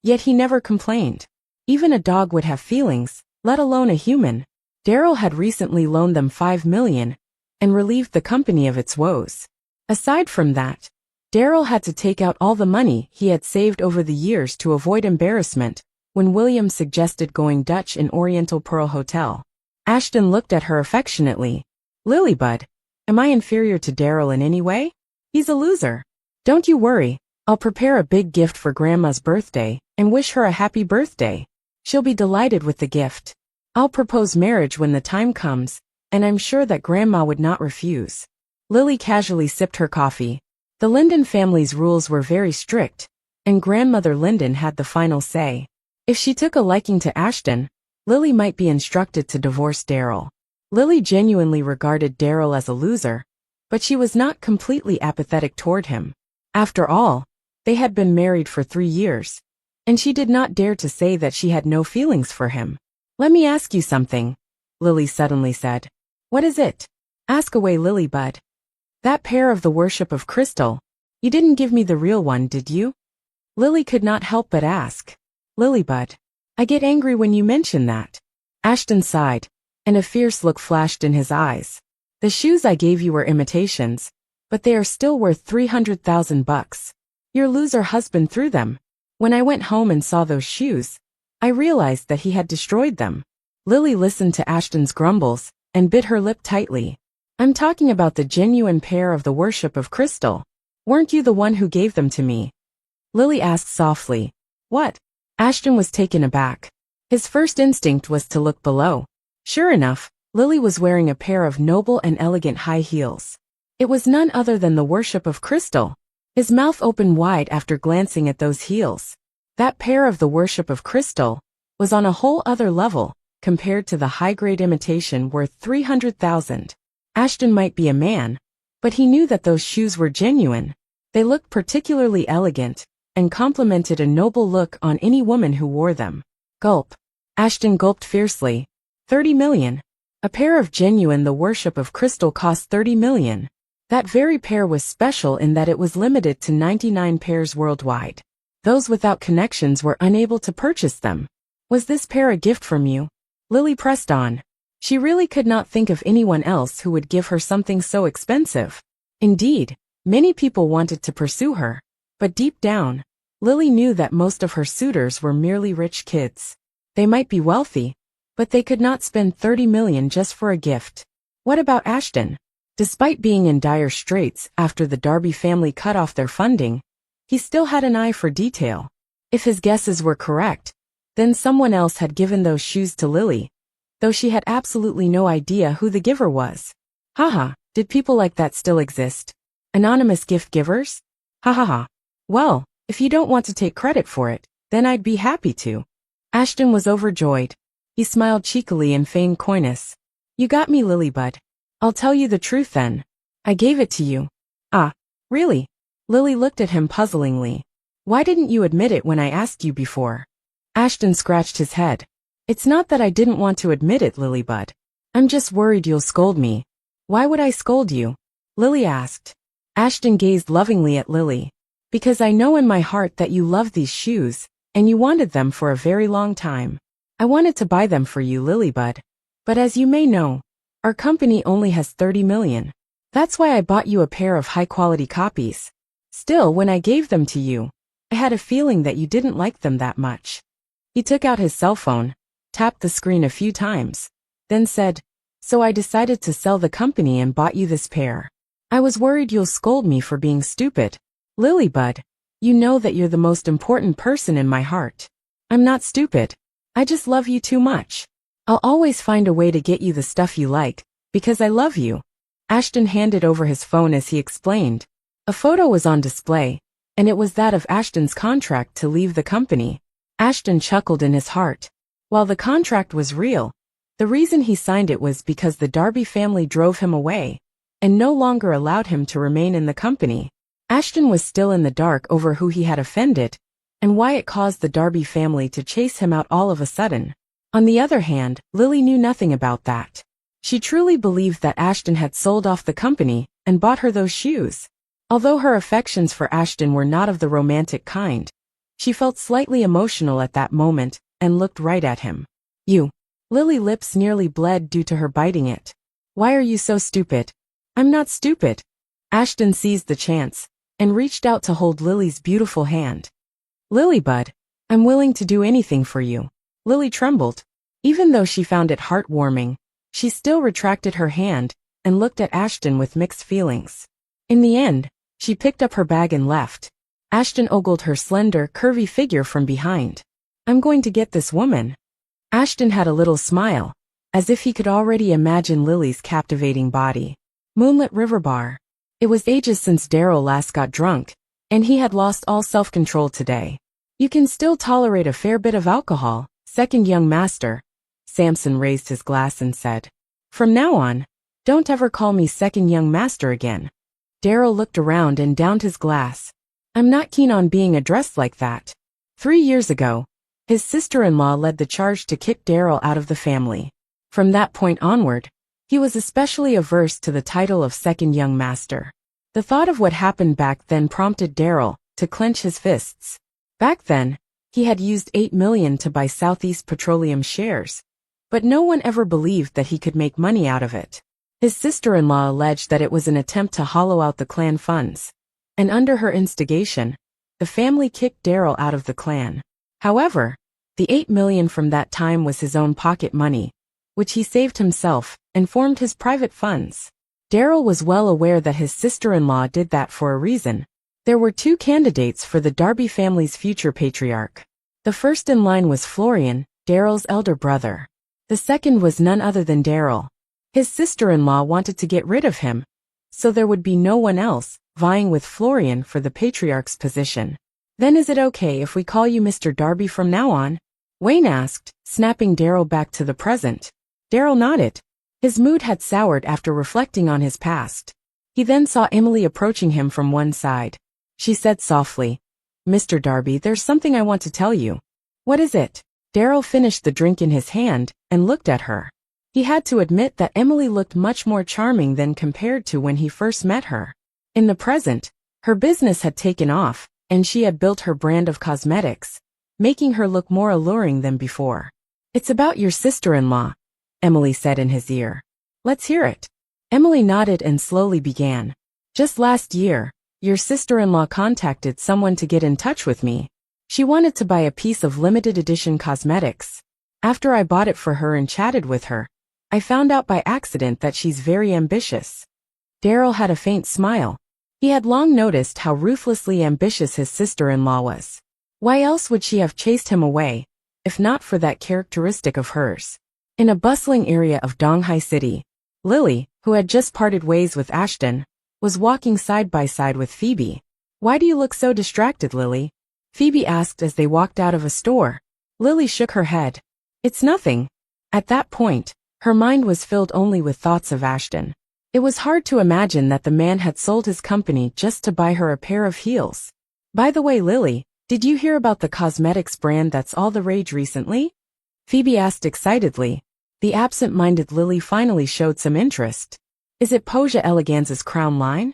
[SPEAKER 1] Yet he never complained. Even a dog would have feelings, let alone a human. Daryl had recently loaned them $5 million and relieved the company of its woes. Aside from that, Daryl had to take out all the money he had saved over the years to avoid embarrassment when William suggested going Dutch in Oriental Pearl Hotel. Ashton looked at her affectionately. Lilybud, am I inferior to Daryl in any way? He's a loser. Don't you worry, I'll prepare a big gift for Grandma's birthday and wish her a happy birthday. She'll be delighted with the gift. I'll propose marriage when the time comes, and I'm sure that Grandma would not refuse. Lily casually sipped her coffee. The Linden family's rules were very strict, and Grandmother Linden had the final say. If she took a liking to Ashton, Lily might be instructed to divorce Daryl. Lily genuinely regarded Daryl as a loser, but she was not completely apathetic toward him. After all, they had been married for 3 years, and she did not dare to say that she had no feelings for him. Let me ask you something, Lily suddenly said. What is it? Ask away, Lilybud. That pair of the Worship of Crystal. You didn't give me the real one, did you? Lily could not help but ask. Lilybud, I get angry when you mention that. Ashton sighed, and a fierce look flashed in his eyes. The shoes I gave you were imitations, but they are still worth $300,000. Your loser husband threw them. When I went home and saw those shoes, I realized that he had destroyed them. Lily listened to Ashton's grumbles and bit her lip tightly. I'm talking about the genuine pair of the Worship of Crystal. Weren't you the one who gave them to me? Lily asked softly. What? Ashton was taken aback. His first instinct was to look below. Sure enough, Lily was wearing a pair of noble and elegant high heels. It was none other than the Worship of Crystal. His mouth opened wide after glancing at those heels. That pair of the Worship of Crystal was on a whole other level compared to the high-grade imitation worth $300,000. Ashton might be a man, but he knew that those shoes were genuine. They looked particularly elegant and complemented a noble look on any woman who wore them. Gulp. Ashton gulped fiercely. 30 million. A pair of genuine The Worship of Crystal cost 30 million. That very pair was special in that it was limited to 99 pairs worldwide. Those without connections were unable to purchase them. Was this pair a gift from you? Lily pressed on. She really could not think of anyone else who would give her something so expensive. Indeed, many people wanted to pursue her. But deep down, Lily knew that most of her suitors were merely rich kids. They might be wealthy, but they could not spend 30 million just for a gift. What about Ashton? Despite being in dire straits after the Darby family cut off their funding, he still had an eye for detail. If his guesses were correct, then someone else had given those shoes to Lily, though she had absolutely no idea who the giver was. Haha, did people like that still exist? Anonymous gift givers? Ha ha ha. Well, if you don't want to take credit for it, then I'd be happy to. Ashton was overjoyed. He smiled cheekily and feigned coyness. You got me, Lilybud. I'll tell you the truth then. I gave it to you. Ah, really? Lily looked at him puzzlingly. Why didn't you admit it when I asked you before? Ashton scratched his head. It's not that I didn't want to admit it, Lilybud. I'm just worried you'll scold me. Why would I scold you? Lily asked. Ashton gazed lovingly at Lily. Because I know in my heart that you love these shoes, and you wanted them for a very long time. I wanted to buy them for you, Lilybud. But as you may know, our company only has 30 million. That's why I bought you a pair of high-quality copies. Still, when I gave them to you, I had a feeling that you didn't like them that much. He took out his cell phone, tapped the screen a few times, then said, So I decided to sell the company and bought you this pair. I was worried you'll scold me for being stupid. Lilybud, you know that you're the most important person in my heart. I'm not stupid. I just love you too much. I'll always find a way to get you the stuff you like, because I love you. Ashton handed over his phone as he explained. A photo was on display, and it was that of Ashton's contract to leave the company. Ashton chuckled in his heart. While the contract was real, the reason he signed it was because the Darby family drove him away, and no longer allowed him to remain in the company. Ashton was still in the dark over who he had offended, and why it caused the Darby family to chase him out all of a sudden. On the other hand, Lily knew nothing about that. She truly believed that Ashton had sold off the company and bought her those shoes. Although her affections for Ashton were not of the romantic kind, she felt slightly emotional at that moment and looked right at him. You. Lily's lips nearly bled due to her biting it. Why are you so stupid? I'm not stupid. Ashton seized the chance and reached out to hold Lily's beautiful hand. Lilybud, I'm willing to do anything for you. Lily trembled. Even though she found it heartwarming, she still retracted her hand and looked at Ashton with mixed feelings. In the end, she picked up her bag and left. Ashton ogled her slender, curvy figure from behind. I'm going to get this woman. Ashton had a little smile, as if he could already imagine Lily's captivating body. Moonlit River Bar. It was ages since Daryl last got drunk, and he had lost all self-control today. You can still tolerate a fair bit of alcohol, second young master. Samson raised his glass and said, From now on, don't ever call me second young master again. Daryl looked around and downed his glass. I'm not keen on being addressed like that. 3 years ago, his sister-in-law led the charge to kick Daryl out of the family. From that point onward, he was especially averse to the title of second young master. The thought of what happened back then prompted Daryl to clench his fists. Back then, he had used 8 million to buy Southeast Petroleum shares, but no one ever believed that he could make money out of it. His sister-in-law alleged that it was an attempt to hollow out the clan funds, and under her instigation, the family kicked Daryl out of the clan. However, the 8 million from that time was his own pocket money, which he saved himself and formed his private funds. Daryl was well aware that his sister-in-law did that for a reason. There were 2 candidates for the Darby family's future patriarch. The first in line was Florian, Daryl's elder brother. The second was none other than Daryl. His sister-in-law wanted to get rid of him, so there would be no one else vying with Florian for the patriarch's position. Then is it okay if we call you Mr. Darby from now on? Wayne asked, snapping Daryl back to the present. Daryl nodded. His mood had soured after reflecting on his past. He then saw Emily approaching him from one side. She said softly, Mr. Darby, there's something I want to tell you. What is it? Daryl finished the drink in his hand and looked at her. He had to admit that Emily looked much more charming than compared to when he first met her. In the present, her business had taken off, and she had built her brand of cosmetics, making her look more alluring than before. "It's about your sister-in-law," Emily said in his ear. "Let's hear it." Emily nodded and slowly began. "Just last year, your sister-in-law contacted someone to get in touch with me. She wanted to buy a piece of limited edition cosmetics. After I bought it for her and chatted with her, I found out by accident that she's very ambitious." Daryl had a faint smile. He had long noticed how ruthlessly ambitious his sister-in-law was. Why else would she have chased him away, if not for that characteristic of hers? In a bustling area of Donghai City, Lily, who had just parted ways with Ashton, was walking side by side with Phoebe. "Why do you look so distracted, Lily?" Phoebe asked as they walked out of a store. Lily shook her head. "It's nothing." At that point, her mind was filled only with thoughts of Ashton. It was hard to imagine that the man had sold his company just to buy her a pair of heels. "By the way, Lily, did you hear about the cosmetics brand that's all the rage recently?" Phoebe asked excitedly. The absent-minded Lily finally showed some interest. "Is it Posia Eleganza's crown line?"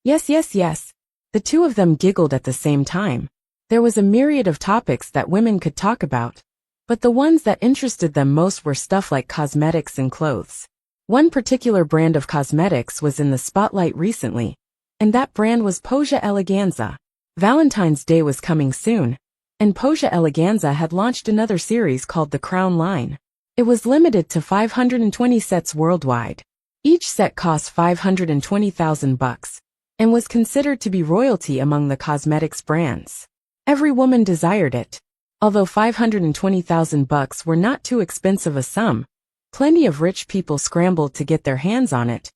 [SPEAKER 1] Yes. The two of them giggled at the same time. There was a myriad of topics that women could talk about, but the ones that interested them most were stuff like cosmetics and clothes. One particular brand of cosmetics was in the spotlight recently, and that brand was Posia Eleganza. Valentine's Day was coming soon, and Posia Eleganza had launched another series called the Crown Line. It was limited to 520 sets worldwide. Each set cost $520,000 and was considered to be royalty among the cosmetics brands. Every woman desired it. Although $520,000 were not too expensive a sum, plenty of rich people scrambled to get their hands on it,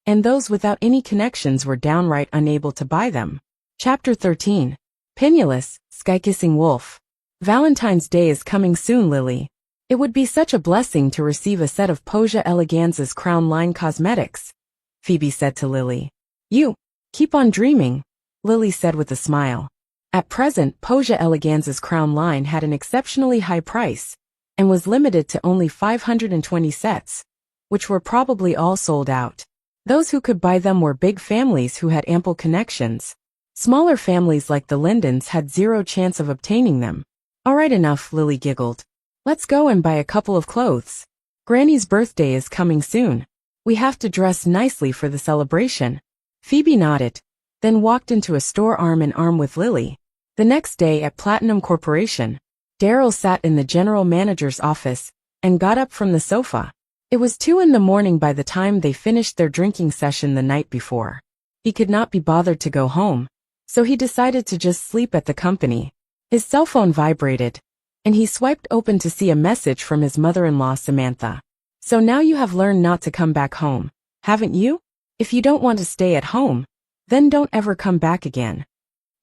[SPEAKER 1] and those without any connections were downright unable to buy them. Chapter 13. Penniless, Sky-Kissing Wolf. Valentine's Day is coming soon, Lily. It would be such a blessing to receive a set of Posia Eleganza's Crown Line cosmetics, Phoebe said to Lily. "You keep on dreaming," Lily said with a smile. At present, Posia Eleganza's Crown Line had an exceptionally high price and was limited to only 520 sets, which were probably all sold out. Those who could buy them were big families who had ample connections. Smaller families like the Lindens had zero chance of obtaining them. "All right, enough," Lily giggled. "Let's go and buy a couple of clothes. Granny's birthday is coming soon. We have to dress nicely for the celebration." Phoebe nodded, then walked into a store arm in arm with Lily. The next day at Platinum Corporation, Daryl sat in the general manager's office and got up from the sofa. It was 2 a.m. by the time they finished their drinking session the night before. He could not be bothered to go home, so he decided to just sleep at the company. His cell phone vibrated, and he swiped open to see a message from his mother-in-law Samantha. "So now you have learned not to come back home, haven't you? If you don't want to stay at home, then don't ever come back again."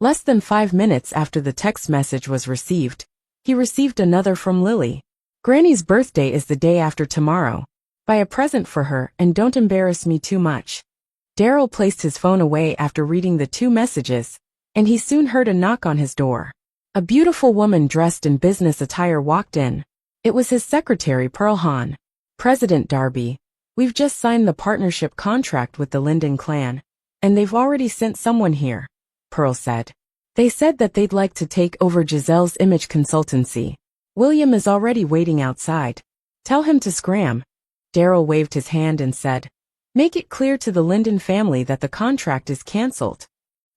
[SPEAKER 1] Less than 5 minutes after the text message was received, he received another from Lily. "Granny's birthday is the day after tomorrow. Buy a present for her and don't embarrass me too much." Daryl placed his phone away after reading the 2 messages, and he soon heard a knock on his door. A beautiful woman dressed in business attire walked in. It was his secretary, Pearl Hahn. "President Darby, we've just signed the partnership contract with the Linden clan, and they've already sent someone here," Pearl said. "They said that they'd like to take over Giselle's image consultancy. William is already waiting outside. Tell him to scram." Daryl waved his hand and said, "Make it clear to the Linden family that the contract is cancelled."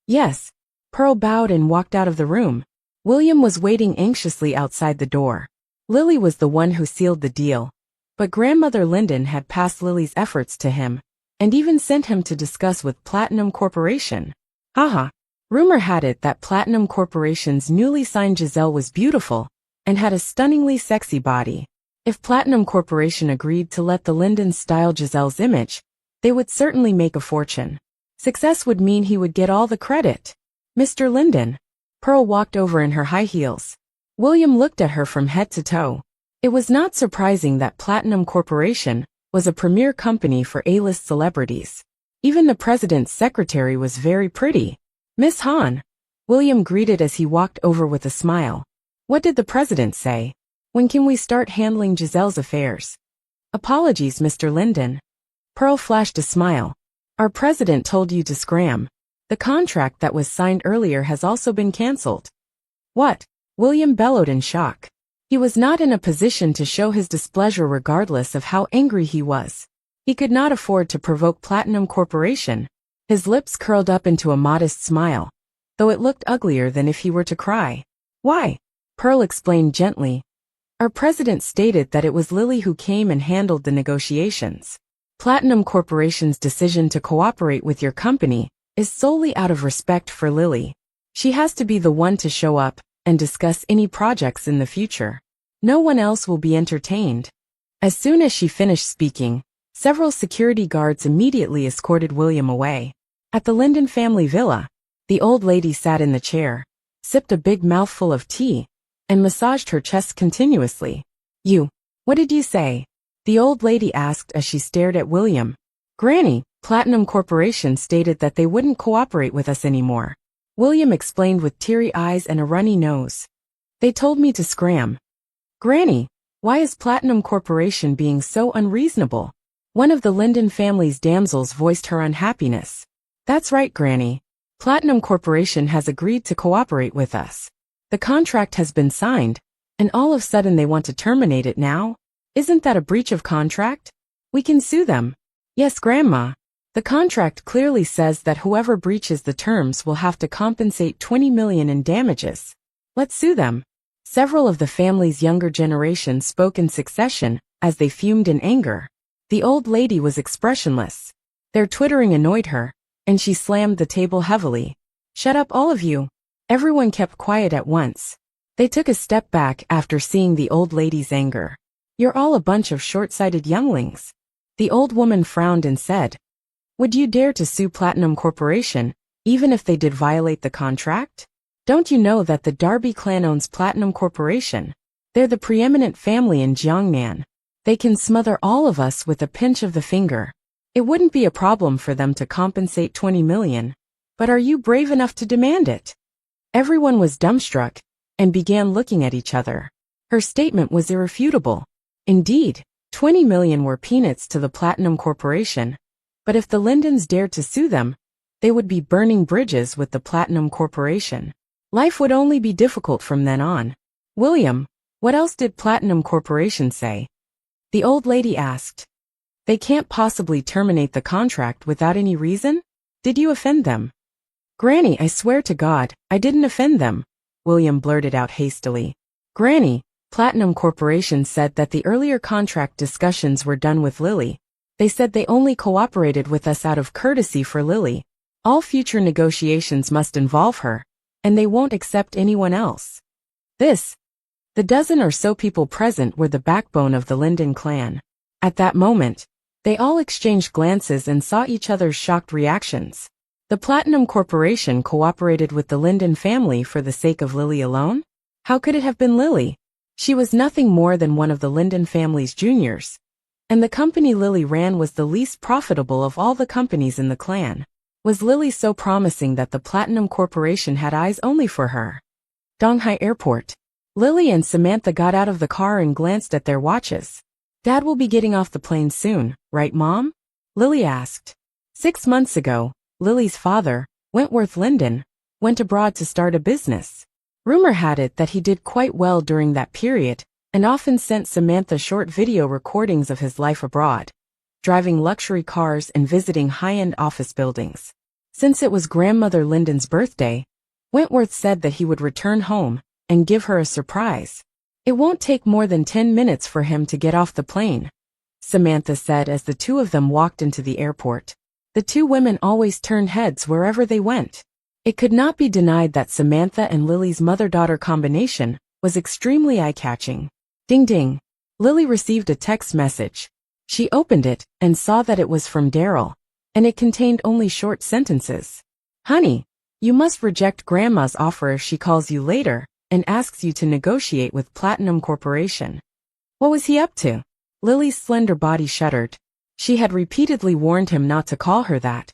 [SPEAKER 1] "Yes." Pearl bowed and walked out of the room. William was waiting anxiously outside the door. Lily was the one who sealed the deal, but Grandmother Linden had passed Lily's efforts to him, and even sent him to discuss with Platinum Corporation. Haha. Rumor had it that Platinum Corporation's newly signed Giselle was beautiful and had a stunningly sexy body. If Platinum Corporation agreed to let the Lindens style Giselle's image, they would certainly make a fortune. Success would mean he would get all the credit. "Mr. Linden." Pearl walked over in her high heels. William looked at her from head to toe. It was not surprising that Platinum Corporation was a premier company for A-list celebrities. Even the president's secretary was very pretty. "Miss Hahn," William greeted as he walked over with a smile. "What did the president say? When can we start handling Giselle's affairs?" "Apologies, Mr. Linden." Pearl flashed a smile. "Our president told you to scram. The contract that was signed earlier has also been cancelled." "What?" William bellowed in shock. He was not in a position to show his displeasure regardless of how angry he was. He could not afford to provoke Platinum Corporation. His lips curled up into a modest smile, though it looked uglier than if he were to cry. Why? Pearl explained gently. Our president stated that it was Lily who came and handled the negotiations. Platinum Corporation's decision to cooperate with your company is solely out of respect for Lily. She has to be the one to show up and discuss any projects in the future. No one else will be entertained. As soon as she finished speaking, several security guards immediately escorted William away. At the Linden family villa, the old lady sat in the chair, sipped a big mouthful of tea, and massaged her chest continuously. What did you say? The old lady asked as she stared at William. Granny, Platinum Corporation stated that they wouldn't cooperate with us anymore. William explained with teary eyes and a runny nose. They told me to scram. Granny, why is Platinum Corporation being so unreasonable? One of the Linden family's damsels voiced her unhappiness. That's right, Granny. Platinum Corporation has agreed to cooperate with us. The contract has been signed, and all of a sudden they want to terminate it now? Isn't that a breach of contract? We can sue them. Yes, Grandma. The contract clearly says that whoever breaches the terms will have to compensate $20 million in damages. Let's sue them. Several of the family's younger generation spoke in succession as they fumed in anger. The old lady was expressionless. Their twittering annoyed her, and she slammed the table heavily. Shut up, all of you. Everyone kept quiet at once. They took a step back after seeing the old lady's anger. You're all a bunch of short-sighted younglings. The old woman frowned and said, Would you dare to sue Platinum Corporation, even if they did violate the contract? Don't you know that the Darby clan owns Platinum Corporation? They're the preeminent family in Jiangnan. They can smother all of us with a pinch of the finger. It wouldn't be a problem for them to compensate $20 million. But are you brave enough to demand it? Everyone was dumbstruck and began looking at each other. Her statement was irrefutable. Indeed, $20 million were peanuts to the Platinum Corporation. But if the Lindens dared to sue them, they would be burning bridges with the Platinum Corporation. Life would only be difficult from then on. William, what else did Platinum Corporation say? The old lady asked. They can't possibly terminate the contract without any reason? Did you offend them? Granny, I swear to God, I didn't offend them, William blurted out hastily. Granny, Platinum Corporation said that the earlier contract discussions were done with Lily. They said they only cooperated with us out of courtesy for Lily. All future negotiations must involve her, and they won't accept anyone else. The dozen or so people present were the backbone of the Linden clan. At that moment, they all exchanged glances and saw each other's shocked reactions. The Platinum Corporation cooperated with the Linden family for the sake of Lily alone? How could it have been Lily? She was nothing more than one of the Linden family's juniors. And the company Lily ran was the least profitable of all the companies in the clan. Was Lily so promising that the Platinum Corporation had eyes only for her? Donghai Airport. Lily and Samantha got out of the car and glanced at their watches. Dad will be getting off the plane soon, right, Mom? Lily asked. 6 months ago, Lily's father, Wentworth Linden, went abroad to start a business. Rumor had it that he did quite well during that period, and often sent Samantha short video recordings of his life abroad, driving luxury cars and visiting high-end office buildings. Since it was Grandmother Linden's birthday, Wentworth said that he would return home and give her a surprise. It won't take more than 10 minutes for him to get off the plane, Samantha said as the two of them walked into the airport. The two women always turned heads wherever they went. It could not be denied that Samantha and Lily's mother-daughter combination was extremely eye-catching. Ding ding. Lily received a text message. She opened it and saw that it was from Daryl, and it contained only short sentences. Honey, you must reject Grandma's offer if she calls you later and asks you to negotiate with Platinum Corporation. What was he up to? Lily's slender body shuddered. She had repeatedly warned him not to call her that,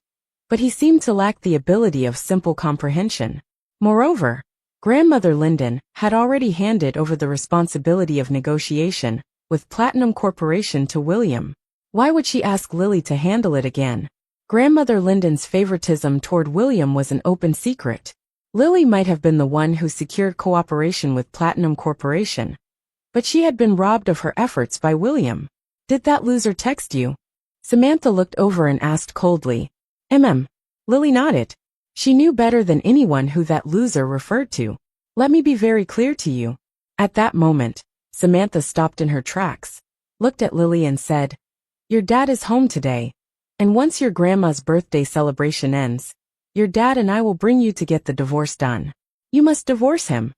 [SPEAKER 1] but he seemed to lack the ability of simple comprehension. Moreover, Grandmother Linden had already handed over the responsibility of negotiation with Platinum Corporation to William. Why would she ask Lily to handle it again? Grandmother Linden's favoritism toward William was an open secret. Lily might have been the one who secured cooperation with Platinum Corporation, but she had been robbed of her efforts by William. Did that loser text you? Samantha looked over and asked coldly. Lily nodded. She knew better than anyone who that loser referred to. Let me be very clear to you. At that moment, Samantha stopped in her tracks, looked at Lily and said, "Your dad is home today, and once your grandma's birthday celebration ends, your dad and I will bring you to get the divorce done. You must divorce him."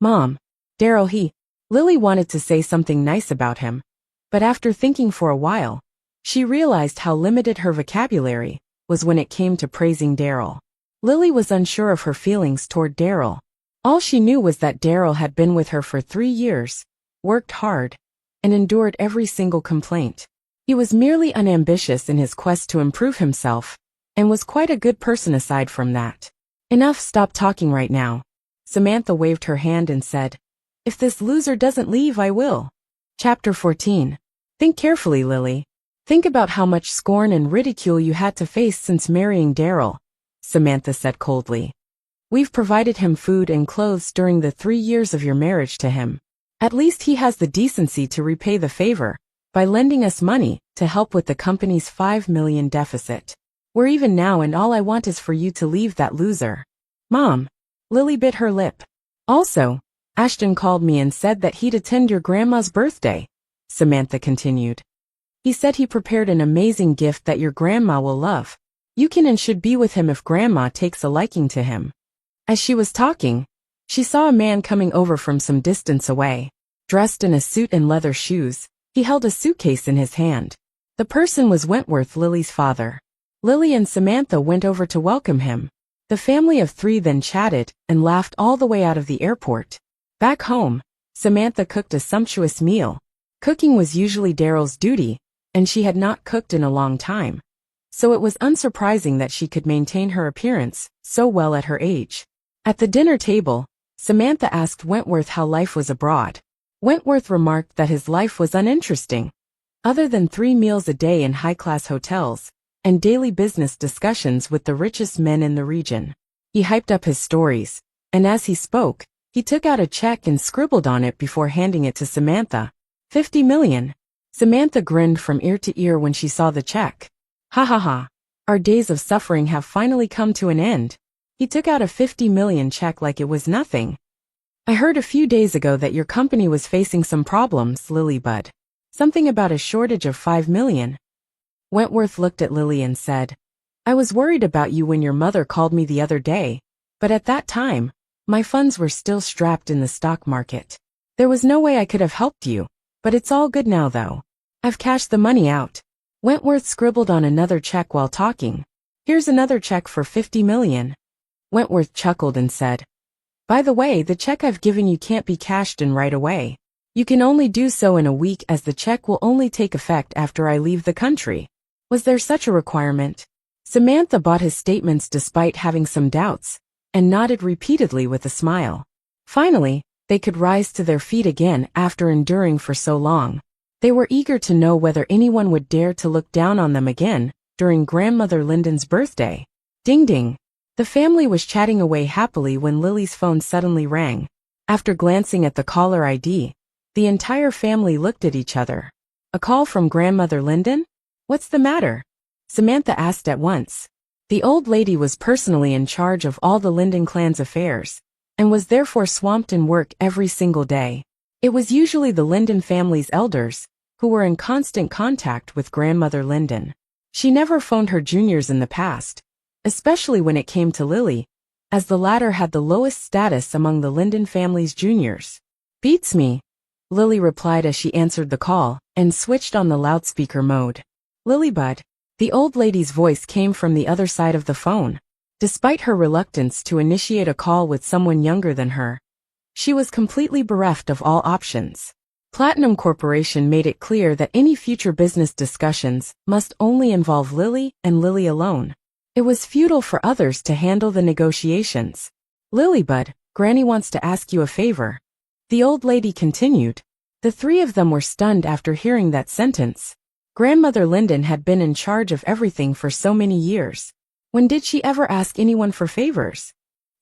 [SPEAKER 1] Mom, Daryl Lily wanted to say something nice about him, but after thinking for a while, she realized how limited her vocabulary was when it came to praising Daryl. Lily was unsure of her feelings toward Daryl. All she knew was that Daryl had been with her for 3 years, worked hard, and endured every single complaint. He was merely unambitious in his quest to improve himself, and was quite a good person aside from that. Enough, stop talking right now. Samantha waved her hand and said, "If this loser doesn't leave, I will." Chapter 14. Think carefully, Lily. Think about how much scorn and ridicule you had to face since marrying Daryl, Samantha said coldly. We've provided him food and clothes during the 3 years of your marriage to him. At least he has the decency to repay the favor by lending us money to help with the company's $5 million deficit. We're even now, and all I want is for you to leave that loser. Mom. Lily bit her lip. Also, Ashton called me and said that he'd attend your grandma's birthday, Samantha continued. He said he prepared an amazing gift that your grandma will love. You can and should be with him if grandma takes a liking to him. As she was talking, she saw a man coming over from some distance away. Dressed in a suit and leather shoes, he held a suitcase in his hand. The person was Wentworth, Lily's father. Lily and Samantha went over to welcome him. The family of 3 then chatted and laughed all the way out of the airport. Back home, Samantha cooked a sumptuous meal. Cooking was usually Daryl's duty, and she had not cooked in a long time, so it was unsurprising that she could maintain her appearance so well at her age. At the dinner table, Samantha asked Wentworth how life was abroad. Wentworth remarked that his life was uninteresting. Other than 3 meals a day in high-class hotels and daily business discussions with the richest men in the region. He hyped up his stories, and as he spoke, he took out a check and scribbled on it before handing it to Samantha. $50 million. Samantha grinned from ear to ear when she saw the check. Ha ha ha. Our days of suffering have finally come to an end. He took out a $50 million check like it was nothing. I heard a few days ago that your company was facing some problems, Lily bud. Something about a shortage of $5 million. Wentworth looked at Lily and said, I was worried about you when your mother called me the other day, but at that time, my funds were still strapped in the stock market. There was no way I could have helped you, but it's all good now though. I've cashed the money out. Wentworth scribbled on another check while talking. Here's another check for $50 million. Wentworth chuckled and said, By the way, the check I've given you can't be cashed in right away. You can only do so in a week, as the check will only take effect after I leave the country. Was there such a requirement? Samantha bought his statements despite having some doubts, and nodded repeatedly with a smile. Finally, they could rise to their feet again after enduring for so long. They were eager to know whether anyone would dare to look down on them again during Grandmother Linden's birthday. Ding ding. The family was chatting away happily when Lily's phone suddenly rang. After glancing at the caller ID, the entire family looked at each other. A call from Grandmother Linden? What's the matter? Samantha asked at once. The old lady was personally in charge of all the Linden clan's affairs, and was therefore swamped in work every single day. It was usually the Linden family's elders who were in constant contact with Grandmother Linden. She never phoned her juniors in the past, especially when it came to Lily, as the latter had the lowest status among the Linden family's juniors. Beats me, Lily replied as she answered the call and switched on the loudspeaker mode. Lilybud. The old lady's voice came from the other side of the phone. Despite her reluctance to initiate a call with someone younger than her, she was completely bereft of all options. Platinum Corporation made it clear that any future business discussions must only involve Lily and Lily alone. It was futile for others to handle the negotiations. Lilybud, Granny wants to ask you a favor. The old lady continued. The 3 of them were stunned after hearing that sentence. Grandmother Linden had been in charge of everything for so many years. When did she ever ask anyone for favors?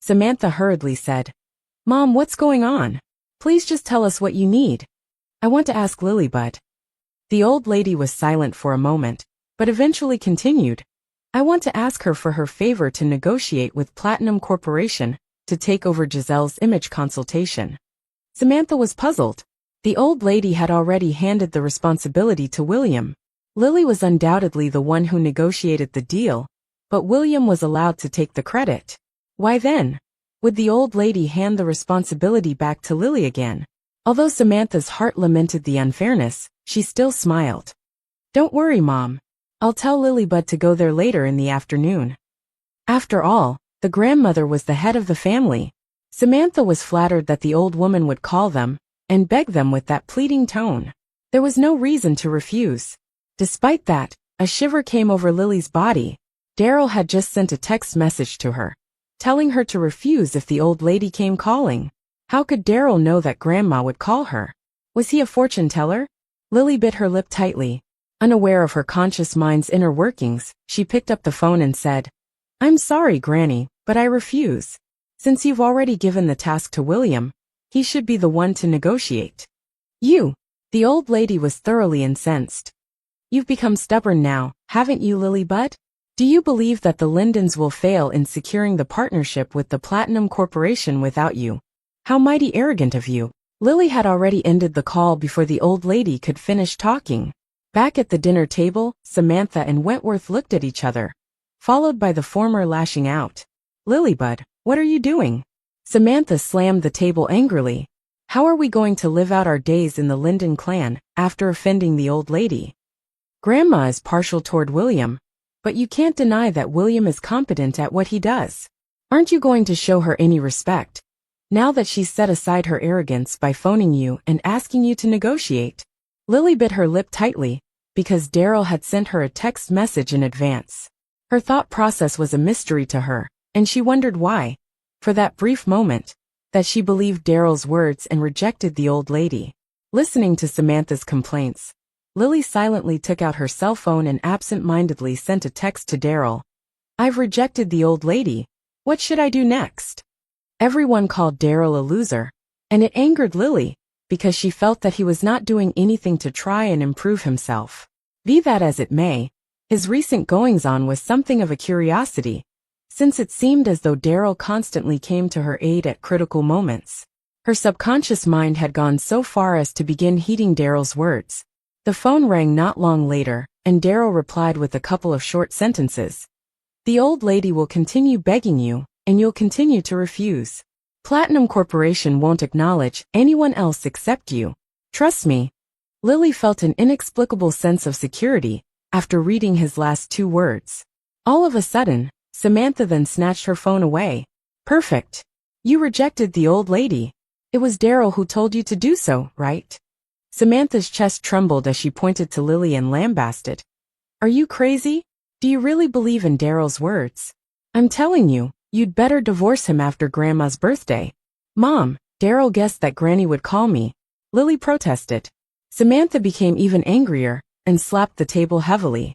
[SPEAKER 1] Samantha hurriedly said, "Mom, what's going on? Please just tell us what you need. I want to ask Lilybud." The old lady was silent for a moment, but eventually continued, "I want to ask her for her favor to negotiate with Platinum Corporation to take over Giselle's image consultation." Samantha was puzzled. The old lady had already handed the responsibility to William. Lily was undoubtedly the one who negotiated the deal, but William was allowed to take the credit. Why then would the old lady hand the responsibility back to Lily again? Although Samantha's heart lamented the unfairness, she still smiled. "Don't worry, Mom. I'll tell Lilybud to go there later in the afternoon." After all, the grandmother was the head of the family. Samantha was flattered that the old woman would call them and beg them with that pleading tone. There was no reason to refuse. Despite that, a shiver came over Lily's body. Daryl had just sent a text message to her, telling her to refuse if the old lady came calling. How could Daryl know that Grandma would call her? Was he a fortune teller? Lily bit her lip tightly. Unaware of her conscious mind's inner workings, she picked up the phone and said, "I'm sorry, Granny, but I refuse. Since you've already given the task to William, he should be the one to negotiate." "You?" The old lady was thoroughly incensed. "You've become stubborn now, haven't you, Lilybud? Do you believe that the Lindens will fail in securing the partnership with the Platinum Corporation without you? How mighty arrogant of you." Lily had already ended the call before the old lady could finish talking. Back at the dinner table, Samantha and Wentworth looked at each other, followed by the former lashing out. "Lilybud, what are you doing?" Samantha slammed the table angrily. "How are we going to live out our days in the Linden clan after offending the old lady? Grandma is partial toward William, but you can't deny that William is competent at what he does. Aren't you going to show her any respect, now that she's set aside her arrogance by phoning you and asking you to negotiate?" Lily bit her lip tightly, because Daryl had sent her a text message in advance. Her thought process was a mystery to her, and she wondered why, for that brief moment, that she believed Daryl's words and rejected the old lady. Listening to Samantha's complaints, Lily silently took out her cell phone and absent-mindedly sent a text to Daryl. "I've rejected the old lady. What should I do next?" Everyone called Daryl a loser, and it angered Lily, because she felt that he was not doing anything to try and improve himself. Be that as it may, his recent goings-on was something of a curiosity, since it seemed as though Daryl constantly came to her aid at critical moments. Her subconscious mind had gone so far as to begin heeding Daryl's words. The phone rang not long later, and Daryl replied with a couple of short sentences. "The old lady will continue begging you, and you'll continue to refuse. Platinum Corporation won't acknowledge anyone else except you. Trust me." Lily felt an inexplicable sense of security after reading his last two words. All of a sudden, Samantha then snatched her phone away. "Perfect. You rejected the old lady. It was Daryl who told you to do so, right?" Samantha's chest trembled as she pointed to Lily and lambasted. "Are you crazy? Do you really believe in Daryl's words? I'm telling you, you'd better divorce him after Grandma's birthday." "Mom, Daryl guessed that Granny would call me," Lily protested. Samantha became even angrier and slapped the table heavily.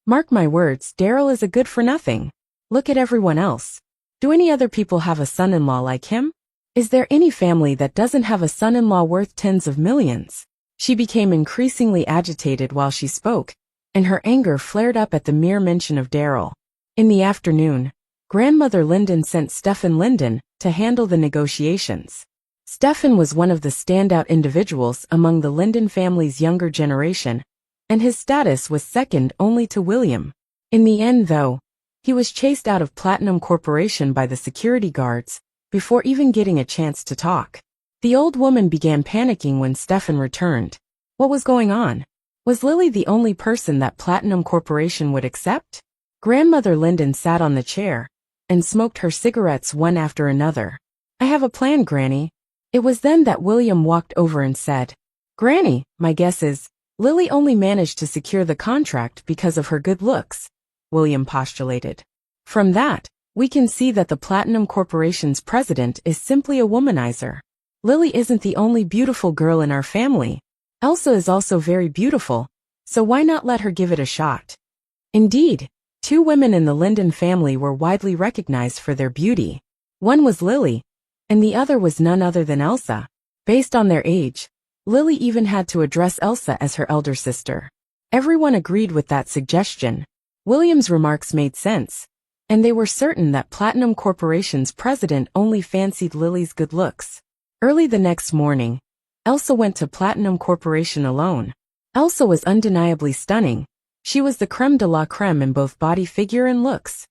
[SPEAKER 1] "Mark my words, Daryl is a good-for-nothing. Look at everyone else. Do any other people have a son-in-law like him? Is there any family that doesn't have a son-in-law worth tens of millions?" She became increasingly agitated while she spoke, and her anger flared up at the mere mention of Daryl. In the afternoon, Grandmother Linden sent Stephen Linden to handle the negotiations. Stephen was one of the standout individuals among the Linden family's younger generation, and his status was second only to William. In the end, though, he was chased out of Platinum Corporation by the security guards before even getting a chance to talk. The old woman began panicking when Stephen returned. What was going on? Was Lily the only person that Platinum Corporation would accept? Grandmother Linden sat on the chair and smoked her cigarettes one after another. "I have a plan, Granny." It was then that William walked over and said, "Granny, my guess is, Lily only managed to secure the contract because of her good looks," William postulated. "From that, we can see that the Platinum Corporation's president is simply a womanizer. Lily isn't the only beautiful girl in our family. Elsa is also very beautiful, so why not let her give it a shot?" Indeed, two women in the Linden family were widely recognized for their beauty. One was Lily, and the other was none other than Elsa. Based on their age, Lily even had to address Elsa as her elder sister. Everyone agreed with that suggestion. William's remarks made sense, and they were certain that Platinum Corporation's president only fancied Lily's good looks. Early the next morning, Elsa went to Platinum Corporation alone. Elsa was undeniably stunning. She was the creme de la creme in both body figure and looks.